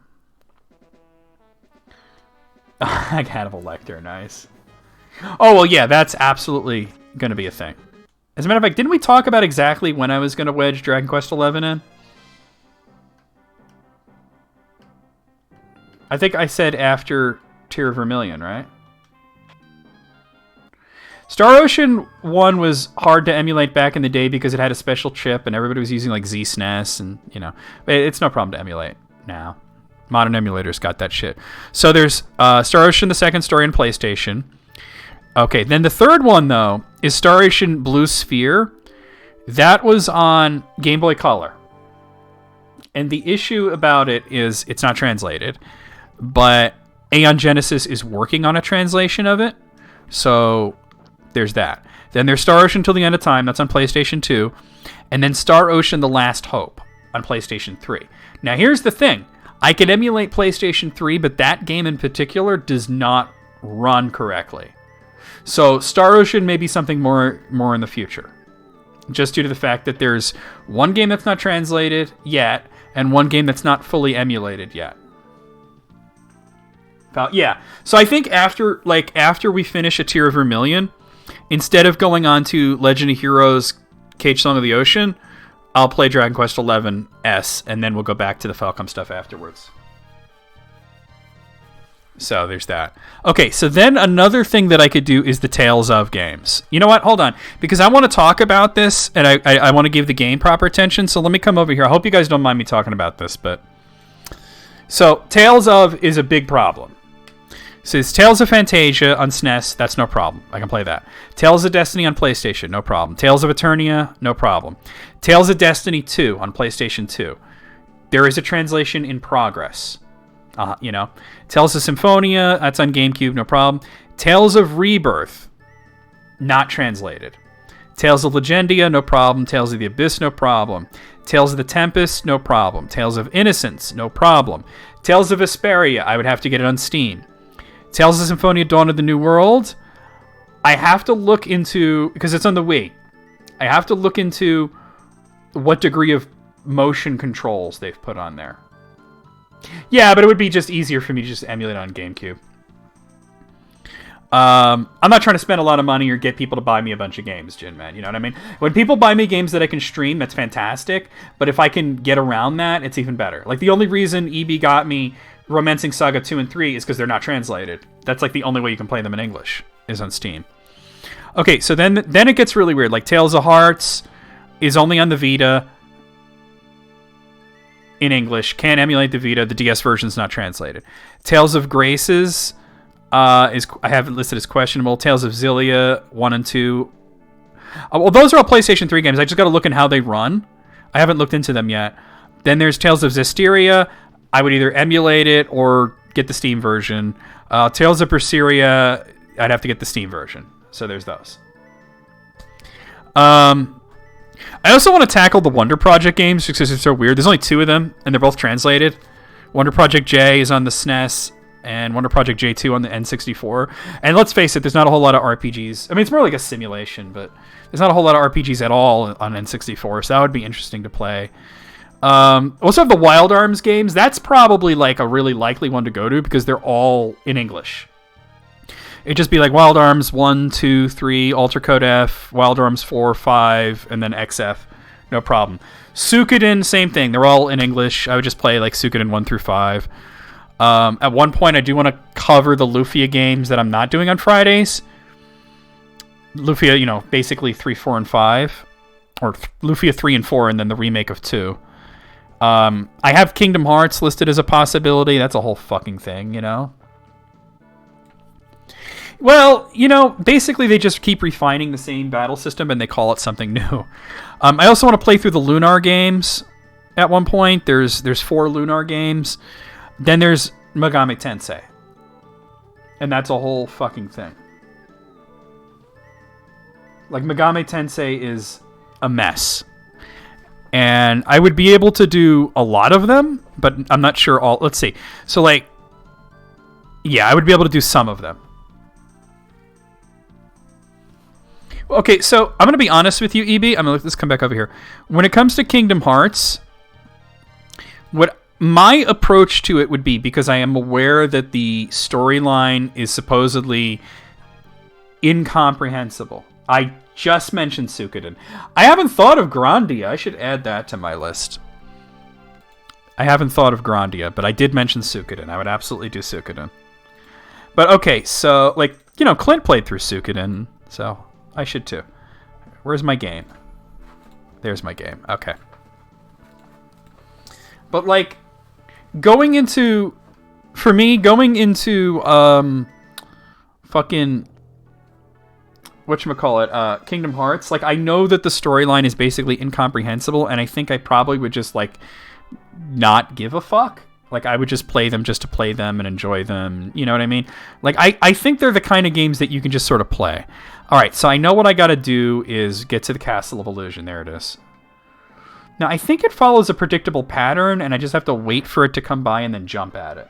I have a Lecter. Nice. Oh, well, yeah, that's absolutely going to be a thing. As a matter of fact, didn't we talk about exactly when I was going to wedge Dragon Quest XI in? I think I said after Tear of Vermilion, right? Star Ocean 1 was hard to emulate back in the day because it had a special chip and everybody was using like Z-SNES and, you know, it's no problem to emulate now. Modern emulators got that shit. So there's Star Ocean, the second story in PlayStation. Okay, then the third one, though, is Star Ocean Blue Sphere. That was on Game Boy Color. And the issue about it is it's not translated. But Aeon Genesis is working on a translation of it. So... there's that. Then there's Star Ocean Till the End of Time. That's on PlayStation 2. And then Star Ocean The Last Hope on PlayStation 3. Now, here's the thing. I can emulate PlayStation 3, but that game in particular does not run correctly. So Star Ocean may be something more in the future. just due to the fact that there's one game that's not translated yet, and one game that's not fully emulated yet. Yeah, so I think after we finish A Tear of Vermilion, instead of going on to Legend of Heroes Cage Song of the Ocean, I'll play Dragon Quest XI S, and then we'll go back to the Falcom stuff afterwards. So there's that. Okay, so then another thing that I could do is the Tales of games. You know what? Hold on. Because I want to talk about this, and I want to give the game proper attention, so let me come over here. I hope you guys don't mind me talking about this, but... So, Tales of is a big problem. So it's Tales of Fantasia on SNES, that's no problem. I can play that. Tales of Destiny on PlayStation, no problem. Tales of Eternia, no problem. Tales of Destiny 2 on PlayStation 2. There is a translation in progress. Tales of Symphonia, that's on GameCube, no problem. Tales of Rebirth, not translated. Tales of Legendia, no problem. Tales of the Abyss, no problem. Tales of the Tempest, no problem. Tales of Innocence, no problem. Tales of Vesperia, I would have to get it on Steam. Tales of Symphonia Dawn of the New World, I have to look into, because it's on the Wii, I have to look into what degree of motion controls they've put on there. Yeah, but it would be just easier for me to just emulate on GameCube. I'm not trying to spend a lot of money or get people to buy me a bunch of games, Jin Man. You know what I mean? When people buy me games that I can stream, that's fantastic. But if I can get around that, it's even better. Like, the only reason EB got me Romancing Saga 2 and 3 is because they're not translated. That's like the only way you can play them in English, is on Steam. Okay, so then it gets really weird. Like, Tales of Hearts is only on the Vita in English. Can't emulate the Vita. The DS version's not translated. Tales of Graces I have it listed as questionable. Tales of Xillia 1 and 2. Well, those are all PlayStation 3 games. I just got to look at how they run. I haven't looked into them yet. Then there's Tales of Zestiria. I would either emulate it or get the Steam version. Tales of Berseria, I'd have to get the Steam version. So there's those. I also want to tackle the Wonder Project games because they're so weird. There's only 2 of them, and they're both translated. Wonder Project J is on the SNES, and Wonder Project J2 on the N64. And let's face it, there's not a whole lot of RPGs. I mean, it's more like a simulation, but there's not a whole lot of RPGs at all on N64, so that would be interesting to play. Also have the Wild Arms games. That's probably like a really likely one to go to because they're all in English. It'd just be like Wild Arms 1, 2, 3, Ultra Code F, Wild Arms 4, 5, and then XF. No problem. Suikoden, same thing. They're all in English. I would just play like Suikoden 1 through 5. At one point, I do want to cover the Lufia games that I'm not doing on Fridays. Lufia, basically 3, 4, and 5. Or Lufia 3 and 4, and then the remake of 2. I have Kingdom Hearts listed as a possibility. That's a whole fucking thing, Well, basically they just keep refining the same battle system and they call it something new. I also want to play through the Lunar games at one point. There's 4 Lunar games. Then there's Megami Tensei. And that's a whole fucking thing. Like, Megami Tensei is a mess. And I would be able to do a lot of them, but I'm not sure all. Let's see. So, I would be able to do some of them. Okay, so I'm going to be honest with you, EB. I'm going to let this come back over here. When it comes to Kingdom Hearts, what my approach to it would be, because I am aware that the storyline is supposedly incomprehensible. I just mentioned Suikoden. I haven't thought of Grandia. I should add that to my list. I haven't thought of Grandia, but I did mention Suikoden. I would absolutely do Suikoden. But okay, so, Clint played through Suikoden, so I should too. Where's my game? There's my game. Okay. But, going into fucking whatchamacallit, Kingdom Hearts, I know that the storyline is basically incomprehensible, and I think I probably would just, not give a fuck. I would just play them just to play them and enjoy them. You know what I mean? I think they're the kind of games that you can just sort of play. All right, so I know what I got to do is get to the Castle of Illusion. There it is. Now, I think it follows a predictable pattern, and I just have to wait for it to come by and then jump at it.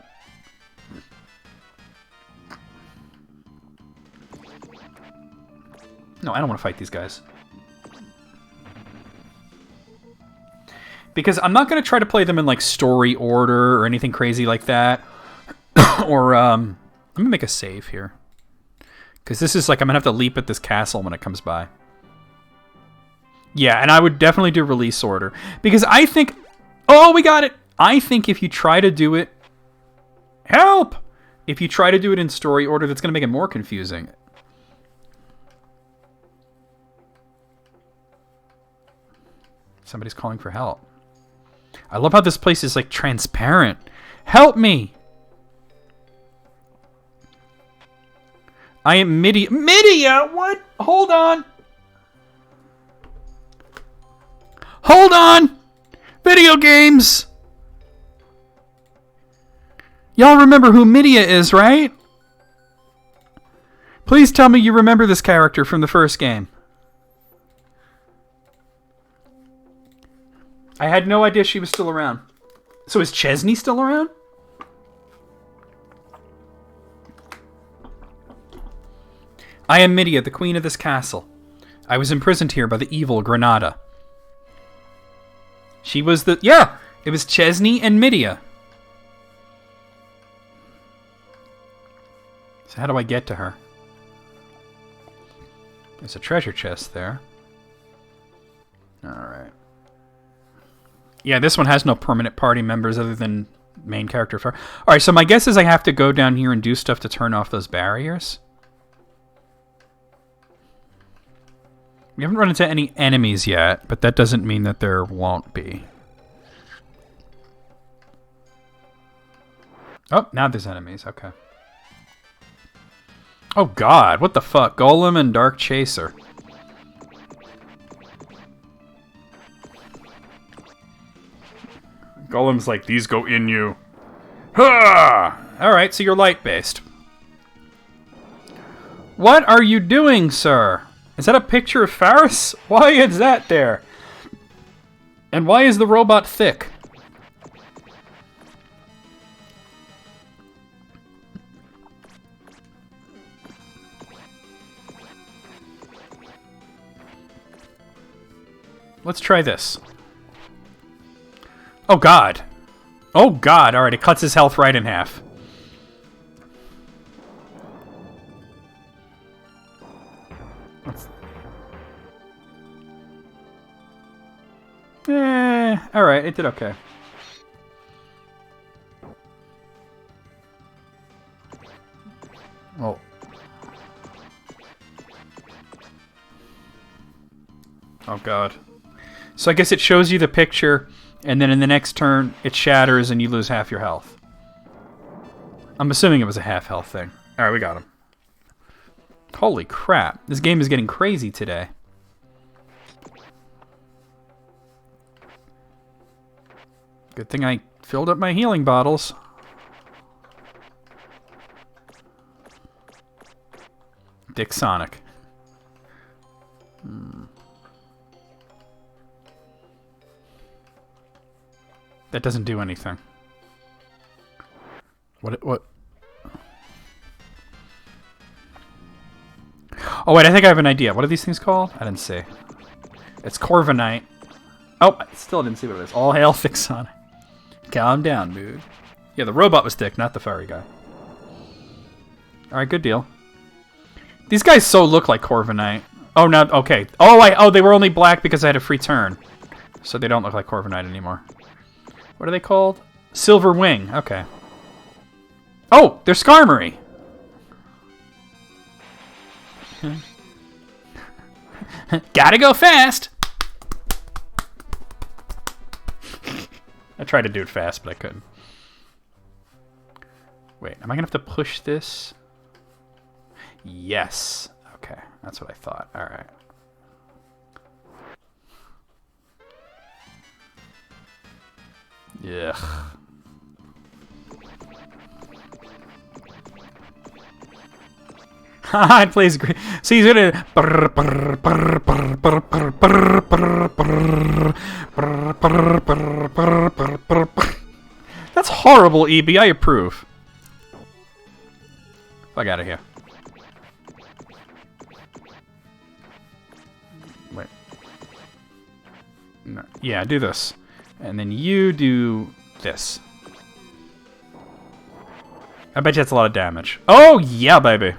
No, I don't want to fight these guys. because I'm not going to try to play them in like story order or anything crazy like that. Or let me make a save here, because this is like I'm gonna have to leap at this castle when it comes by. Yeah, and I would definitely do release order, because I think, oh, we got it. I think if you try to do it, help! If you try to do it in story order, that's gonna make it more confusing. Somebody's calling for help. I love how this place is like transparent. Help me! I am Midia. Midia? What? Hold on. Hold on! Video games! Y'all remember who Midia is, right? Please tell me you remember this character from the first game. I had no idea she was still around. So is Chesney still around? I am Midia, the queen of this castle. I was imprisoned here by the evil Granada. She was the... Yeah! It was Chesney and Midia. So how do I get to her? There's a treasure chest there. Alright. Yeah, this one has no permanent party members other than main character. Alright, so my guess is I have to go down here and do stuff to turn off those barriers. We haven't run into any enemies yet, but that doesn't mean that there won't be. Oh, now there's enemies. Okay. Oh god, what the fuck? Golem and Dark Chaser. Golem's like, these go in you. Ha! Alright, so you're light-based. What are you doing, sir? Is that a picture of Faris? Why is that there? And why is the robot thick? Let's try this. Oh god. Oh god, alright, it cuts his health right in half. Alright, it did okay. Oh. Oh god. So I guess it shows you the picture, and then in the next turn, it shatters and you lose half your health. I'm assuming it was a half health thing. Alright, we got him. Holy crap. This game is getting crazy today. Good thing I filled up my healing bottles. Dick Sonic. That doesn't do anything. What? Oh wait, I think I have an idea. What are these things called? I didn't see. It's Corviknight. Oh, I still didn't see what it is. All hail Thick Sonic. Calm down, dude. Yeah, the robot was thick, not the furry guy. Alright, good deal. These guys so look like Corviknight. Oh, no, okay. Oh, they were only black because I had a free turn. So they don't look like Corviknight anymore. What are they called? Silver Wing, okay. Oh, they're Skarmory. Gotta go fast! I tried to do it fast, but I couldn't. Wait, am I gonna have to push this? Yes. Okay, that's what I thought. Alright. Yeah. Haha, it plays great. So he's gonna. That's horrible, EB. I approve. Fuck out of here. Wait. No. Yeah, do this. And then you do this. I bet you that's a lot of damage. Oh, yeah, baby.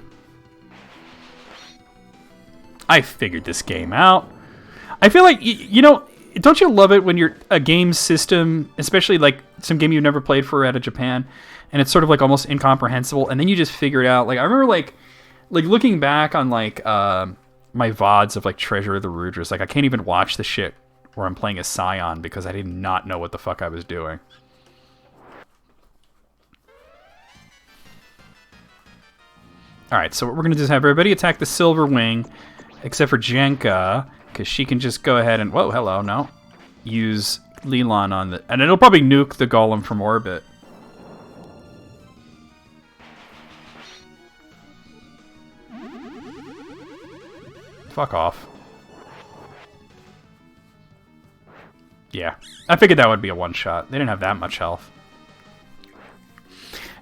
I figured this game out. I feel like, you know, don't you love it when you're a game system, especially like some game you've never played for out of Japan, and it's sort of like almost incomprehensible, and then you just figure it out. Like I remember like looking back on like my VODs of like Treasure of the Rudras, like I can't even watch the shit where I'm playing as Scion because I did not know what the fuck I was doing. Alright, so what we're going to do is have everybody attack the Silver Wing, except for Jenka, because she can just go ahead and... Whoa, hello, no. Use Leland on the... And it'll probably nuke the Golem from orbit. Fuck off. Yeah, I figured that would be a one-shot. They didn't have that much health.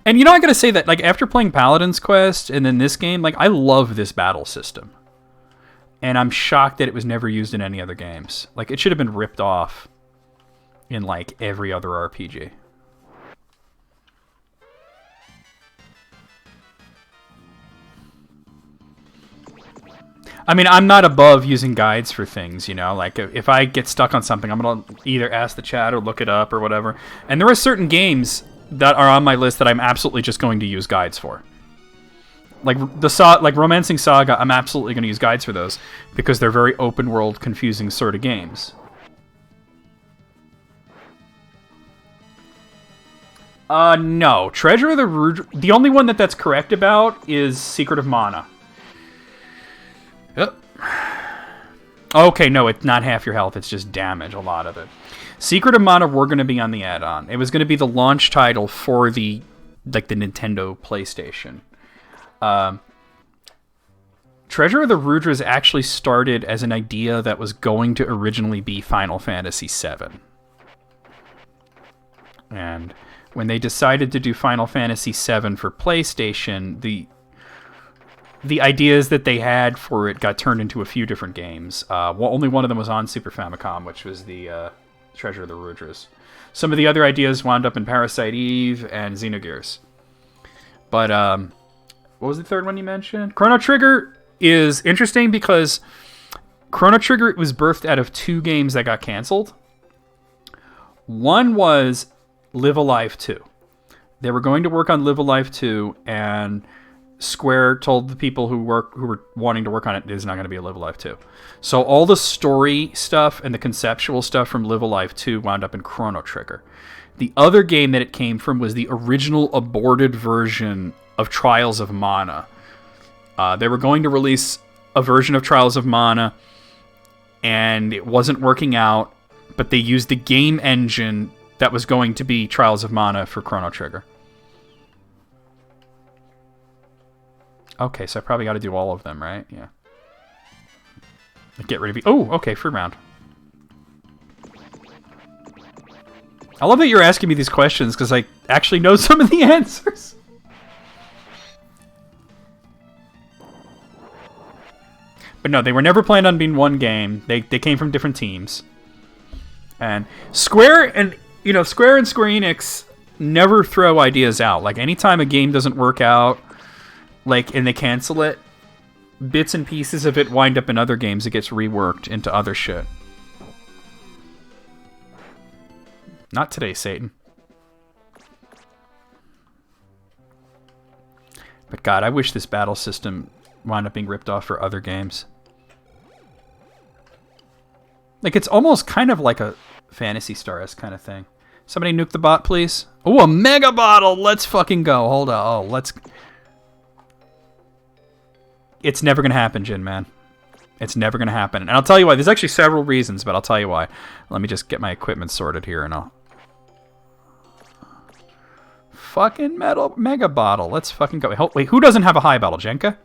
And you know, I gotta say that, like, after playing Paladin's Quest and then this game, like, I love this battle system. And I'm shocked that it was never used in any other games. Like, it should have been ripped off in, like, every other RPG. I mean, I'm not above using guides for things, you know? Like, if I get stuck on something, I'm gonna either ask the chat or look it up or whatever. And there are certain games that are on my list that I'm absolutely just going to use guides for. Like Romancing Saga, I'm absolutely going to use guides for those because they're very open world, confusing sort of games. No. Treasure of the Rudra... The only one that's correct about is Secret of Mana. Yep. Okay, no, it's not half your health, it's just damage, a lot of it. Secret of Mana were going to be on the add-on. It was going to be the launch title for the Nintendo PlayStation. Treasure of the Rudras actually started as an idea that was going to originally be Final Fantasy VII. And when they decided to do Final Fantasy VII for PlayStation, the ideas that they had for it got turned into a few different games. Only one of them was on Super Famicom, which was the Treasure of the Rudras. Some of the other ideas wound up in Parasite Eve and Xenogears. But what was the third one you mentioned? Chrono Trigger is interesting because Chrono Trigger was birthed out of two games that got canceled. One was Live Alive 2. They were going to work on Live Alive 2, and Square told the people who were wanting to work on it, there's not going to be a Live Alive 2. So all the story stuff and the conceptual stuff from Live Alive 2 wound up in Chrono Trigger. The other game that it came from was the original aborted version of Trials of Mana. They were going to release a version of Trials of Mana, and it wasn't working out, but they used the game engine that was going to be Trials of Mana for Chrono Trigger. Okay, so I probably got to do all of them, right? Yeah. Get rid of you. Oh, okay, free round. I love that you're asking me these questions because I actually know some of the answers. But no, they were never planned on being one game. They came from different teams. And Square and Square Enix never throw ideas out. Like anytime a game doesn't work out, and they cancel it, bits and pieces of it wind up in other games. It gets reworked into other shit. Not today, Satan. But God, I wish this battle system wound up being ripped off for other games. Like, it's almost kind of like a Phantasy Star-esque kind of thing. Somebody nuke the bot, please. Oh, a mega bottle! Let's fucking go. Hold on. Oh, let's... It's never going to happen, Jin, man. It's never going to happen. And I'll tell you why. There's actually several reasons, but I'll tell you why. Let me just get my equipment sorted here, and I'll... Fucking metal mega bottle. Let's fucking go. Wait, who doesn't have a high bottle? Jenka?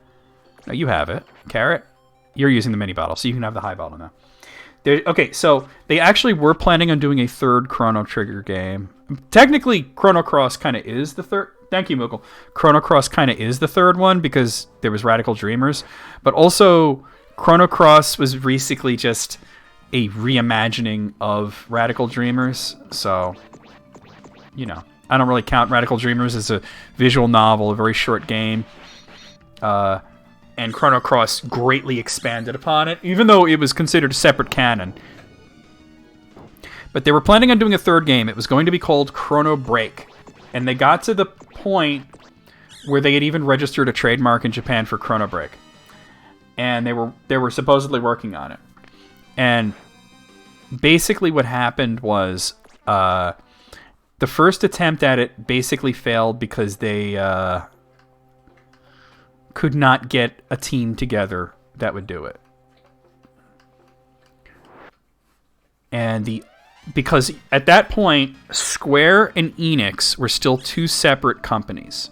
No, you have it. Carrot? You're using the mini bottle, so you can have the high bottle now. Okay, so they actually were planning on doing a third Chrono Trigger game. Technically, Chrono Cross kind of is the third... Thank you, Moogle. Chrono Cross kind of is the third one because there was Radical Dreamers. But also, Chrono Cross was basically just a reimagining of Radical Dreamers. So, you know, I don't really count Radical Dreamers as a visual novel, a very short game. And Chrono Cross greatly expanded upon it, even though it was considered a separate canon. But they were planning on doing a third game. It was going to be called Chrono Break. And they got to the point where they had even registered a trademark in Japan for Chrono Break. And they were supposedly working on it. And basically what happened was the first attempt at it basically failed because they could not get a team together that would do it. And because at that point, Square and Enix were still two separate companies.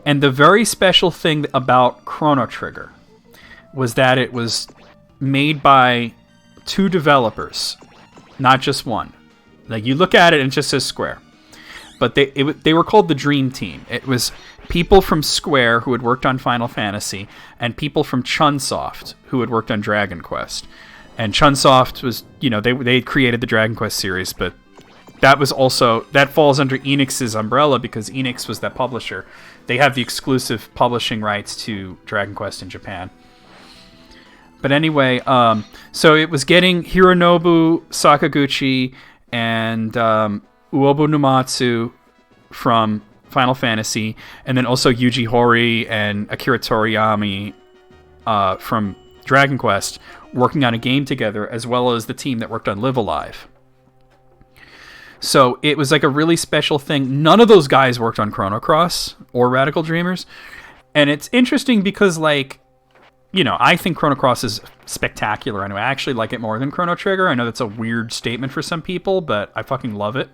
And the very special thing about Chrono Trigger was that it was made by two developers, not just one. Like, you look at it and it just says Square. But they were called the Dream Team. It was people from Square who had worked on Final Fantasy and people from Chunsoft who had worked on Dragon Quest. And Chunsoft was, you know, they created the Dragon Quest series, but that falls under Enix's umbrella because Enix was that publisher. They have the exclusive publishing rights to Dragon Quest in Japan. But anyway, so it was getting Hironobu Sakaguchi and Uobu Numatsu from Final Fantasy, and then also Yuji Horii and Akira Toriyama from Dragon Quest working on a game together, as well as the team that worked on Live Alive. So it was like a really special thing. None of those guys worked on Chrono Cross or Radical Dreamers. And it's interesting because, like, you know, I think Chrono Cross is spectacular anyway. I actually like it more than Chrono Trigger. I know that's a weird statement for some people, but I fucking love it.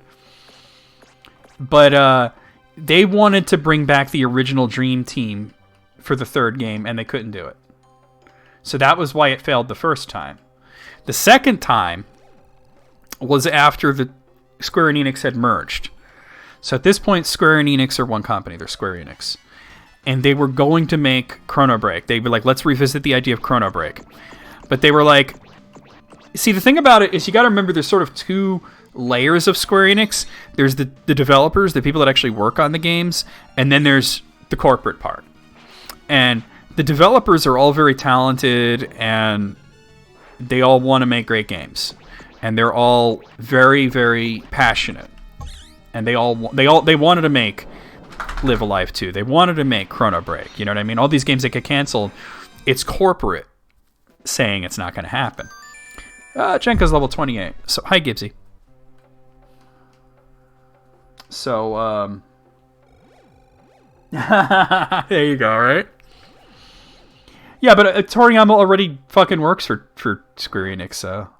But they wanted to bring back the original Dream Team for the third game, and they couldn't do it. So that was why it failed the first time. The second time was after the Square and Enix had merged. So at this point, Square and Enix are one company. They're Square Enix. And they were going to make Chrono Break. They were like, let's revisit the idea of Chrono Break. But they were like... See, the thing about it is you got to remember there's sort of two layers of Square Enix. There's the developers, the people that actually work on the games, and then there's the corporate part. And the developers are all very talented, and they all want to make great games. And they're all very, very passionate. And they wanted to make Live Alive 2. They wanted to make Chrono Break. You know what I mean? All these games that get canceled, it's corporate saying it's not going to happen. Jenka's level 28. So, hi, Gibbsy. So, there you go, right? Yeah, but Toriyama already fucking works for Square Enix, so...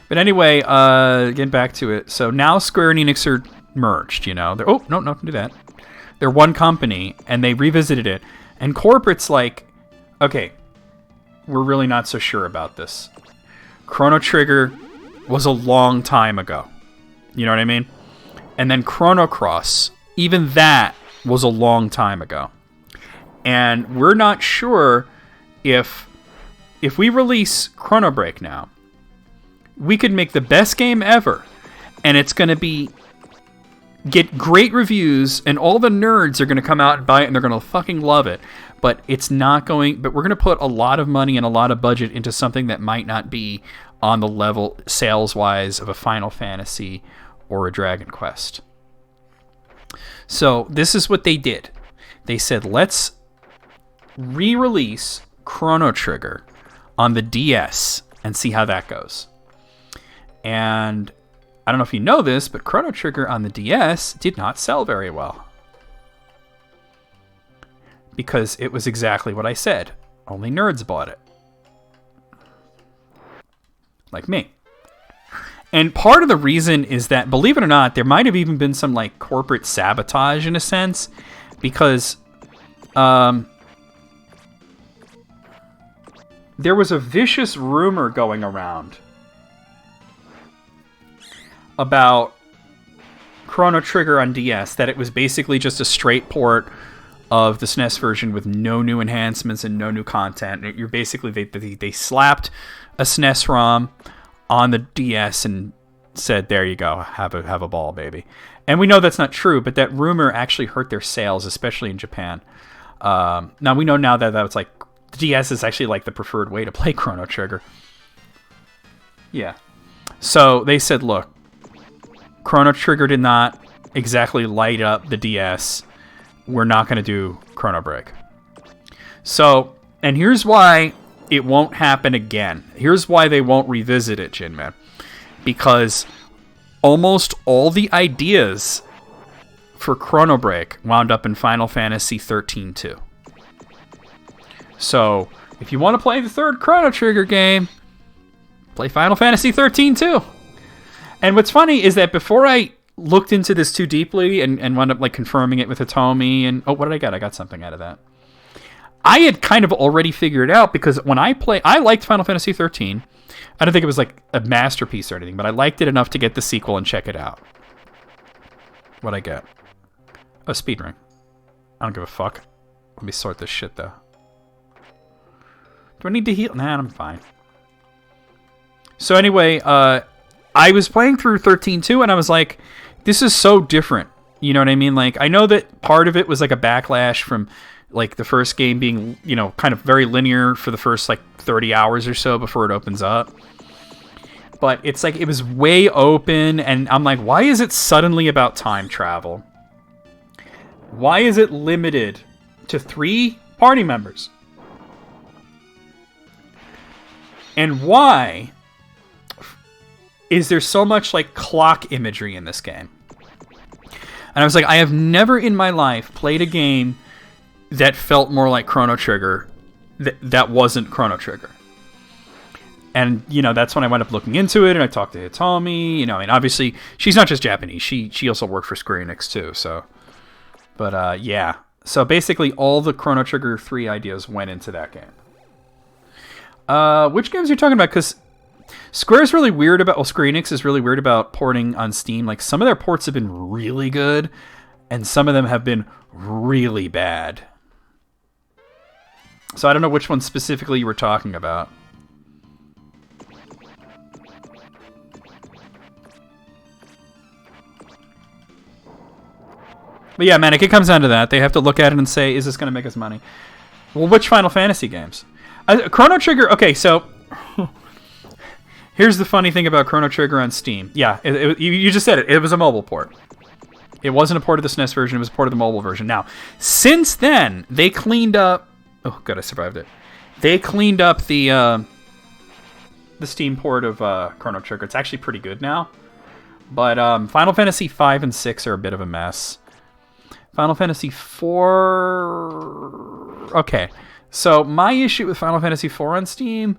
But anyway, getting back to it. So now Square and Enix are merged, you know. No, don't do that. They're one company, and they revisited it. And corporate's like, okay, we're really not so sure about this. Chrono Trigger was a long time ago. You know what I mean? And then Chrono Cross, even that was a long time ago. And we're not sure if we release Chrono Break now, we could make the best game ever, and it's going to get great reviews, and all the nerds are going to come out and buy it, and they're going to fucking love it. But we're going to put a lot of money and a lot of budget into something that might not be on the level, sales-wise, of a Final Fantasy or a Dragon Quest. So this is what they did. They said, let's re-release Chrono Trigger on the DS and see how that goes. And I don't know if you know this, but Chrono Trigger on the DS did not sell very well. Because it was exactly what I said. Only nerds bought it. Like me. And part of the reason is that, believe it or not, there might have even been some like corporate sabotage in a sense. Because there was a vicious rumor going around about Chrono Trigger on DS, that it was basically just a straight port of the SNES version with no new enhancements and no new content. You're basically they slapped a SNES ROM on the DS and said, "There you go, have a ball, baby." And we know that's not true, but that rumor actually hurt their sales, especially in Japan. Now we know now that it's like the DS is actually like the preferred way to play Chrono Trigger. Yeah. So they said, look, Chrono Trigger did not exactly light up the DS. We're not going to do Chrono Break. So, and here's why it won't happen again. Here's why they won't revisit it, Jinman. Because almost all the ideas for Chrono Break wound up in Final Fantasy 13-2. So, if you want to play the third Chrono Trigger game, play Final Fantasy 13-2. And what's funny is that before I looked into this too deeply and wound up like confirming it with Hitomi and what did I get? I got something out of that. I had kind of already figured it out because when I liked Final Fantasy 13. I don't think it was like a masterpiece or anything, but I liked it enough to get the sequel and check it out. What'd I get? A speed ring. I don't give a fuck. Let me sort this shit though. Do I need to heal? Nah, I'm fine. So anyway, I was playing through 13-2 and I was like, this is so different. You know what I mean? Like, I know that part of it was like a backlash from like the first game being, you know, kind of very linear for the first like 30 hours or so before it opens up. But it's like, it was way open and I'm like, why is it suddenly about time travel? Why is it limited to 3 party members? And why is there so much like clock imagery in this game? And I was like, I have never in my life played a game that felt more like Chrono Trigger that wasn't Chrono Trigger. And, you know, that's when I went up looking into it and I talked to Hitomi. You know, I mean, obviously, she's not just Japanese. She also worked for Square Enix too, so. But, yeah. So basically, all the Chrono Trigger 3 ideas went into that game. Which games are you talking about? Because Square Enix is really weird about porting on Steam. Like, some of their ports have been really good, and some of them have been really bad. So I don't know which one specifically you were talking about. But yeah, man, it comes down to that. They have to look at it and say, is this going to make us money? Well, which Final Fantasy games? Chrono Trigger, okay, so here's the funny thing about Chrono Trigger on Steam. Yeah, you just said it. It was a mobile port. It wasn't a port of the SNES version. It was a port of the mobile version. Now, since then, they cleaned up... Oh, good, I survived it. They cleaned up the Steam port of Chrono Trigger. It's actually pretty good now. But Final Fantasy 5 and 6 are a bit of a mess. Final Fantasy 4... Okay, so my issue with Final Fantasy 4 on Steam,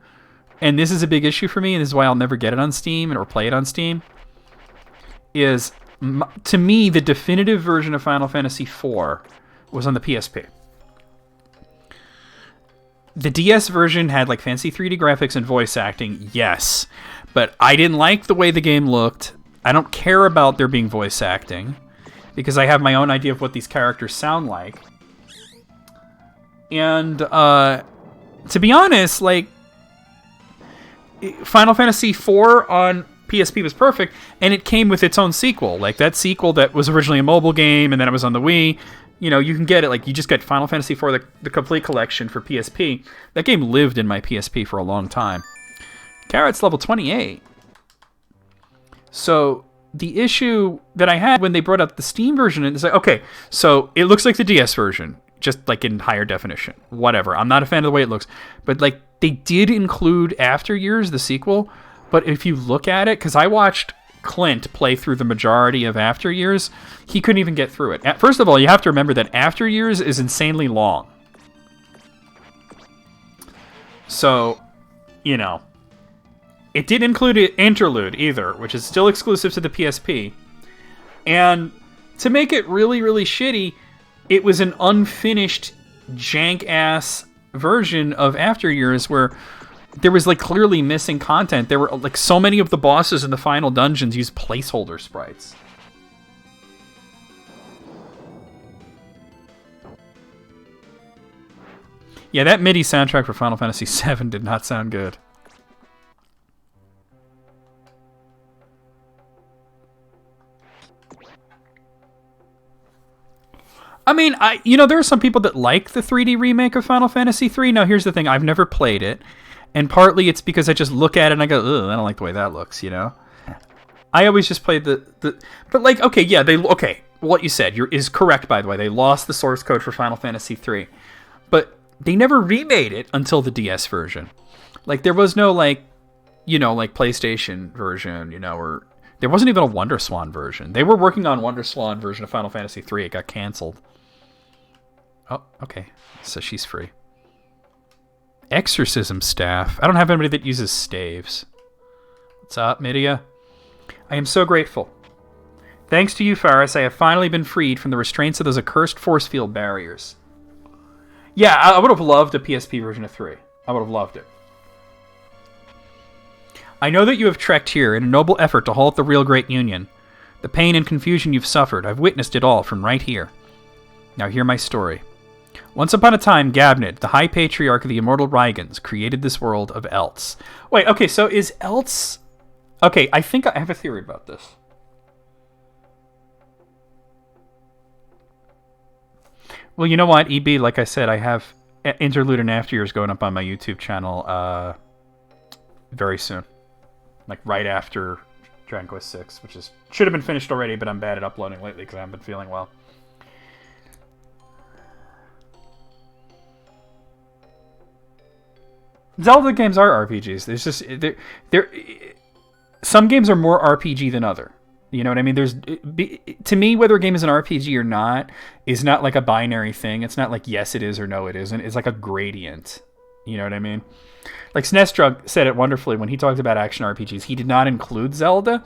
and this is a big issue for me, and this is why I'll never get it on Steam or play it on Steam, is, to me, the definitive version of Final Fantasy 4 was on the PSP. The DS version had like fancy 3D graphics and voice acting, yes, but I didn't like the way the game looked. I don't care about there being voice acting, because I have my own idea of what these characters sound like. And, to be honest, like, Final Fantasy IV on PSP was perfect, and it came with its own sequel. Like, that sequel that was originally a mobile game, and then it was on the Wii. You know, you can get it, like, you just get Final Fantasy IV, the complete collection for PSP. That game lived in my PSP for a long time. Carrot's level 28. So the issue that I had when they brought out the Steam version is like, okay, so it looks like the DS version, just like in higher definition. Whatever. I'm not a fan of the way it looks. But like, they did include After Years, the sequel. But if you look at it, because I watched Clint play through the majority of After Years, he couldn't even get through it. First of all, you have to remember that After Years is insanely long. So, you know, it didn't include an interlude either, which is still exclusive to the PSP. And to make it really, really shitty, it was an unfinished, jank-ass version of After Years where there was, like, clearly missing content. There were, like, so many of the bosses in the final dungeons used placeholder sprites. Yeah, that MIDI soundtrack for Final Fantasy VII did not sound good. I mean, there are some people that like the 3D remake of Final Fantasy III. Now, here's the thing. I've never played it. And partly it's because I just look at it and I go, ugh, I don't like the way that looks, I always just played but like, okay, yeah, what you said is correct, by the way. They lost the source code for Final Fantasy III. But they never remade it until the DS version. Like, there was no, like PlayStation version, or there wasn't even a WonderSwan version. They were working on WonderSwan version of Final Fantasy III. It got canceled. Oh, okay. So she's free. Exorcism staff. I don't have anybody that uses staves. What's up, Midia? I am so grateful. Thanks to you, Faris, I have finally been freed from the restraints of those accursed force field barriers. Yeah, I would have loved a PSP version of 3. I would have loved it. I know that you have trekked here in a noble effort to halt the real Great Union. The pain and confusion you've suffered, I've witnessed it all from right here. Now hear my story. Once upon a time, Gabnid, the High Patriarch of the Immortal Rygans, created this world of Elts. Wait, okay, so is Elts... Okay, I think I have a theory about this. Well, you know what, EB, like I said, I have Interlude and After Years going up on my YouTube channel very soon. Like, right after Dragon Quest VI, which should have been finished already, but I'm bad at uploading lately because I haven't been feeling well. Zelda games are RPGs. There's just some games are more RPG than other. You know what I mean? To me, whether a game is an RPG or not is not like a binary thing. It's not like yes it is or no it isn't. It's like a gradient. You know what I mean? Like Snestrug said it wonderfully when he talked about action RPGs. He did not include Zelda,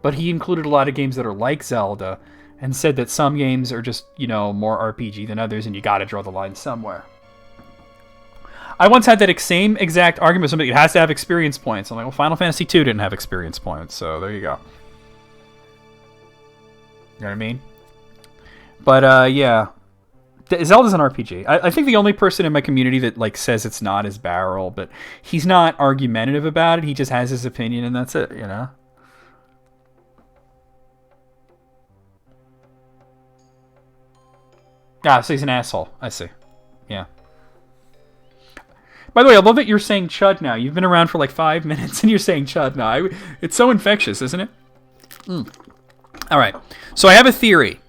but he included a lot of games that are like Zelda and said that some games are just, more RPG than others and you got to draw the line somewhere. I once had that same exact argument with somebody. It has to have experience points. I'm like, well, Final Fantasy II didn't have experience points, so there you go. You know what I mean? But, yeah. Zelda's an RPG. I think the only person in my community that, says it's not is Barrel, but he's not argumentative about it. He just has his opinion, and that's it, Ah, so he's an asshole. I see. Yeah. By the way, I love that you're saying Chud now. You've been around for 5 minutes and you're saying Chud now. It's so infectious, isn't it? All right. So I have a theory.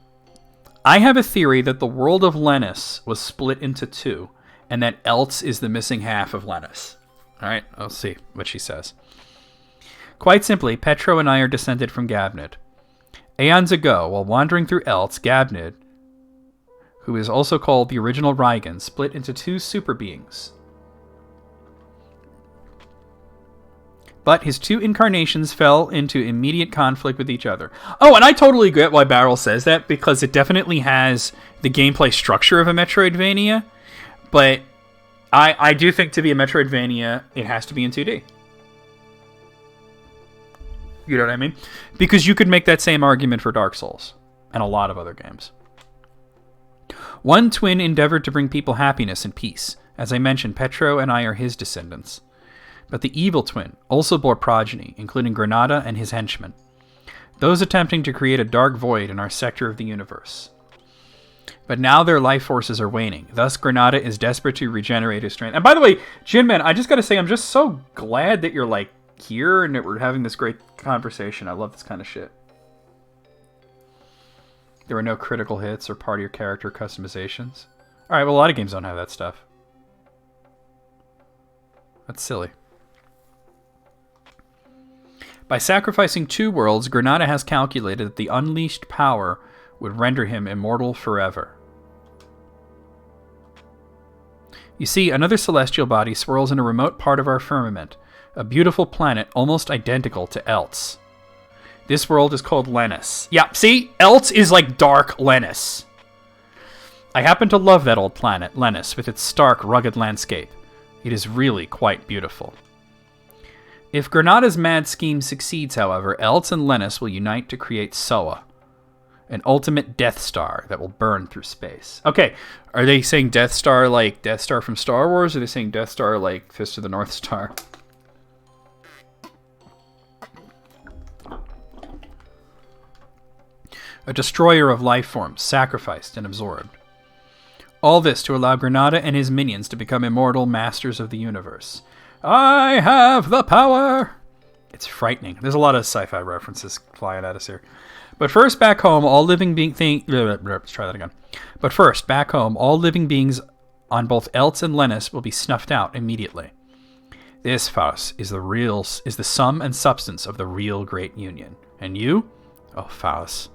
I have a theory that the world of Lennus was split into two, and that Elts is the missing half of Lennus. All right. I'll see what she says. Quite simply, Petro and I are descended from Gabnid. Aeons ago, while wandering through Elts, Gabnid, who is also called the original Rygan, split into two super beings. But his two incarnations fell into immediate conflict with each other. Oh, and I totally get why Barrel says that, because it definitely has the gameplay structure of a Metroidvania. But I do think to be a Metroidvania, it has to be in 2D. You know what I mean? Because you could make that same argument for Dark Souls and a lot of other games. One twin endeavored to bring people happiness and peace. As I mentioned, Petro and I are his descendants. But the evil twin also bore progeny, including Granada and his henchmen, those attempting to create a dark void in our sector of the universe. But now their life forces are waning. Thus, Granada is desperate to regenerate his strength. And by the way, Jinman, I just got to say, I'm just so glad that you're here and that we're having this great conversation. I love this kind of shit. There were no critical hits or part of your character customizations. All right, well, a lot of games don't have that stuff. That's silly. By sacrificing two worlds, Granada has calculated that the unleashed power would render him immortal forever. You see, another celestial body swirls in a remote part of our firmament, a beautiful planet almost identical to Elts. This world is called Lennus. Yeah, see? Elts is like dark Lennus. I happen to love that old planet, Lennus, with its stark, rugged landscape. It is really quite beautiful. If Granada's mad scheme succeeds, however, Elts and Lennus will unite to create Soa. An ultimate Death Star that will burn through space. Okay, are they saying Death Star like Death Star from Star Wars, or are they saying Death Star like Fist of the North Star? A destroyer of life forms, sacrificed and absorbed. All this to allow Granada and his minions to become immortal masters of the universe. I have the power! It's frightening. There's a lot of sci-fi references flying at us here. But first, back home, all living let's try that again. But first, back home, all living beings on both Eltz and Lennus will be snuffed out immediately. This, Faust, is the sum and substance of the real Great Union. And you? Oh, Faust.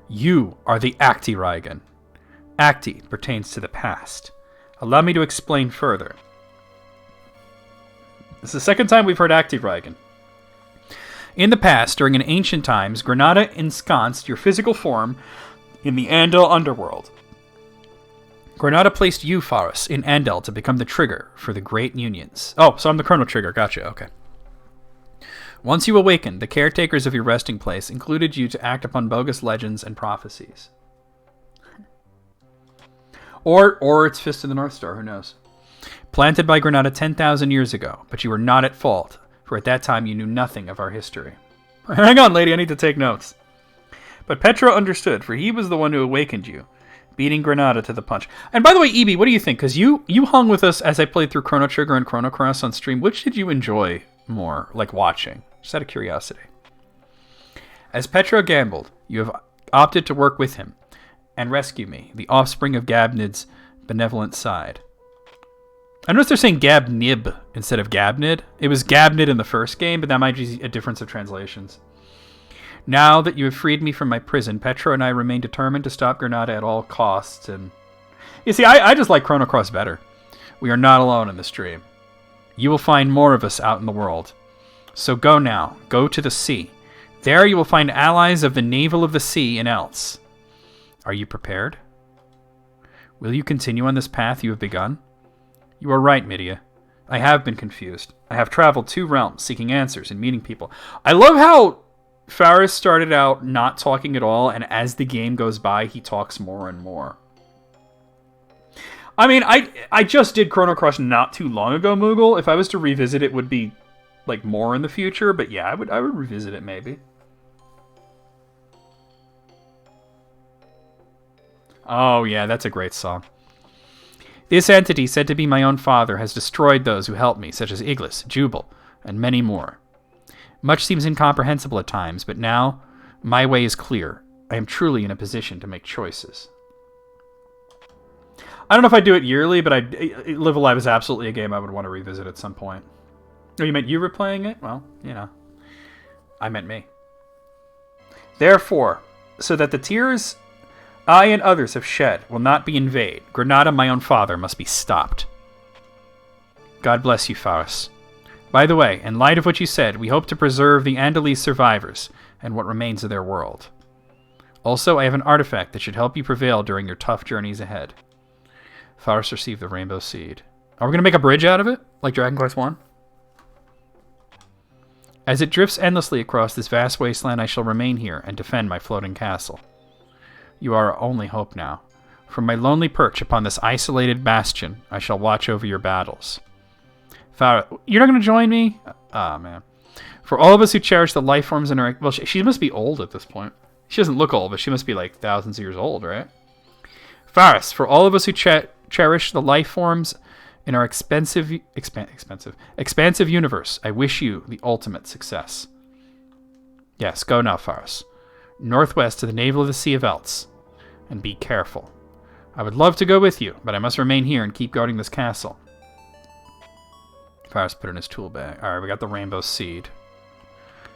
You are the Acti-Reigen. Acti pertains to the past. Allow me to explain further. This is the second time we've heard Acti-Reigen. In the past, during an ancient times, Granada ensconced your physical form in the Andal underworld. Granada placed you, Faust, in Andal to become the trigger for the Great Unions. Oh, so I'm the Chrono Trigger. Gotcha, okay. Once you awakened, the caretakers of your resting place included you to act upon bogus legends and prophecies. Or it's Fist of the North Star, who knows. Planted by Granada 10,000 years ago, but you were not at fault, for at that time you knew nothing of our history. Hang on, lady, I need to take notes. But Petro understood, for he was the one who awakened you, beating Granada to the punch. And by the way, Ebi, what do you think? Because you hung with us as I played through Chrono Trigger and Chrono Cross on stream. Which did you enjoy more, like watching? Just out of curiosity. As Petro gambled, you have opted to work with him and rescue me, the offspring of Gabnid's benevolent side. I noticed they're saying Gabnib instead of Gabnid. It was Gabnid in the first game, but that might be a difference of translations. Now that you have freed me from my prison, Petro and I remain determined to stop Granada at all costs. And you see, I just like Chrono Cross better. We are not alone in this dream. You will find more of us out in the world. So go now. Go to the sea. There you will find allies of the Navel of the Sea and else. Are you prepared? Will you continue on this path you have begun? You are right, Midia. I have been confused. I have traveled 2 realms, seeking answers and meeting people. I love how Faris started out not talking at all, and as the game goes by, he talks more and more. I mean, I just did Chrono Cross not too long ago, Moogle. If I was to revisit it, would be like more in the future, but yeah, I would revisit it maybe. Oh yeah, that's a great song. This entity, said to be my own father, has destroyed those who helped me, such as Iglis, Jubal, and many more. Much seems incomprehensible at times, but now my way is clear. I am truly in a position to make choices. I don't know if I do it yearly, but Live Alive is absolutely a game I would want to revisit at some point. Oh, you meant you were playing it? Well, you know. I meant me. Therefore, so that the tears I and others have shed will not be in vain, Granada, my own father, must be stopped. God bless you, Faust. By the way, in light of what you said, we hope to preserve the Andalese survivors and what remains of their world. Also, I have an artifact that should help you prevail during your tough journeys ahead. Faust received the Rainbow Seed. Are we going to make a bridge out of it, like Dragon Quest I? As it drifts endlessly across this vast wasteland, I shall remain here and defend my floating castle. You are our only hope now. From my lonely perch upon this isolated bastion, I shall watch over your battles. Farah, you're not going to join me? Ah, man. For all of us who cherish the life forms in our... Well, she must be old at this point. She doesn't look old, but she must be like thousands of years old, right? Faris, for all of us who cherish the life forms in our expansive universe, I wish you the ultimate success. Yes, go now, Faris. Northwest to the navel of the Sea of Eltz. And be careful. I would love to go with you, but I must remain here and keep guarding this castle. Faris put in his tool bag. Alright, we got the Rainbow Seed.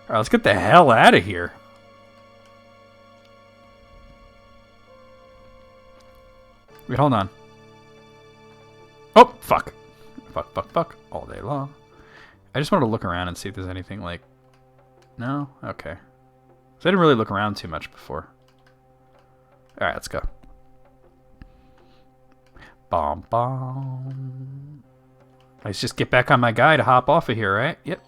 Alright, let's get the hell out of here. Wait, hold on. Oh, fuck. Fuck. All day long. I just wanted to look around and see if there's anything like... No? Okay. So I didn't really look around too much before. Alright, let's go. Bom. Let's just get back on my guy to hop off of here, right? Yep.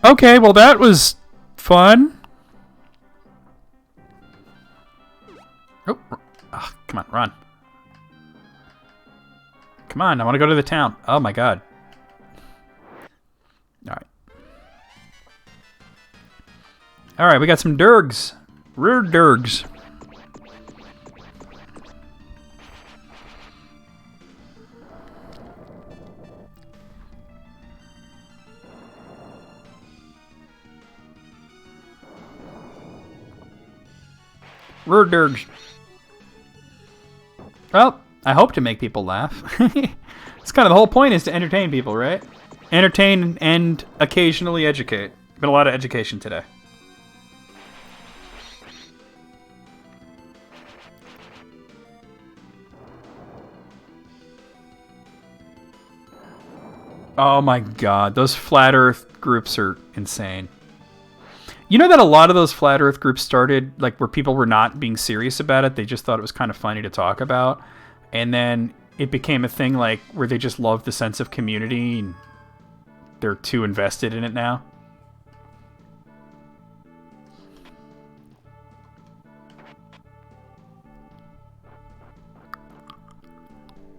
Okay, well that was fun. Oh, come on, run. Come on, I want to go to the town. Oh my god. Alright. Alright, we got some Durgs. Rear Durgs. Rear Durgs. Well, I hope to make people laugh. It's kind of the whole point, is to entertain people, right? Entertain and occasionally educate. Been a lot of education today. Oh my god, those flat earth groups are insane. You know that a lot of those flat earth groups started like where people were not being serious about it, they just thought it was kind of funny to talk about, and then it became a thing like where they just love the sense of community and they're too invested in it now.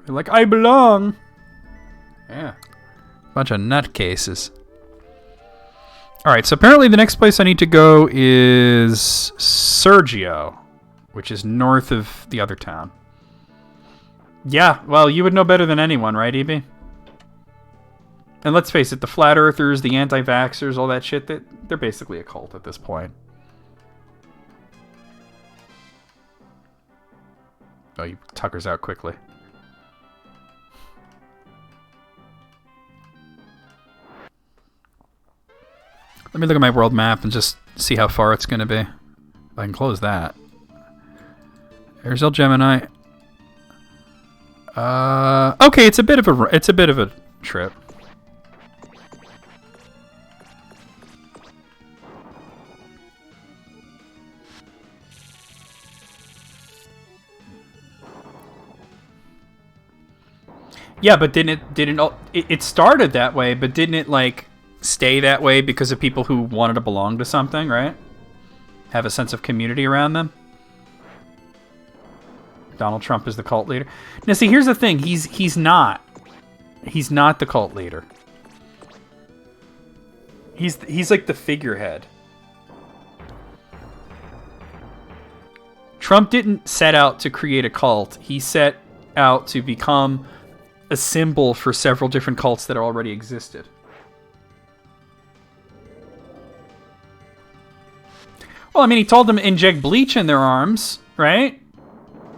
They're like, I belong. Yeah. Bunch of nutcases. Alright, so apparently the next place I need to go is Sergio, which is north of the other town. Yeah, well, you would know better than anyone, right, EB? And let's face it, the flat earthers, the anti-vaxxers, all that shit, they're basically a cult at this point. Oh, he tuckers out quickly. Let me look at my world map and just see how far it's going to be. If I can close that. There's El Gemini. Okay, it's a bit of a trip. Yeah, but it started that way, but didn't it like stay that way because of people who wanted to belong to something, right? Have a sense of community around them. Donald Trump is the cult leader. Now, see, here's the thing. He's not the cult leader. He's like the figurehead. Trump didn't set out to create a cult. He set out to become a symbol for several different cults that already existed. Well, I mean, he told them to inject bleach in their arms, right?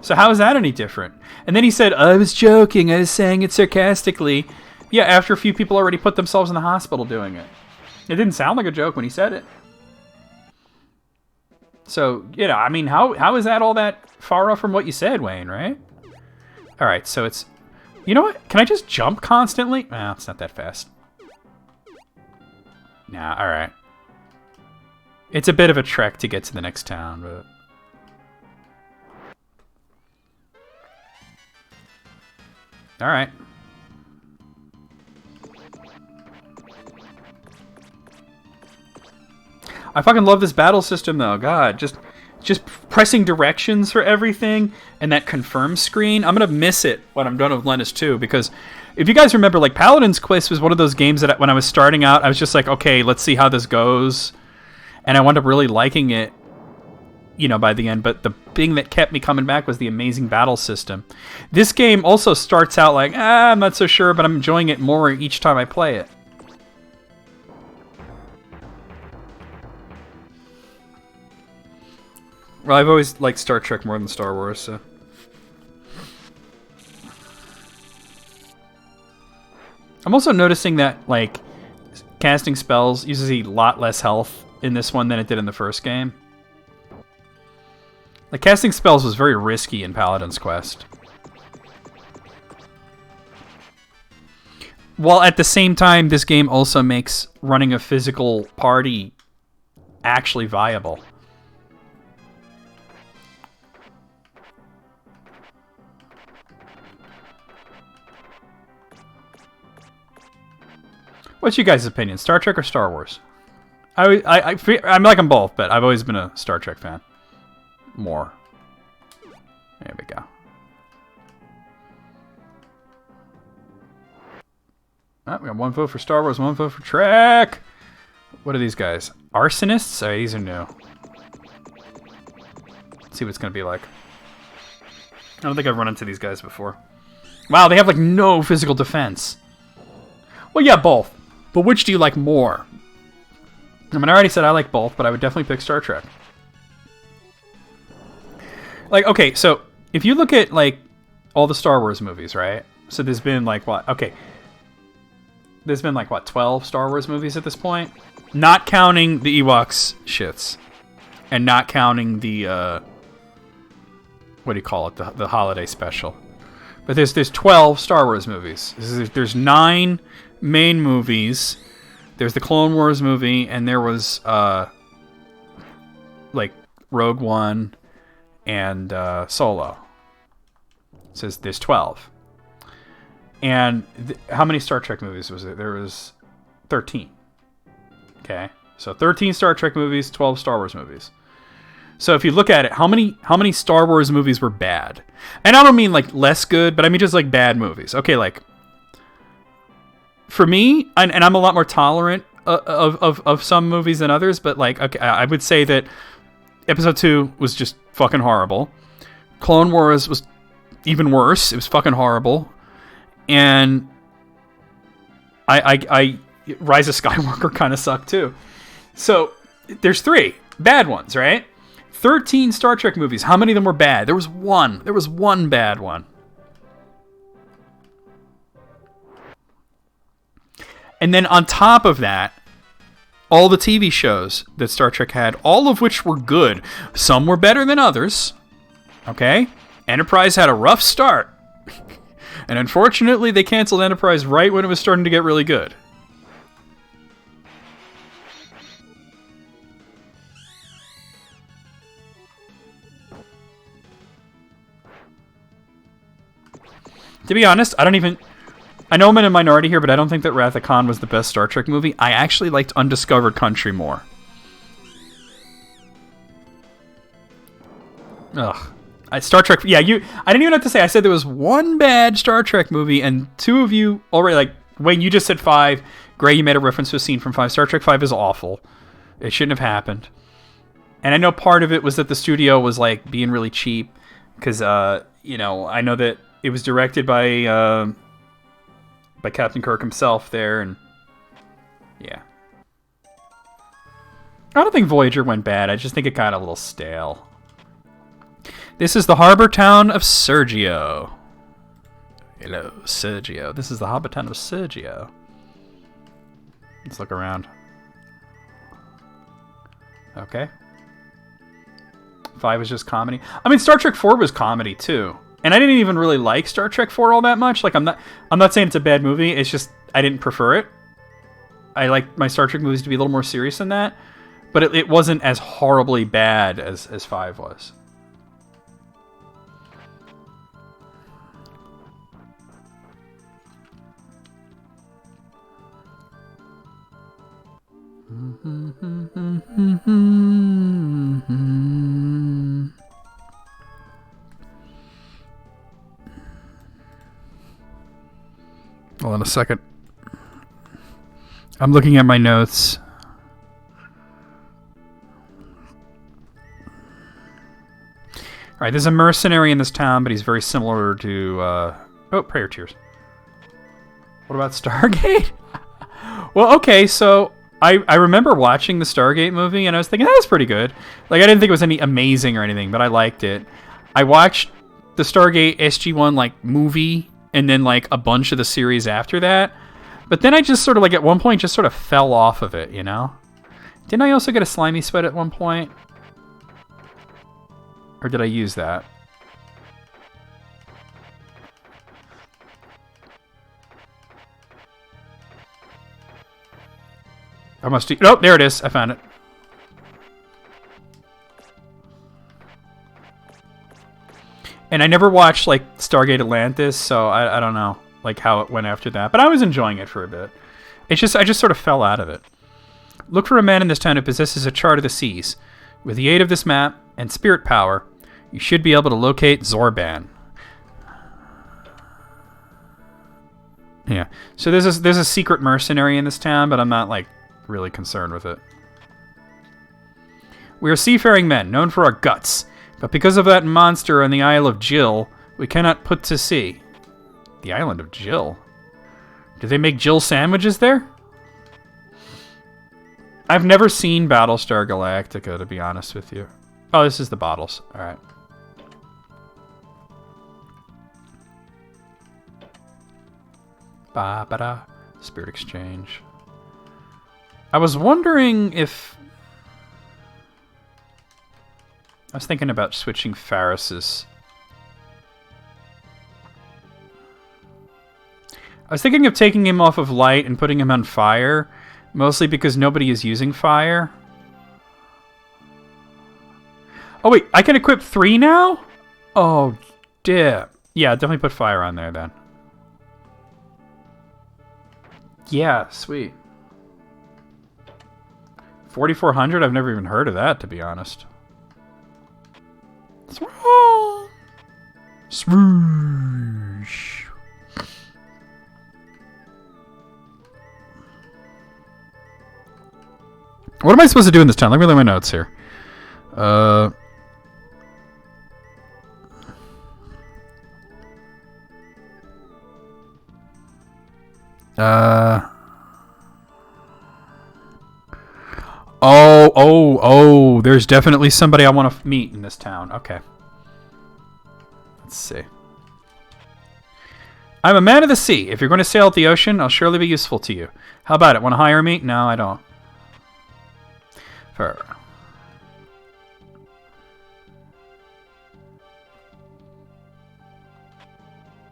So how is that any different? And then he said, I was joking, I was saying it sarcastically. Yeah, after a few people already put themselves in the hospital doing it. It didn't sound like a joke when he said it. So, you know, I mean, how is that all that far off from what you said, Wayne, right? All right, so it's... You know what? Can I just jump constantly? Well, it's not that fast. Nah, all right. It's a bit of a trek to get to the next town, but... Alright. I fucking love this battle system, though. God, just pressing directions for everything and that confirm screen. I'm gonna miss it when I'm done with Lennus 2, because if you guys remember, like, Paladin's Quest was one of those games that when I was starting out, I was just like, okay, let's see how this goes. And I wound up really liking it, you know, by the end. But the thing that kept me coming back was the amazing battle system. This game also starts out like, I'm not so sure, but I'm enjoying it more each time I play it. Well, I've always liked Star Trek more than Star Wars, so... I'm also noticing that, like, casting spells uses a lot less health in this one than it did in the first game. Like, casting spells was very risky in Paladin's Quest. While at the same time, this game also makes running a physical party actually viable. What's you guys' opinion? Star Trek or Star Wars? I'm like them both, but I've always been a Star Trek fan. More. There we go. Oh, we got 1 vote for Star Wars, 1 vote for Trek. What are these guys? Arsonists? Oh, these are new. Let's see what it's going to be like. I don't think I've run into these guys before. Wow, they have like no physical defense. Well, yeah, both. But which do you like more? I mean, I already said I like both, but I would definitely pick Star Trek. Like, okay, so if you look at like all the Star Wars movies, right? So there's been like what? Okay. There's been like what, 12 Star Wars movies at this point? Not counting the Ewoks shits. And not counting the what do you call it? The holiday special. But there's 12 Star Wars movies. There's 9 main movies. There's the Clone Wars movie, and there was like Rogue One and Solo. It says there's 12. And how many Star Trek movies was there? There was 13. Okay, so 13 Star Trek movies, 12 Star Wars movies. So if you look at it, how many Star Wars movies were bad? And I don't mean like less good, but I mean just like bad movies. Okay, like for me, and I'm a lot more tolerant of some movies than others, but like okay, I would say that Episode 2 was just fucking horrible. Clone Wars was even worse. It was fucking horrible. And I Rise of Skywalker kind of sucked too. So there's 3 bad ones, right? 13 Star Trek movies. How many of them were bad? There was one. There was one bad one. And then on top of that, all the TV shows that Star Trek had, all of which were good. Some were better than others. Okay? Enterprise had a rough start. And unfortunately, they canceled Enterprise right when it was starting to get really good. To be honest, I know I'm in a minority here, but I don't think that Wrath of Khan was the best Star Trek movie. I actually liked Undiscovered Country more. Ugh. Star Trek, yeah, I didn't even have to say. I said there was one bad Star Trek movie, and 2 of you already, like, Wayne, you just said 5. Gray, you made a reference to a scene from 5. Star Trek 5 is awful. It shouldn't have happened. And I know part of it was that the studio was, like, being really cheap, because, you know, I know that it was directed by Captain Kirk himself there, and, yeah. I don't think Voyager went bad. I just think it got a little stale. This is the harbor town of Sergio. Hello, Sergio. This is the harbor town of Sergio. Let's look around. Okay. 5 is just comedy. I mean, Star Trek 4 was comedy too, and I didn't even really like Star Trek 4 all that much. Like, I'm not saying it's a bad movie. It's just I didn't prefer it. I like my Star Trek movies to be a little more serious than that, but it wasn't as horribly bad as 5 was. Hold on a second. I'm looking at my notes. Alright, there's a mercenary in this town, but he's very similar to... Oh, Prayer Tears. What about Stargate? Well, okay, so... I remember watching the Stargate movie, and I was thinking, that was pretty good. Like, I didn't think it was any amazing or anything, but I liked it. I watched the Stargate SG-1, like, movie, and then, like, a bunch of the series after that. But then I just sort of, like, at one point, just sort of fell off of it, you know? Didn't I also get a slimy sweat at one point? Or did I use that? I must... Oh, there it is. I found it. And I never watched, like, Stargate Atlantis, so I don't know, like, how it went after that. But I was enjoying it for a bit. It's just... I just sort of fell out of it. Look for a man in this town who possesses a chart of the seas. With the aid of this map and spirit power, you should be able to locate Zorban. Yeah. So there's a secret mercenary in this town, but I'm not, like, really concerned with it. We are seafaring men, known for our guts. But because of that monster on the Isle of Jill, we cannot put to sea. The Island of Jill? Do they make Jill sandwiches there? I've never seen Battlestar Galactica, to be honest with you. Oh, this is the bottles. Alright. Ba-ba-da. Spirit exchange. I was wondering if... I was thinking about switching Faris's. I was thinking of taking him off of light and putting him on fire, mostly because nobody is using fire. Oh wait, I can equip 3 now? Oh, damn. Yeah, definitely put fire on there then. Yeah, sweet. 4,400? I've never even heard of that, to be honest. Swoosh. What am I supposed to do in this town? Let me look at my notes here. Oh, there's definitely somebody I want to meet in this town. Okay. Let's see. I'm a man of the sea. If you're going to sail out the ocean, I'll surely be useful to you. How about it? Want to hire me? No, I don't. Fair.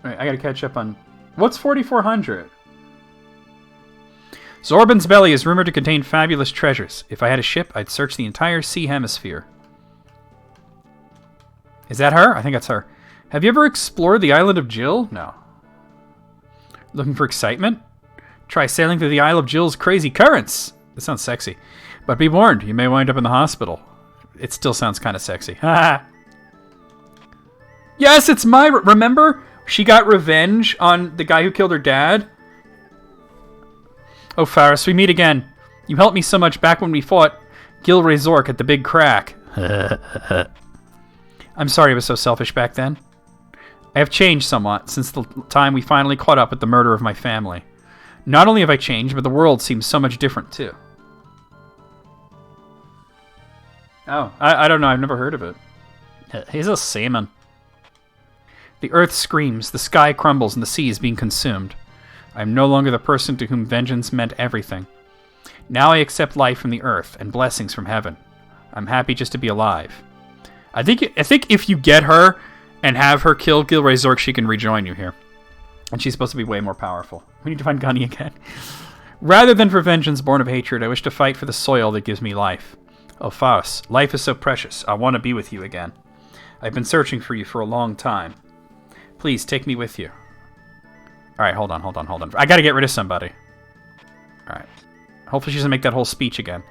Alright, I gotta catch up on... What's 4,400? Zorban's belly is rumored to contain fabulous treasures. If I had a ship, I'd search the entire sea hemisphere. Is that her? I think that's her. Have you ever explored the island of Jill? No. Looking for excitement? Try sailing through the Isle of Jill's crazy currents. That sounds sexy. But be warned, you may wind up in the hospital. It still sounds kind of sexy. Haha. Yes, it's Myra. Remember? She got revenge on the guy who killed her dad. Oh, Faris, we meet again. You helped me so much back when we fought Gilray Zork at the Big Crack. I'm sorry I was so selfish back then. I have changed somewhat since the time we finally caught up with the murder of my family. Not only have I changed, but the world seems so much different, too. Oh, I don't know. I've never heard of it. He's a seaman. The earth screams, the sky crumbles, and the sea is being consumed. I am no longer the person to whom vengeance meant everything. Now I accept life from the earth and blessings from heaven. I'm happy just to be alive. I think if you get her and have her kill Gilray Zork, she can rejoin you here. And she's supposed to be way more powerful. We need to find Gunny again. Rather than for vengeance born of hatred, I wish to fight for the soil that gives me life. Oh, Faust, life is so precious. I want to be with you again. I've been searching for you for a long time. Please, take me with you. Alright, hold on. I gotta get rid of somebody. Alright. Hopefully she doesn't make that whole speech again.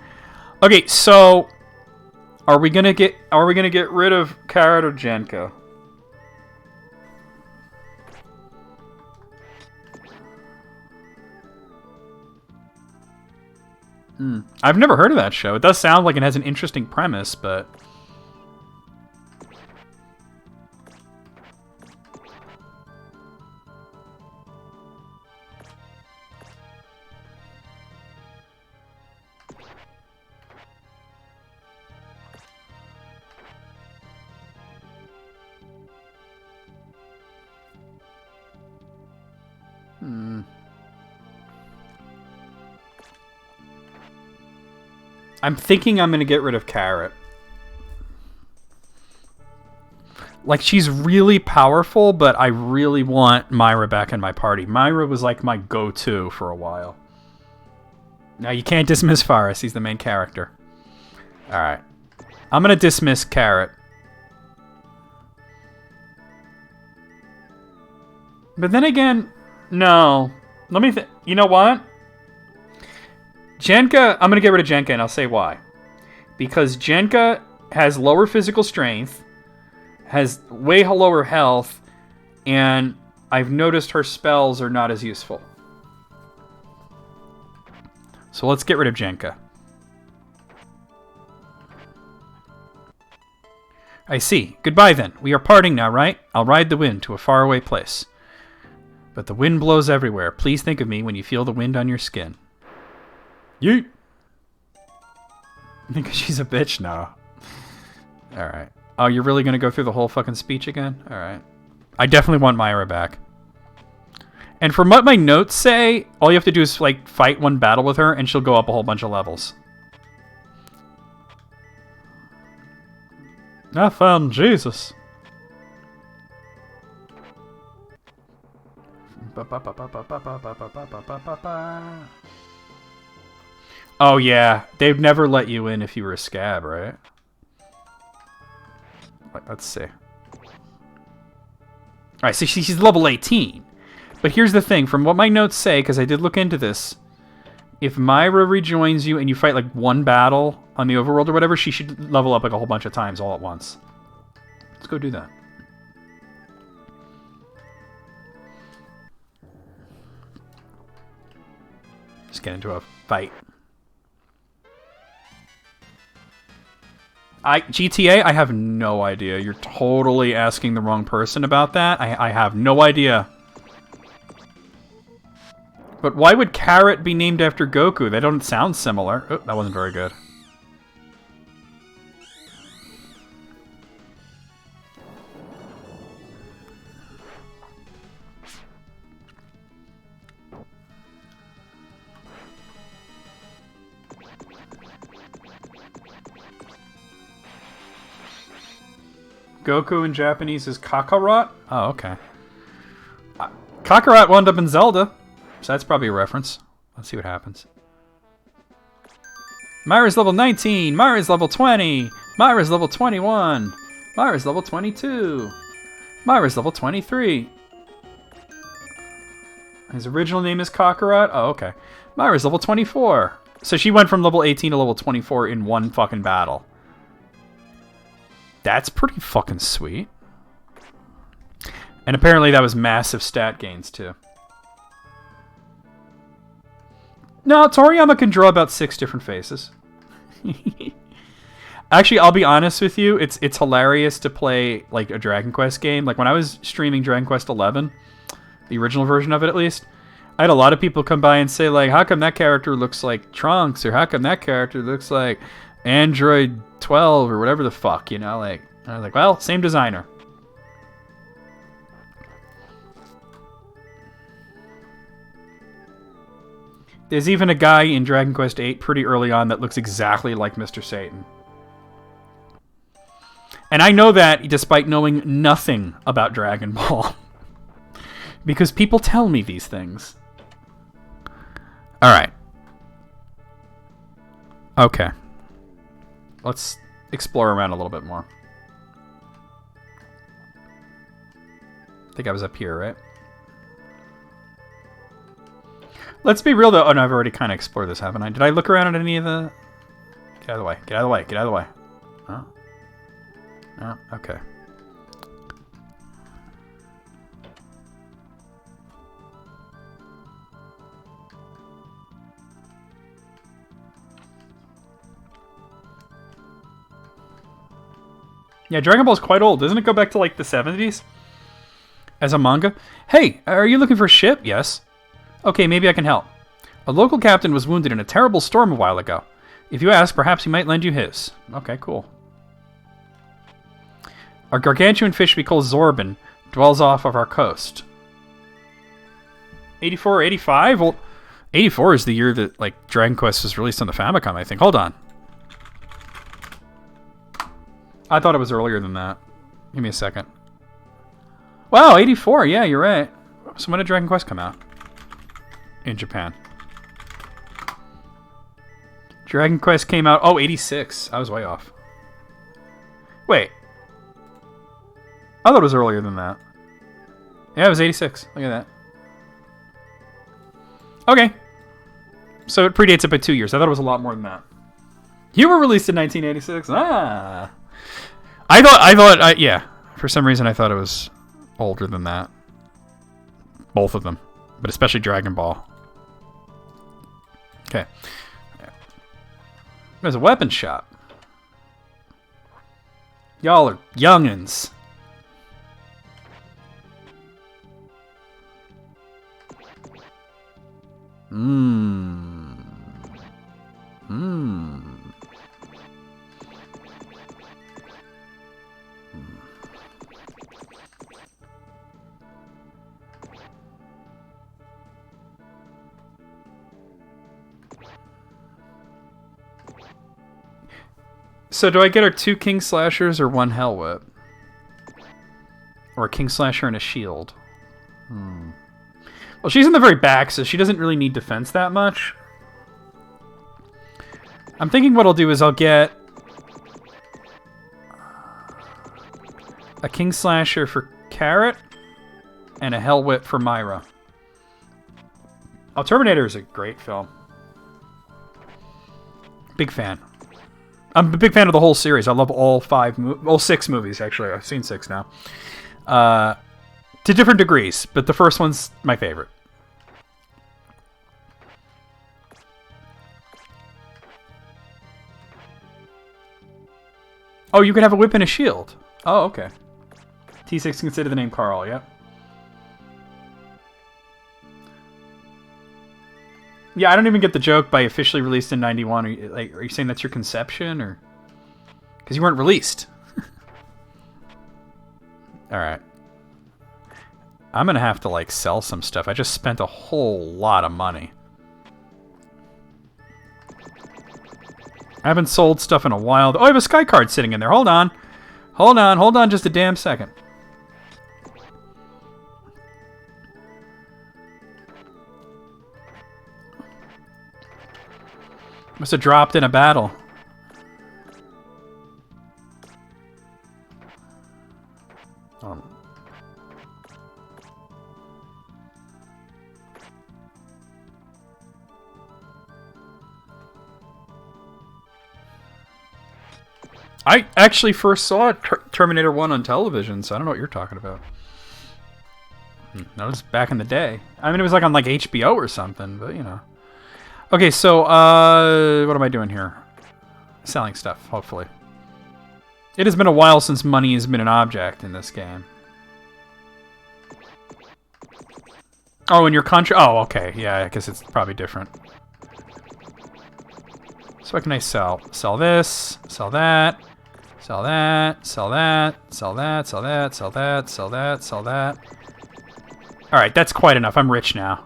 Okay, so... Are we gonna get rid of Carrot or Jenko? I've never heard of that show. It does sound like it has an interesting premise, but... I'm thinking I'm going to get rid of Carrot. Like, she's really powerful, but I really want Myra back in my party. Myra was like my go-to for a while. Now, you can't dismiss Faris. He's the main character. Alright. I'm going to dismiss Carrot. But then again, no. Let me you know what? Jenka, I'm going to get rid of Jenka, and I'll say why. Because Jenka has lower physical strength, has way lower health, and I've noticed her spells are not as useful. So let's get rid of Jenka. I see. Goodbye then. We are parting now, right? I'll ride the wind to a faraway place. But the wind blows everywhere. Please think of me when you feel the wind on your skin. Yeet. Because she's a bitch now. Alright. Oh, you're really going to go through the whole fucking speech again? Alright. I definitely want Myra back. And from what my notes say, all you have to do is like fight one battle with her and she'll go up a whole bunch of levels. I found Jesus. Oh yeah, they'd never let you in if you were a scab, right? Let's see. Alright, so she's level 18. But here's the thing, from what my notes say, because I did look into this, if Myra rejoins you and you fight like one battle on the overworld or whatever, she should level up like a whole bunch of times all at once. Let's go do that. Just get into a fight. GTA, I have no idea. You're totally asking the wrong person about that. I have no idea. But why would Carrot be named after Goku? They don't sound similar. Oh, that wasn't very good. Goku in Japanese is Kakarot? Oh, okay. Kakarot wound up in Zelda. So that's probably a reference. Let's see what happens. Myra's level 19. Myra's level 20. Myra's level 21. Myra's level 22. Myra's level 23. His original name is Kakarot? Oh, okay. Myra's level 24. So she went from level 18 to level 24 in one fucking battle. That's pretty fucking sweet. And apparently that was massive stat gains, too. No, Toriyama can draw about 6 different faces. Actually, I'll be honest with you, it's hilarious to play like a Dragon Quest game. Like when I was streaming Dragon Quest 11, the original version of it at least, I had a lot of people come by and say like, how come that character looks like Trunks, or how come that character looks like Android 12 or whatever the fuck, you know? Like I was like, well, same designer. There's even a guy in Dragon Quest VIII pretty early on that looks exactly like Mr. Satan. And I know that despite knowing nothing about Dragon Ball. Because people tell me these things. Alright. Okay. Let's explore around a little bit more. I think I was up here, right? Let's be real, though. Oh, no, I've already kind of explored this, haven't I? Did I look around at any of the... Get out of the way. Get out of the way. Get out of the way. Oh. Oh, okay. Yeah, Dragon Ball's quite old. Doesn't it go back to, like, the 70s? As a manga? Hey, are you looking for a ship? Yes. Okay, maybe I can help. A local captain was wounded in a terrible storm a while ago. If you ask, perhaps he might lend you his. Okay, cool. Our gargantuan fish we call Zorban dwells off of our coast. 84 or 85? Well, 84 is the year that, like, Dragon Quest was released on the Famicom, I think. Hold on. I thought it was earlier than that. Give me a second. Wow, 84. Yeah, you're right. So when did Dragon Quest come out? In Japan. Dragon Quest came out... Oh, 86. I was way off. Wait. I thought it was earlier than that. Yeah, it was 86. Look at that. Okay. So it predates it by 2 years. I thought it was a lot more than that. You were released in 1986. Ah. Yeah. For some reason, I thought it was older than that. Both of them. But especially Dragon Ball. Okay. There's a weapon shop. Y'all are youngins. So do I get her 2 King Slashers or 1 Hell Whip? Or a King Slasher and a shield? Well, she's in the very back, so she doesn't really need defense that much. I'm thinking what I'll do is I'll get a King Slasher for Carrot and a Hell Whip for Myra. Oh, Terminator is a great film. Big fan. I'm a big fan of the whole series. I love all 6 movies, actually. I've seen 6 now. To different degrees, but the first one's my favorite. Oh, you can have a whip and a shield. Oh, okay. T6 consider the name Carl, yep. Yeah, I don't even get the joke by officially released in 91. Are you saying that's your conception, or because you weren't released? All right. I'm gonna have to sell some stuff. I just spent a whole lot of money. I haven't sold stuff in a while. Oh, I have a sky card sitting in there. Hold on. Hold on just a damn second. Must have dropped in a battle. I actually first saw Terminator 1 on television, so I don't know what you're talking about. That was back in the day. I mean, it was on HBO or something, but you know. Okay, so what am I doing here? Selling stuff, hopefully. It has been a while since money has been an object in this game. Oh, in your country? Oh, okay. Yeah, I guess it's probably different. So what can I sell? Sell this, sell that, sell that, sell that, sell that, sell that, sell that, sell that, sell that. Alright, that's quite enough. I'm rich now.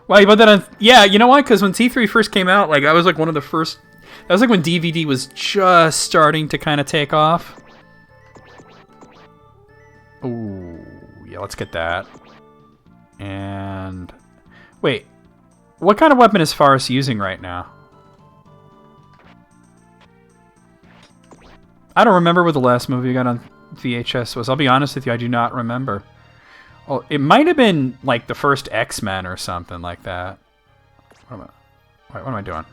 Wow, you put that on... Yeah, you know why? Because when T3 first came out, I was one of the first... That was when DVD was just starting to kind of take off. Ooh, yeah, let's get that. And... Wait, what kind of weapon is Forrest using right now? I don't remember what the last movie I got on VHS was. I'll be honest with you, I do not remember. Oh, it might have been the first X-Men or something like that. What am I doing?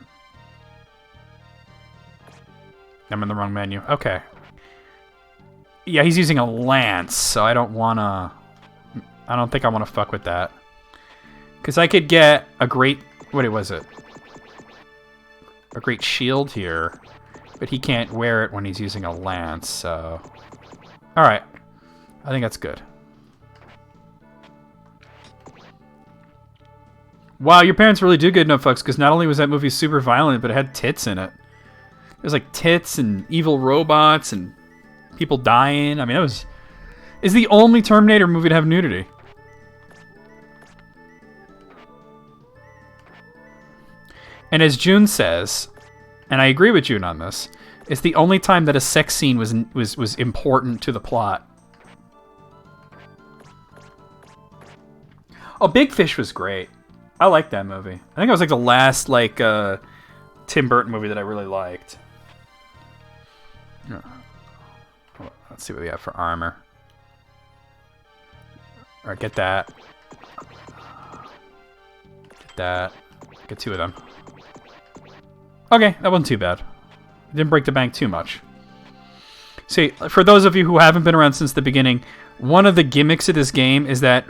I'm in the wrong menu. Okay. Yeah, he's using a lance, so I don't think I want to fuck with that. Because I could get a great... What was it? A great shield here. But he can't wear it when he's using a lance, so... Alright. I think that's good. Wow, your parents really do good enough, folks, because not only was that movie super violent, but it had tits in it. It was tits and evil robots and people dying. I mean, it's the only Terminator movie to have nudity. And as June says, and I agree with June on this, it's the only time that a sex scene was important to the plot. Oh, Big Fish was great. I liked that movie. I think it was the last Tim Burton movie that I really liked. Let's see what we have for armor. Alright, get that. that. Get 2 of them. Okay, that wasn't too bad. Didn't break the bank too much. See, for those of you who haven't been around since the beginning, one of the gimmicks of this game is that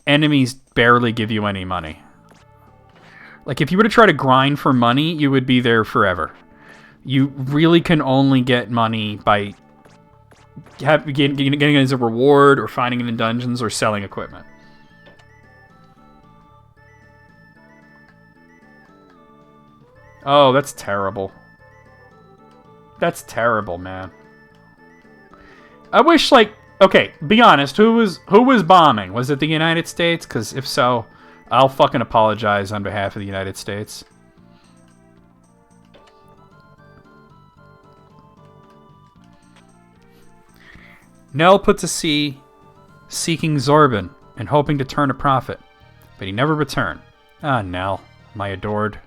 enemies barely give you any money. Like, if you were to try to grind for money, you would be there forever. You really can only get money by getting it as a reward, or finding it in dungeons, or selling equipment. Oh, that's terrible. That's terrible, man. I wish, like... Okay, be honest. Who was bombing? Was it the United States? Because if so, I'll fucking apologize on behalf of the United States. Nell put to sea seeking Zorban and hoping to turn a profit, but he never returned. Ah, Nell, my adored.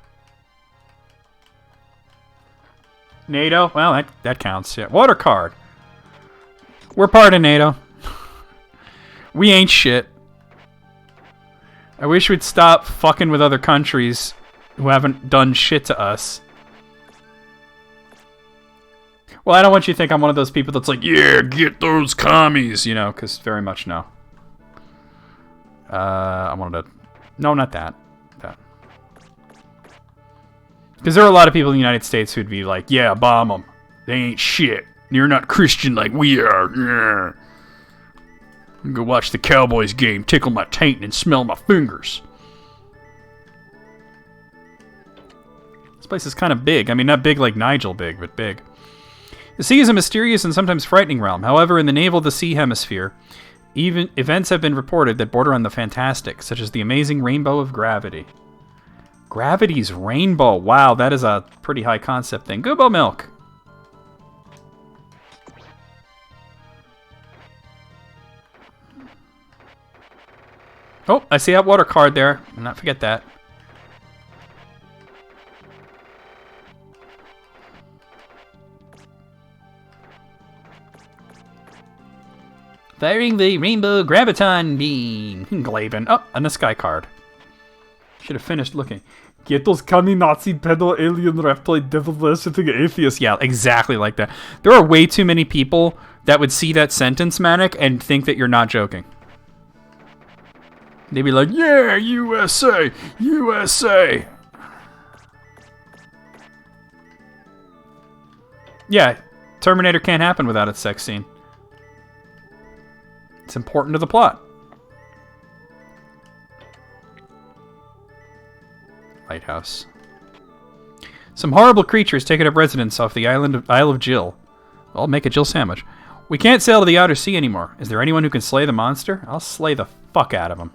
NATO? Well, that counts. Yeah. Water card. We're part of NATO. We ain't shit. I wish we'd stop fucking with other countries who haven't done shit to us. Well, I don't want you to think I'm one of those people that's like, yeah, get those commies, you know, because very much no. I wanted to... No, not that. That. Because there are a lot of people in the United States who'd be like, yeah, bomb them. They ain't shit. You're not Christian like we are. Yeah. Go watch the Cowboys game, tickle my taint, and smell my fingers. This place is kind of big. I mean, not big like Nigel big, but big. The sea is a mysterious and sometimes frightening realm. However, in the navel of the sea hemisphere, even events have been reported that border on the fantastic, such as the amazing rainbow of gravity. Gravity's rainbow. Wow, that is a pretty high concept thing. Goobo milk. Oh, I see that water card there. Do not forget that. Firing the rainbow graviton beam. Glaven. Oh, and a sky card. Should have finished looking. Get those commie Nazi pedo alien reptoid devil worshipping atheist. Yeah, exactly like that. There are way too many people that would see that sentence, Manic, and think that you're not joking. They'd be like, yeah, USA! USA! Yeah, Terminator can't happen without its sex scene. It's important to the plot. Lighthouse. Some horrible creatures taking up residence off the Isle of Jill. I'll make a Jill sandwich. We can't sail to the outer sea anymore. Is there anyone who can slay the monster? I'll slay the fuck out of him.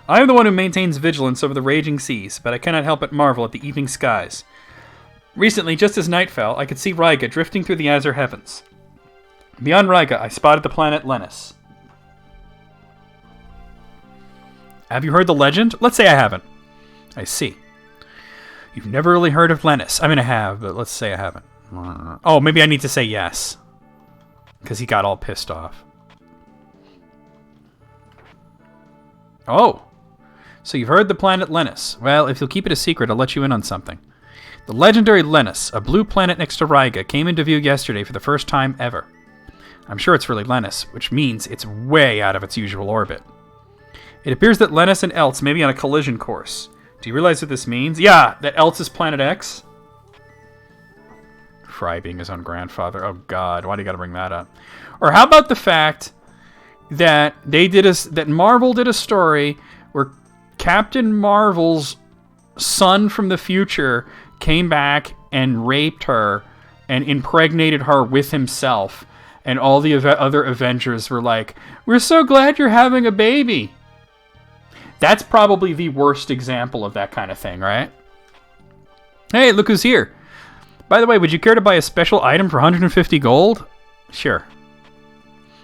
I am the one who maintains vigilance over the raging seas, but I cannot help but marvel at the evening skies. Recently, just as night fell, I could see Riga drifting through the azure heavens. Beyond Riga, I spotted the planet Lennus. Have you heard the legend? Let's say I haven't. I see. You've never really heard of Lennus. I mean, I have, but let's say I haven't. Oh, maybe I need to say yes. Because he got all pissed off. Oh. So you've heard the planet Lennus. Well, if you'll keep it a secret, I'll let you in on something. The legendary Lennus, a blue planet next to Riga, came into view yesterday for the first time ever. I'm sure it's really Lennus, which means it's way out of its usual orbit. It appears that Lennus and Eltz may be on a collision course. Do you realize what this means? Yeah, that Eltz is Planet X. Fry being his own grandfather. Oh God, why do you got to bring that up? Or how about the fact that that Marvel did a story where Captain Marvel's son from the future came back and raped her and impregnated her with himself, and all the other Avengers were like, "We're so glad you're having a baby." That's probably the worst example of that kind of thing, right? Hey, look who's here. By the way, would you care to buy a special item for 150 gold? Sure.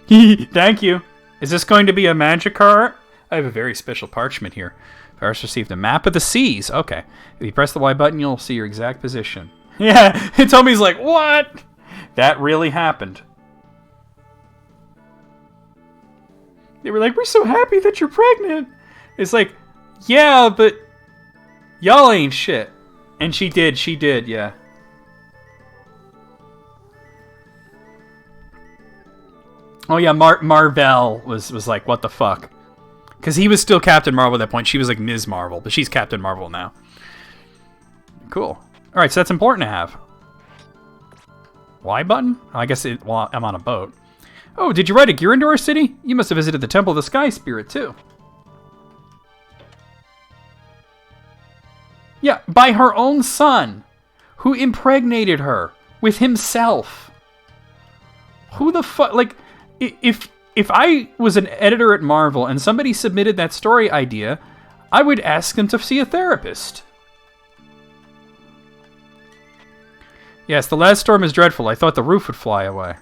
Thank you. Is this going to be a magic card? I have a very special parchment here. First received a map of the seas. Okay. If you press the Y button, you'll see your exact position. Yeah, and Tommy's like, what? That really happened. They were like, we're so happy that you're pregnant. It's like, yeah, but y'all ain't shit. And she did, yeah. Oh yeah, Marvel was like, what the fuck? Because he was still Captain Marvel at that point. She was like Ms. Marvel, but she's Captain Marvel now. Cool. Alright, so that's important to have. Y button? Oh, I guess well, I'm on a boat. Oh, did you ride a gear into our city? You must have visited the Temple of the Sky Spirit, too. Yeah, by her own son, who impregnated her with himself. Who the fuck? Like, if I was an editor at Marvel and somebody submitted that story idea, I would ask them to see a therapist. Yes, the last storm is dreadful. I thought the roof would fly away.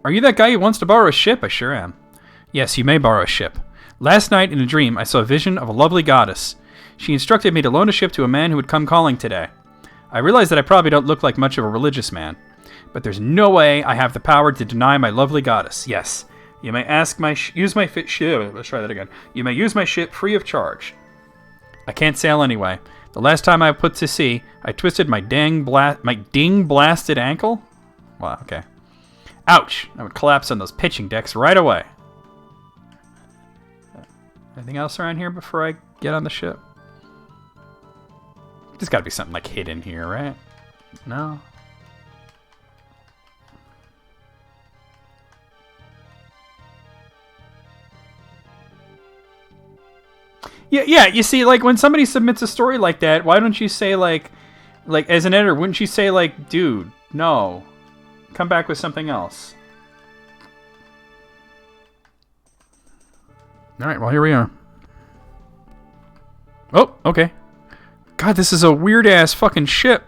Are you that guy who wants to borrow a ship? I sure am. Yes, you may borrow a ship. Last night, in a dream, I saw a vision of a lovely goddess. She instructed me to loan a ship to a man who would come calling today. I realize that I probably don't look like much of a religious man, but there's no way I have the power to deny my lovely goddess. Yes, you may ask use my ship. Let's try that again. You may use my ship free of charge. I can't sail anyway. The last time I put to sea, I twisted my ding blasted ankle. Wow. Okay. Ouch! I would collapse on those pitching decks right away. Anything else around here before I get on the ship? There's got to be something like hidden here, right? No? Yeah, you see, like, when somebody submits a story like that, why don't you say, like, as an editor, wouldn't you say, like, dude, no, come back with something else? Alright, well, here we are. Oh, okay. God, this is a weird-ass fucking ship.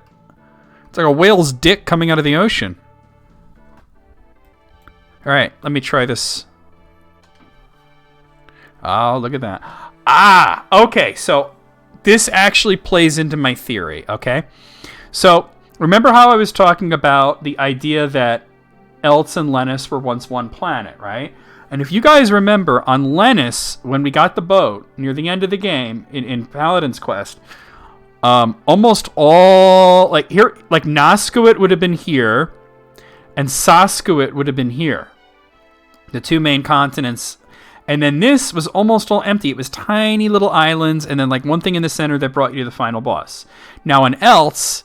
It's like a whale's dick coming out of the ocean. Alright, let me try this. Oh, look at that. Ah, okay, so this actually plays into my theory, okay? So, remember how I was talking about the idea that Eltz and Lennus were once one planet, right? And if you guys remember, on Lennus, when we got the boat, near the end of the game, in Paladin's Quest, almost all, like Noskuit would have been here, and Saskuit would have been here. The two main continents. And then this was almost all empty. It was tiny little islands, and then like one thing in the center that brought you to the final boss. Now in Eltz,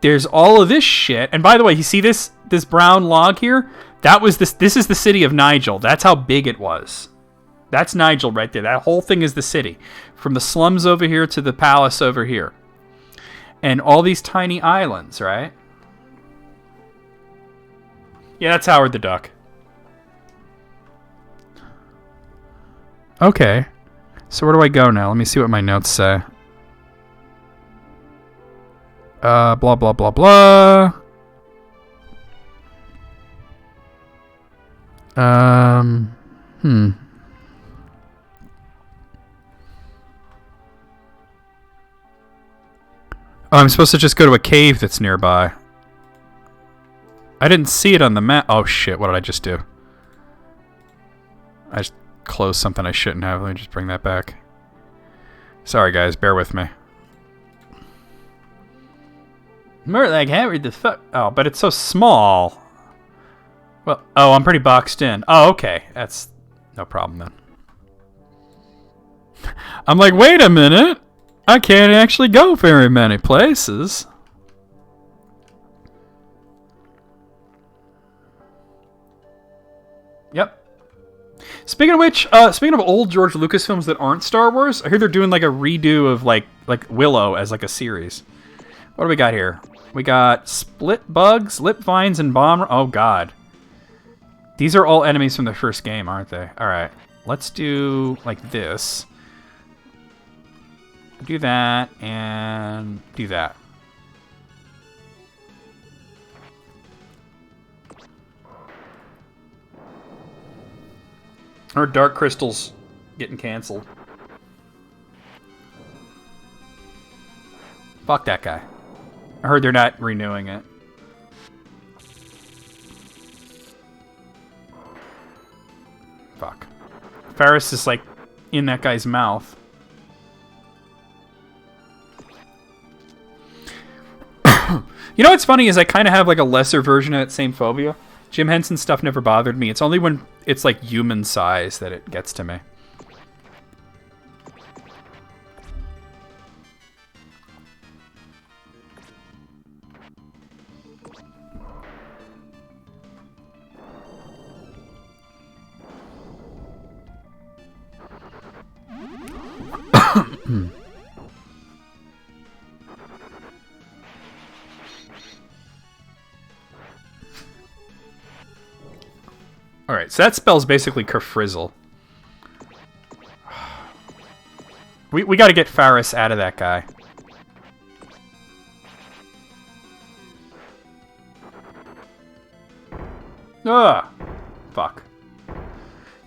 there's all of this shit. And by the way, you see this brown log here? This is the city of Nigel. That's how big it was. That's Nigel right there. That whole thing is the city. From the slums over here to the palace over here. And all these tiny islands, right? Yeah, that's Howard the Duck. Okay. So where do I go now? Let me see what my notes say. Blah, blah, blah, blah. Oh, I'm supposed to just go to a cave that's nearby. I didn't see it on the map. Oh shit, what did I just do? I just closed something I shouldn't have. Let me just bring that back. Sorry guys, bear with me. More like Howard the fuck. Oh, but it's so small. Well, oh, I'm pretty boxed in. Oh, okay. That's no problem then. I'm like, wait a minute. I can't actually go very many places. Yep. Speaking of which, speaking of old George Lucas films that aren't Star Wars, I hear they're doing like a redo of like Willow as like a series. What do we got here? We got split bugs, lip vines, and bomb. Oh god. These are all enemies from the first game, aren't they? Alright. Let's do like this. Do that, and do that. Our Dark Crystal's getting canceled. Fuck that guy. I heard they're not renewing it. Fuck. Ferris is, like, in that guy's mouth. You know what's funny is I kind of have, like, a lesser version of that same phobia. Jim Henson stuff never bothered me. It's only when it's, like, human size that it gets to me. Alright, so that spell's basically kerfrizzle. We gotta get Faris out of that guy. Ugh. Fuck.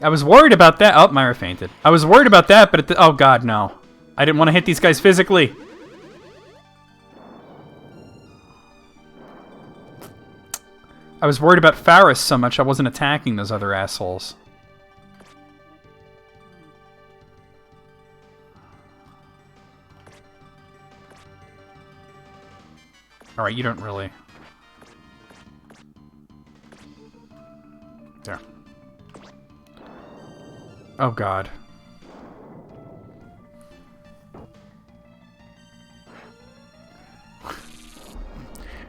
I was worried about that. Oh, Myra fainted. I was worried about that, but oh god, no. I didn't want to hit these guys physically. I was worried about Faris so much I wasn't attacking those other assholes. Alright, you don't really... There. Oh god.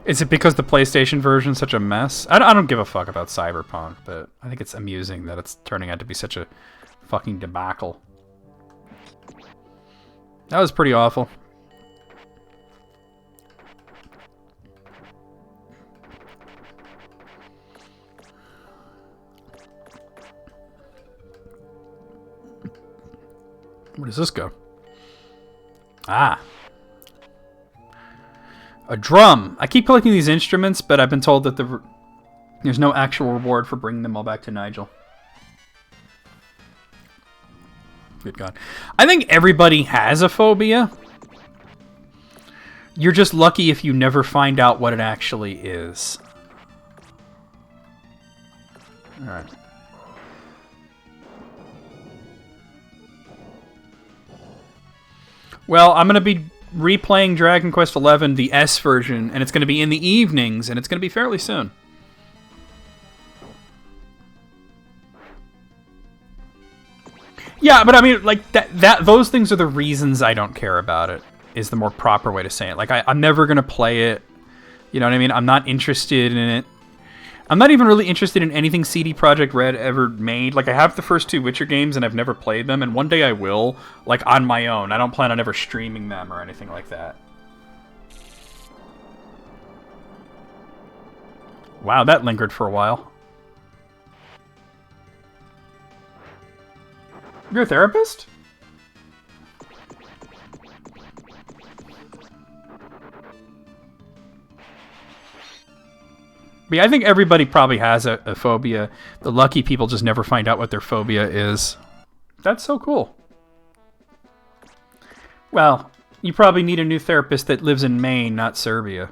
Is it because the PlayStation version is such a mess? I don't give a fuck about Cyberpunk, but I think it's amusing that it's turning out to be such a fucking debacle. That was pretty awful. Where does this go? Ah. A drum. I keep collecting these instruments, but I've been told that there's no actual reward for bringing them all back to Nigel. Good God. I think everybody has a phobia. You're just lucky if you never find out what it actually is. Alright. Well, I'm going to be replaying Dragon Quest XI, the S version, and it's going to be in the evenings, and it's going to be fairly soon. Yeah, but I mean, like, those things are the reasons I don't care about it, is the more proper way to say it. Like, I'm never going to play it. You know what I mean? I'm not interested in it. I'm not even really interested in anything CD Projekt Red ever made. Like, I have the first two Witcher games, and I've never played them, and one day I will, like, on my own. I don't plan on ever streaming them or anything like that. Wow, that lingered for a while. You're a therapist? But yeah, I think everybody probably has a phobia. The lucky people just never find out what their phobia is. That's so cool. Well, you probably need a new therapist that lives in Maine, not Serbia,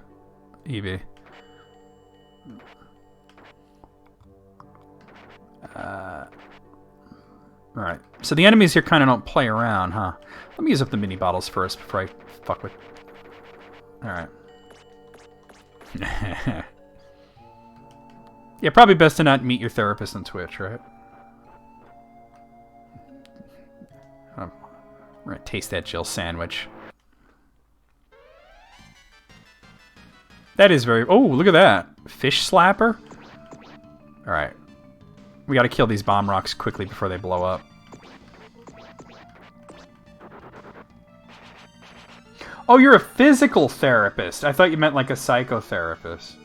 Evie. Alright, so the enemies here kind of don't play around, huh? Let me use up the mini bottles first before I fuck with... Alright. Yeah, probably best to not meet your therapist on Twitch, right? I'm gonna taste that Jill sandwich. That is very... Oh, look at that. Fish slapper? Alright. We gotta kill these bomb rocks quickly before they blow up. Oh, you're a physical therapist. I thought you meant like a psychotherapist.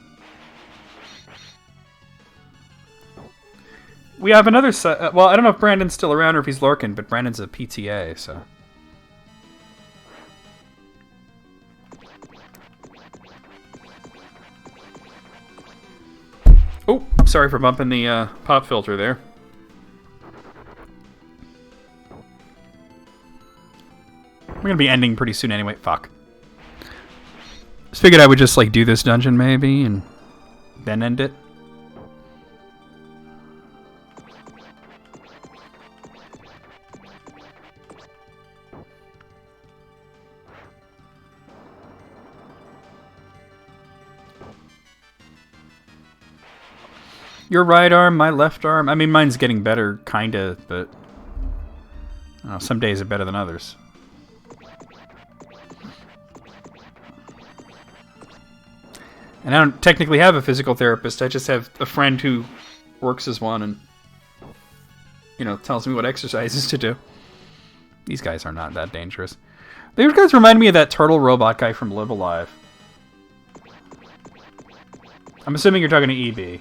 We have another... well, I don't know if Brandon's still around or if he's lurking, but Brandon's a PTA, so... Oh, sorry for bumping the pop filter there. We're gonna be ending pretty soon anyway. Fuck. Just figured I would just like do this dungeon maybe and then end it. Your right arm, my left arm. I mean, mine's getting better, kinda, but I don't know, some days are better than others. And I don't technically have a physical therapist. I just have a friend who works as one and, you know, tells me what exercises to do. These guys are not that dangerous. These guys remind me of that turtle robot guy from Live Alive. I'm assuming you're talking to EB.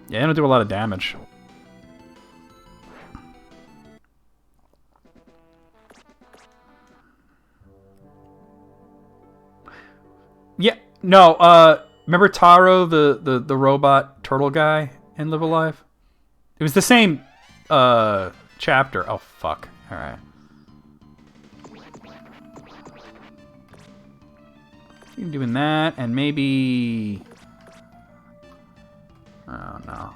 Yeah, they don't do a lot of damage. Yeah, no, remember Taro, the robot turtle guy in Live Alive? It was the same chapter. Oh, fuck. Alright. You're doing that, and maybe... Oh, no.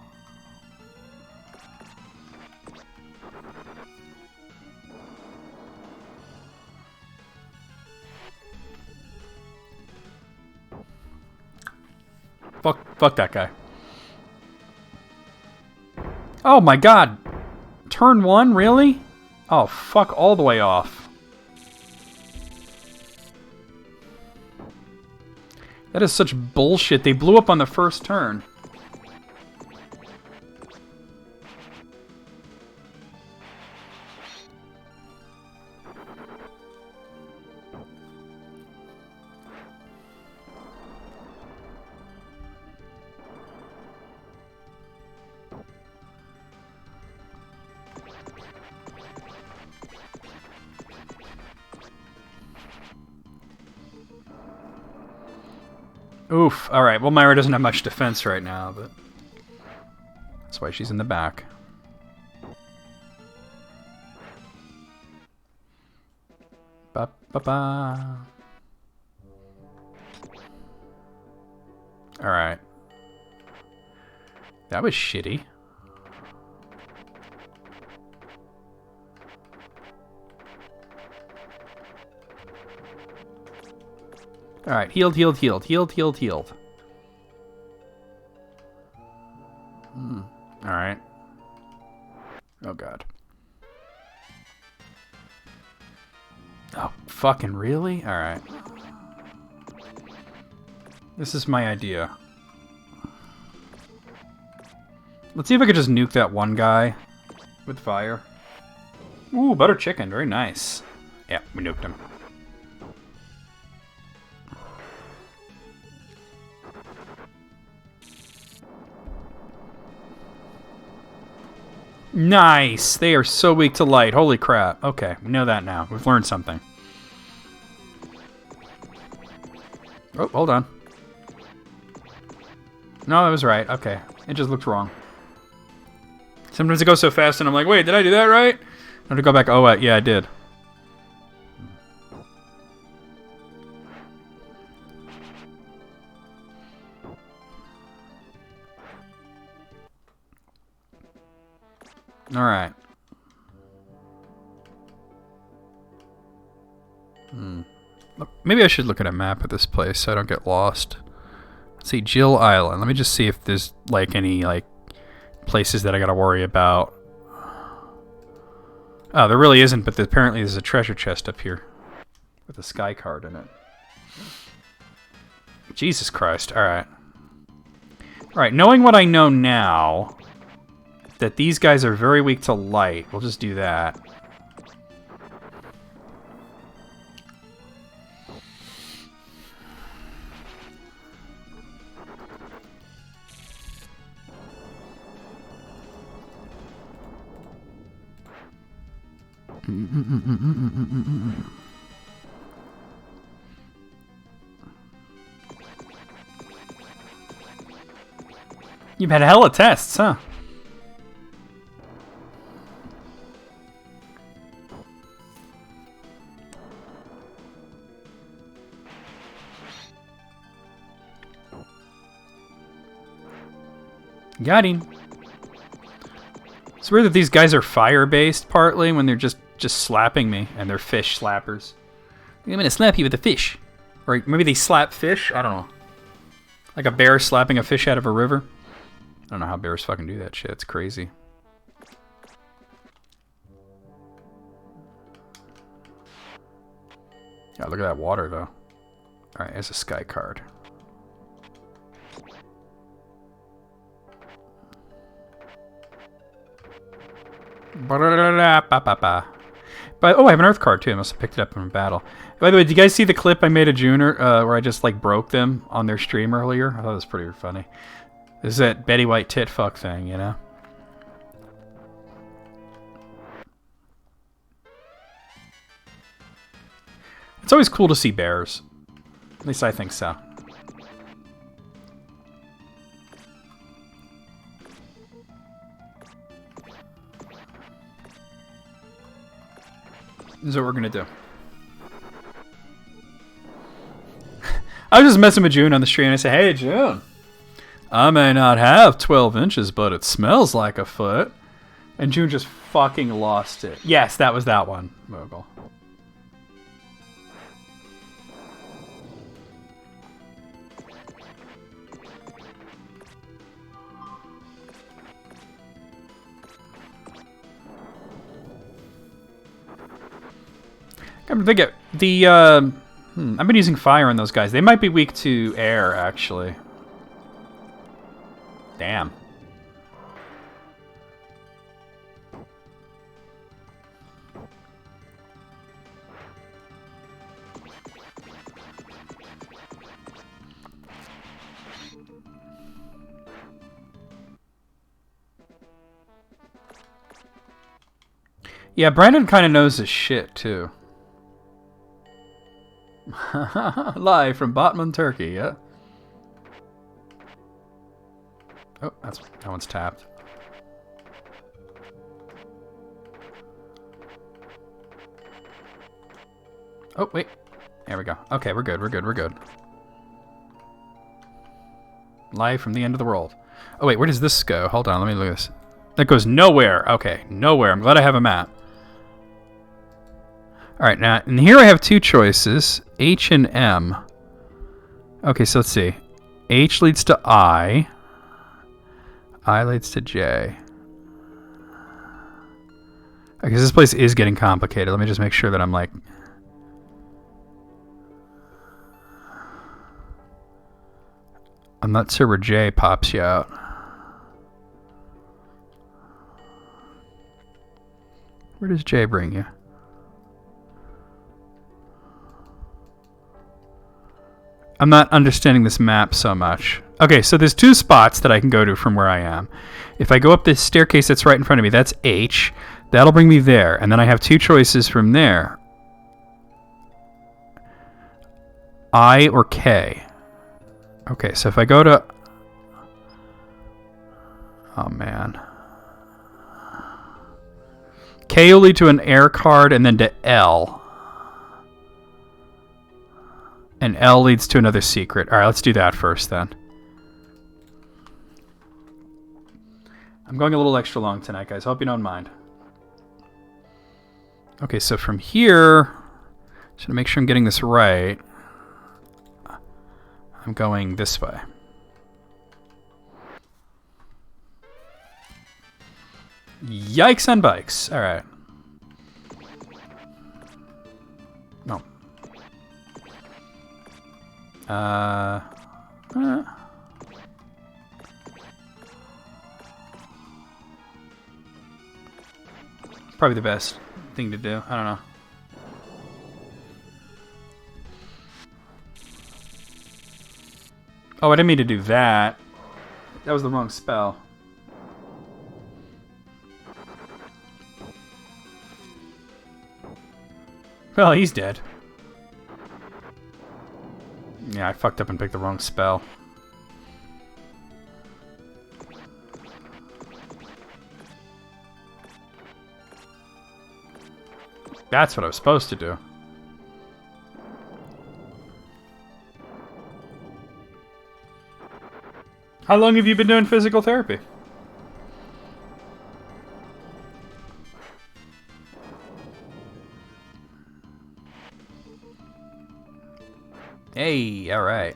Fuck that guy. Oh my god. Turn 1, really? Oh, fuck all the way off. That is such bullshit. They blew up on the first turn. Oof. Alright, well, Myra doesn't have much defense right now, but that's why she's in the back. Ba-ba-ba. Alright. That was shitty. Alright, healed. Alright. Oh, God. Oh, fucking really? Alright. This is my idea. Let's see if I could just nuke that one guy with fire. Ooh, butter chicken. Very nice. Yeah, we nuked him. Nice! They are so weak to light. Holy crap. Okay, we know that now. We've learned something. Oh, hold on. No, that was right. Okay. It just looked wrong. Sometimes it goes so fast and I'm like, wait, did I do that right? I have to go back. Oh, yeah, I did. Alright. Maybe I should look at a map of this place so I don't get lost. Let's see, Jill Island. Let me just see if there's, like, any, like, places that I gotta worry about. Oh, there really isn't, but apparently there's a treasure chest up here with a sky card in it. Jesus Christ. Alright. Alright, knowing what I know now... that these guys are very weak to light. We'll just do that. You've had hella tests, huh? Got him. It's weird that these guys are fire-based partly when they're just slapping me, and they're fish slappers. I'm gonna slap you with a fish. Or maybe they slap fish? I don't know. Like a bear slapping a fish out of a river? I don't know how bears fucking do that shit. It's crazy. Yeah, look at that water, though. Alright, there's a sky card. But oh, I have an Earth card too. I must have picked it up in battle. By the way, did you guys see the clip I made of June where I just like broke them on their stream earlier? I thought it was pretty funny. This is that Betty White tit fuck thing, you know? It's always cool to see bears. At least I think so. This is what we're gonna do. I was just messing with June on the stream and I said, "Hey June, I may not have 12 inches, but it smells like a foot." And June just fucking lost it. Yes, that was that one, Mogul. I'm thinking the I've been using fire on those guys. They might be weak to air, actually. Damn. Yeah, Brandon kind of knows his shit too. Live from Botman, Turkey, yeah. Oh, that one's tapped. Oh, wait. There we go. Okay, we're good, we're good, we're good. Live from the end of the world. Oh, wait, where does this go? Hold on, let me look at this. That goes nowhere. Okay, nowhere. I'm glad I have a map. Alright, now, and here I have two choices. H and M. Okay, so let's see. H leads to I. I leads to J. Okay, this place is getting complicated. Let me just make sure that I'm like... I'm not sure where J pops you out. Where does J bring you? I'm not understanding this map so much. Okay, so there's two spots that I can go to from where I am. If I go up this staircase that's right in front of me, that's H. That'll bring me there. And then I have two choices from there. I or K. Okay, so if I go to... Oh, man. K will lead to an air card and then to L. And L leads to another secret. Alright, let's do that first then. I'm going a little extra long tonight, guys. Hope you don't mind. Okay, so from here, just to make sure I'm getting this right, I'm going this way. Yikes on bikes. Alright. No. Probably the best thing to do. I don't know. Oh, I didn't mean to do that. That was the wrong spell. Well, he's dead. Yeah, I fucked up and picked the wrong spell. That's what I was supposed to do. How long have you been doing physical therapy? Hey, alright.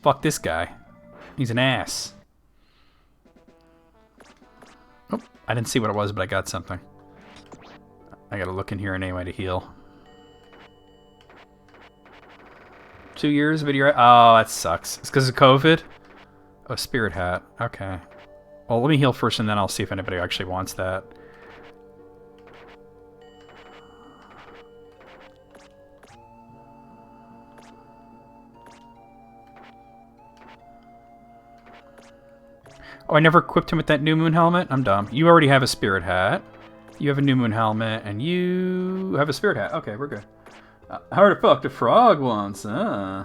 Fuck this guy. He's an ass. Oh, I didn't see what it was, but I got something. I gotta look in here anyway to heal. 2 years, video. Oh, that sucks. It's because of COVID? Oh, spirit hat. Okay. Well, let me heal first, and then I'll see if anybody actually wants that. Oh, I never equipped him with that new moon helmet? I'm dumb. You already have a spirit hat. You have a new moon helmet, and you have a spirit hat. Okay, we're good. I heard I fucked a frog once, huh?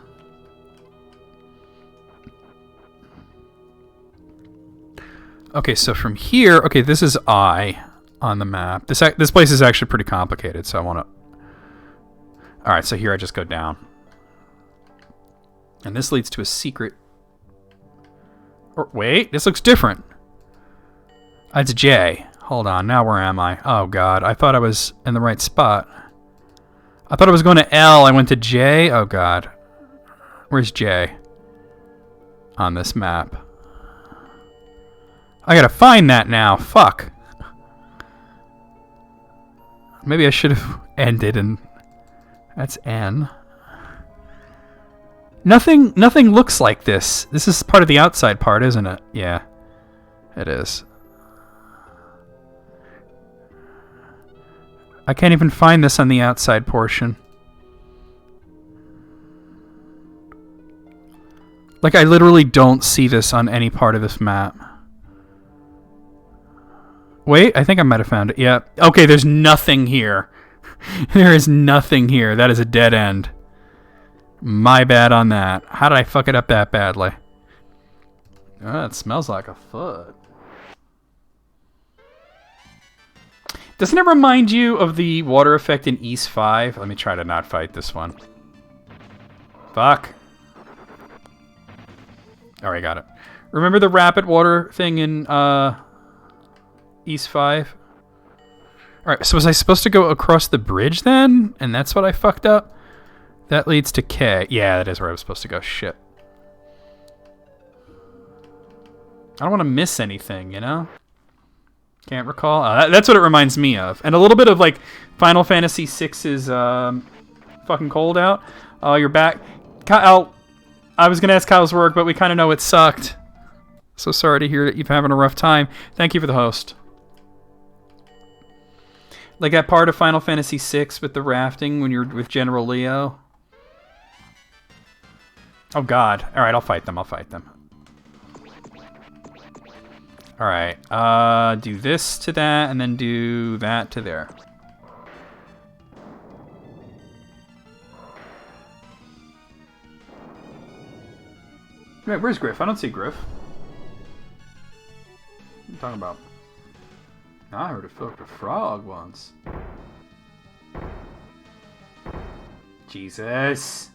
Okay, so from here... Okay, this is I on the map. This place is actually pretty complicated, so I want to... Alright, so here I just go down. And this leads to a secret... Or, wait, this looks different. That's J. Hold on, now where am I? Oh god, I thought I was in the right spot. I thought I was going to L, I went to J? Oh god. Where's J? On this map. I gotta find that now, fuck. Maybe I should have ended and... That's N. Nothing looks like this. This is part of the outside part, isn't it? Yeah, it is. I can't even find this on the outside portion. Like, I literally don't see this on any part of this map. Wait, I think I might have found it. Yeah. Okay, there's nothing here. There is nothing here. That is a dead end. My bad on that. How did I fuck it up that badly? Oh, it smells like a foot. Doesn't it remind you of the water effect in East 5? Let me try to not fight this one. Fuck. Alright, got it. Remember the rapid water thing in East 5? Alright, so was I supposed to go across the bridge then? And that's what I fucked up? That leads to K. Yeah, that is where I was supposed to go. Shit. I don't want to miss anything, you know? Can't recall. That's what it reminds me of. And a little bit of, like, Final Fantasy VI's fucking cold out. Oh, you're back. Kyle, I was going to ask Kyle's work, but we kind of know it sucked. So sorry to hear that you're having a rough time. Thank you for the host. Like that part of Final Fantasy VI with the rafting when you're with General Leo. Oh, God. All right, I'll fight them. I'll fight them. All right. Do this to that, and then do that to there. Wait, where's Griff? I don't see Griff. What are you talking about? I heard it fucked a frog once. Jesus.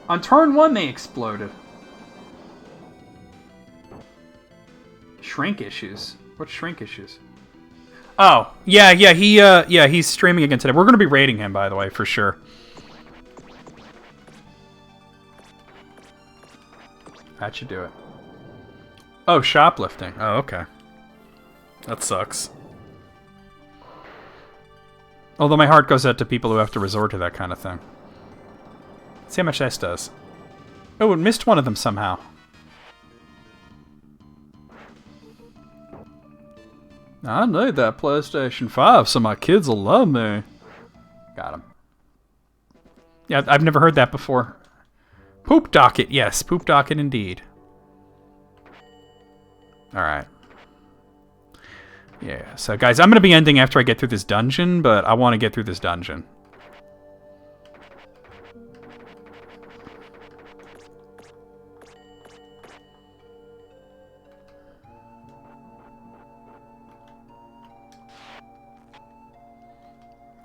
On turn 1, they exploded. Shrink issues. What shrink issues? Oh, yeah, he's streaming again today. We're going to be raiding him, by the way, for sure. That should do it. Oh, shoplifting. Oh, okay. That sucks. Although my heart goes out to people who have to resort to that kind of thing. Let's see how much this does. Oh, it missed one of them somehow. I need that PlayStation 5 so my kids will love me. Got him. Yeah, I've never heard that before. Poop docket, yes. Poop docket indeed. Alright. Yeah, so guys, I'm going to be ending after I get through this dungeon, but I want to get through this dungeon.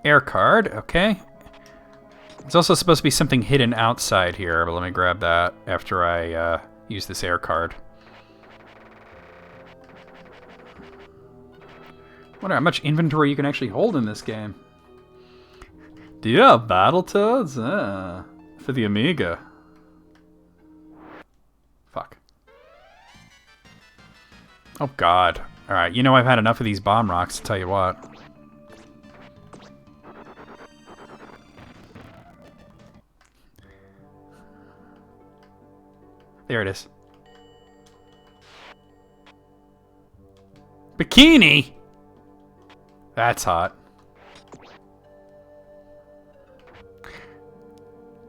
Air card, okay. There's also supposed to be something hidden outside here, but let me grab that after I use this air card. Wonder how much inventory you can actually hold in this game. Do you have Battletoads? For the Amiga. Fuck. Oh god. Alright, you know I've had enough of these bomb rocks, to tell you what. There it is. Bikini! That's hot.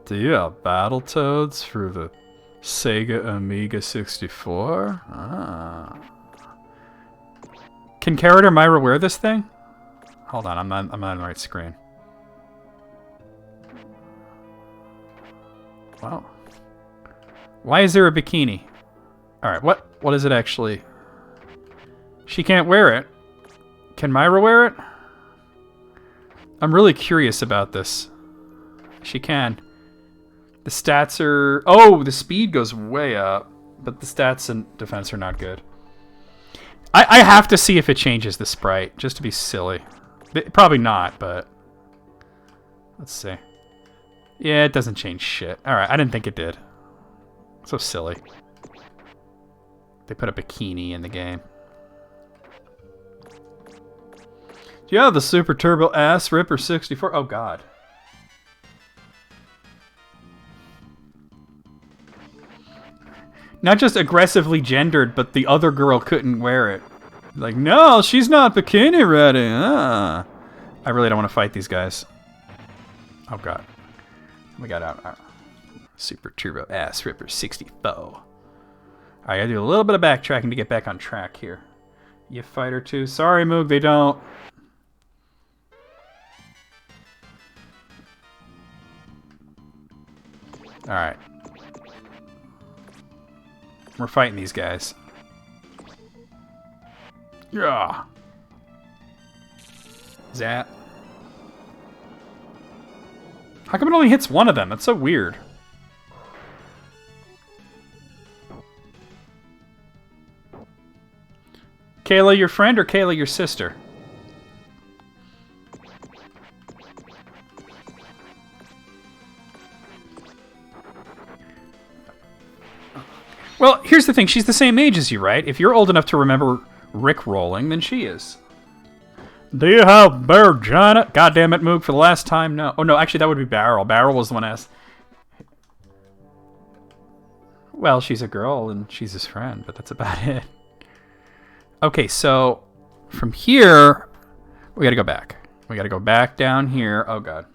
Do you have Battletoads for the Sega Amiga 64? Ah. Can Carrot or Myra wear this thing? Hold on, I'm not on the right screen. Wow. Why is there a bikini? Alright, what is it actually? She can't wear it. Can Myra wear it? I'm really curious about this. She can. The stats are... Oh, the speed goes way up. But the stats and defense are not good. I have to see if it changes the sprite, just to be silly. Probably not, but... Let's see. Yeah, it doesn't change shit. Alright, I didn't think it did. So silly. They put a bikini in the game. Do you have the Super Turbo Ass Ripper 64? Oh, God. Not just aggressively gendered, but the other girl couldn't wear it. Like, no, she's not bikini ready. Ah. I really don't want to fight these guys. Oh, God. We got out. Super Turbo Ass Ripper 64. Alright, I gotta do a little bit of backtracking to get back on track here. You fighter too? Sorry, Moog, they don't. Alright. We're fighting these guys. Yeah. Zap. How come it only hits one of them? That's so weird. Kayla, your friend, or Kayla, your sister? Well, here's the thing. She's the same age as you, right? If you're old enough to remember Rick-rolling, then she is. Do you have Beargina? God damn it, Moog, for the last time, no. Oh, no, actually, that would be Barrel. Barrel was the one asked. Well, she's a girl, and she's his friend, but that's about it. Okay, so from here, we gotta go back. We gotta go back down here. Oh, God.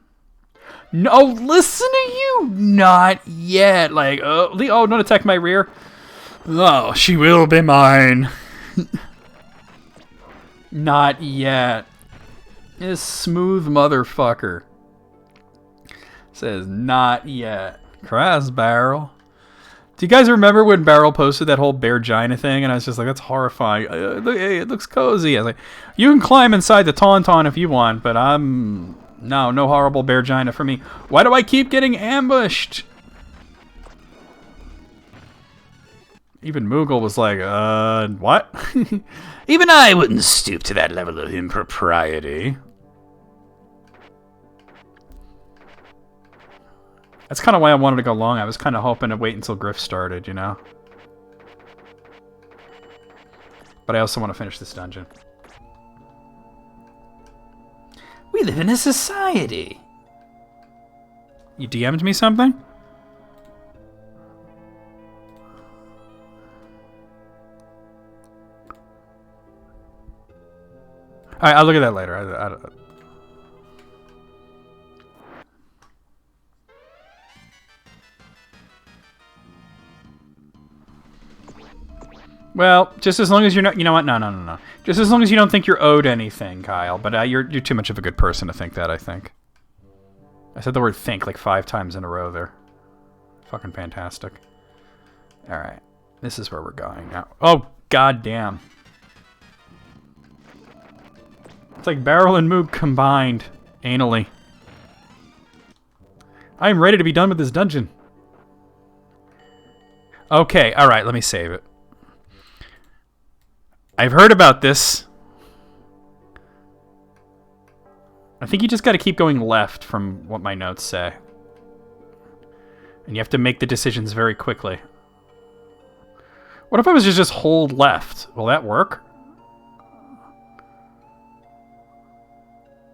No, listen to you! Not yet. Like, oh, don't attack my rear. Oh, she will be mine. Not yet. This smooth motherfucker says not yet. Cross Barrel. Do you guys remember when Barrel posted that whole Beargina thing? And I was just like, that's horrifying. Hey, it looks cozy. I was like, you can climb inside the Tauntaun if you want, but no horrible Beargina for me. Why do I keep getting ambushed? Even Moogle was like, what? Even I wouldn't stoop to that level of impropriety. That's kind of why I wanted to go long. I was kind of hoping to wait until Griff started, you know? But I also want to finish this dungeon. We live in a society. You DM'd me something? Alright, I'll look at that later. Well, just as long as you're not... You know what? No. Just as long as you don't think you're owed anything, Kyle. But you're too much of a good person to think that, I think. I said the word think like 5 times in a row there. Fucking fantastic. Alright. This is where we're going now. Oh, goddamn. It's like Barrel and Moog combined. Anally. I am ready to be done with this dungeon. Okay, alright, let me save it. I've heard about this. I think you just got to keep going left from what my notes say. And you have to make the decisions very quickly. What if I was to just hold left? Will that work?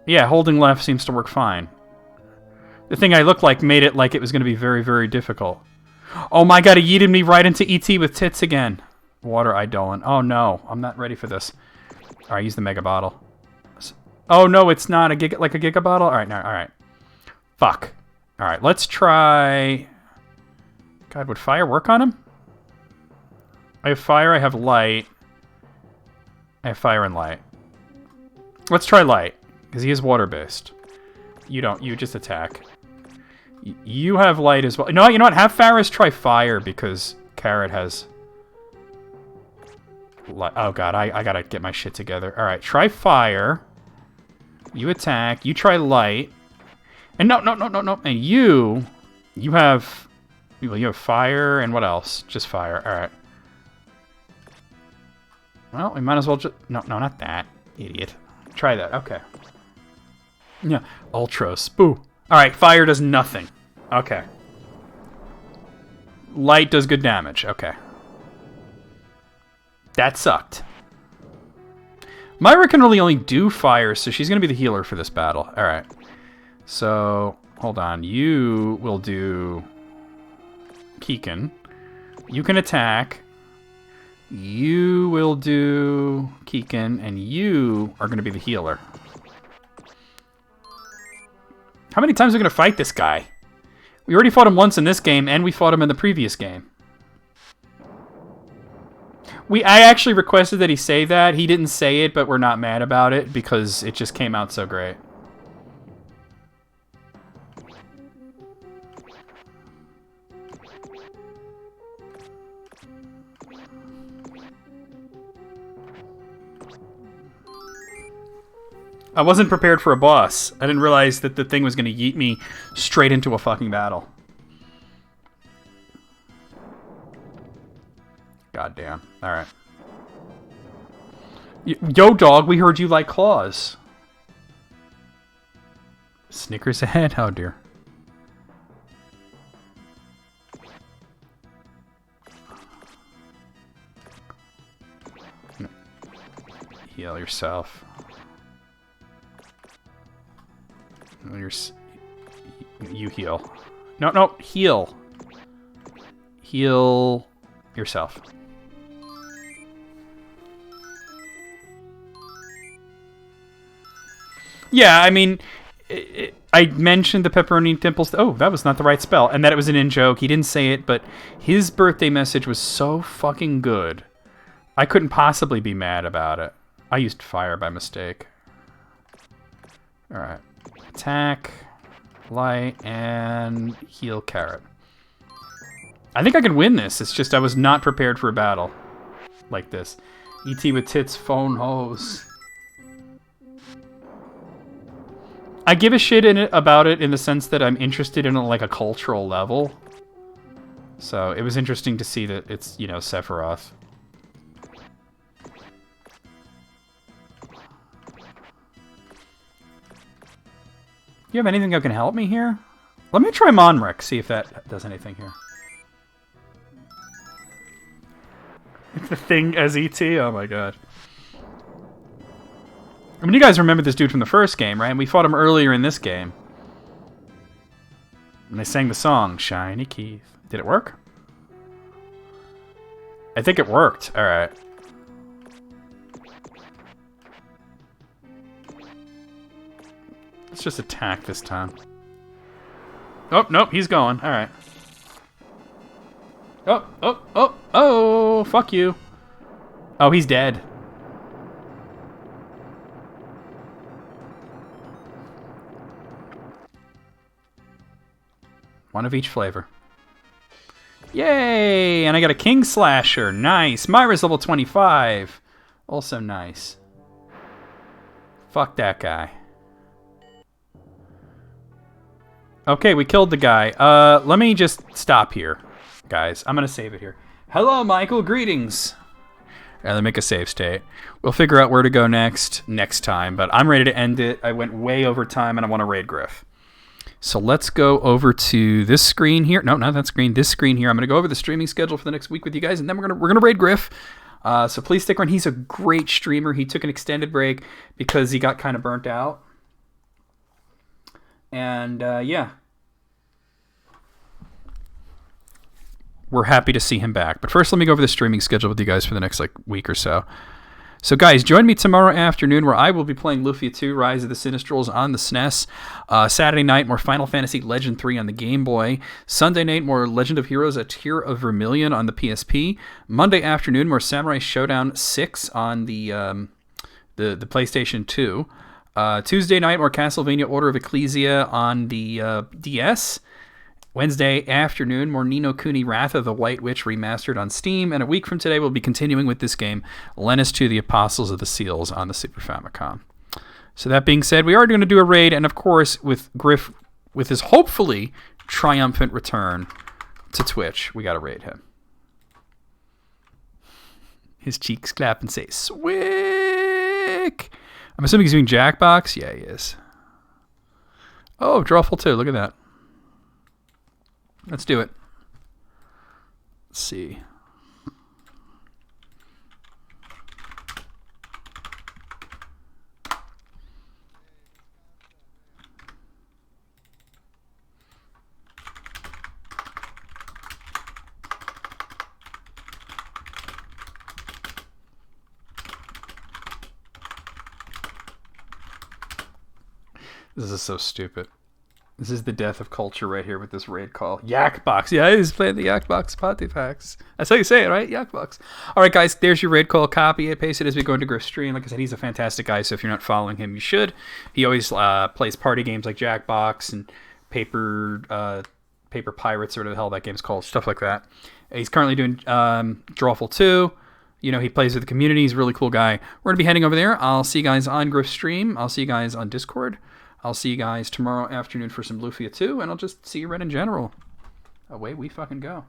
Yeah, holding left seems to work fine. The thing I looked like made it like it was going to be very, very difficult. Oh my god, he yeeted me right into E.T. with tits again. Water Eidolon. Oh no, I'm not ready for this. Alright, use the mega bottle. Oh no, it's not a giga bottle? Alright, no, alright. Fuck. Alright, let's try... God, would fire work on him? I have fire, I have light. I have fire and light. Let's try light, because he is water-based. You don't, you just attack. You have light as well. You know what? Have Faris try fire, because Carrot has... light. Oh god, I gotta get my shit together. Alright, try fire. You attack. You try light. And no. And you have... Well, you have fire, and what else? Just fire. Alright. Well, we might as well just... No, not that. Idiot. Try that. Okay. Yeah. Ultros. Boo. Alright, fire does nothing. Okay. Light does good damage. Okay. That sucked. Myra can really only do fire, so she's going to be the healer for this battle. Alright. So, hold on. You will do... Keegan. You can attack. You will do Keegan, and you are going to be the healer. How many times are we going to fight this guy? We already fought him once in this game, and we fought him in the previous game. I actually requested that he say that. He didn't say it, but we're not mad about it, because it just came out so great. I wasn't prepared for a boss. I didn't realize that the thing was going to yeet me straight into a fucking battle. Goddamn. Alright. Yo, dog, we heard you like claws. Snickers ahead? Oh, dear. Heal yourself. You heal. No, heal. Heal yourself. Yeah, I mean, I mentioned the pepperoni dimples. Oh, that was not the right spell. And that it was an in-joke. He didn't say it, but his birthday message was so fucking good. I couldn't possibly be mad about it. I used fire by mistake. Alright. Attack, light, and heal Carrot. I think I can win this. It's just I was not prepared for a battle like this. E.T. with tits, phone hose. I give a shit about it in the sense that I'm interested in like a cultural level. So it was interesting to see that it's, you know, Sephiroth. You have anything that can help me here? Let me try Monrek, see if that does anything here. The thing as E.T.? Oh my god. I mean, you guys remember this dude from the first game, right? And we fought him earlier in this game. And they sang the song, Shiny Keith. Did it work? I think it worked. Alright. Let's just attack this time. Oh, nope, he's going. Alright. Oh, fuck you. Oh, he's dead. One of each flavor. Yay! And I got a King Slasher. Nice. Myra's level 25. Also nice. Fuck that guy. Okay, we killed the guy. Let me just stop here, guys. I'm gonna save it here. Hello, Michael. Greetings. Rather make a save state. We'll figure out where to go next time, but I'm ready to end it. I went way over time, and I want to raid Griff. So let's go over to this screen here. No, not that screen. This screen here. I'm going to go over the streaming schedule for the next week with you guys, and then we're gonna raid Griff. So please stick around. He's a great streamer. He took an extended break because he got kind of burnt out. And yeah. We're happy to see him back. But first, let me go over the streaming schedule with you guys for the next week or so. So, guys, join me tomorrow afternoon where I will be playing Lufia 2, Rise of the Sinistrals on the SNES. Saturday night, more Final Fantasy Legend 3 on the Game Boy. Sunday night, more Legend of Heroes, A Tear of Vermilion on the PSP. Monday afternoon, more Samurai Showdown 6 on the PlayStation 2. Tuesday night, more Castlevania Order of Ecclesia on the DS. Wednesday afternoon, more Ni no Kuni Wrath of the White Witch remastered on Steam. And a week from today, we'll be continuing with this game, Lennus 2, the Apostles of the Seals on the Super Famicom. So that being said, we are going to do a raid. And of course, with Griff, with his hopefully triumphant return to Twitch, we got to raid him. His cheeks clap and say, Swick! I'm assuming he's doing Jackbox? Yeah, he is. Oh, Drawful 2, look at that. Let's do it. Let's see. This is so stupid. This is the death of culture right here with this raid call. Yakbox. Yeah, he's playing the Yakbox Pontifex. That's how you say it, right? Yakbox. All right, guys, there's your raid call. Copy it, paste it as we go into Griff's stream. Like I said, he's a fantastic guy, so if you're not following him, you should. He always plays party games like Jackbox and Paper Pirates, or whatever the hell that game's called, stuff like that. He's currently doing Drawful 2. You know, he plays with the community. He's a really cool guy. We're going to be heading over there. I'll see you guys on Griff's stream. I'll see you guys on Discord. I'll see you guys tomorrow afternoon for some Lufia 2, and I'll just see you right in general. Away we fucking go.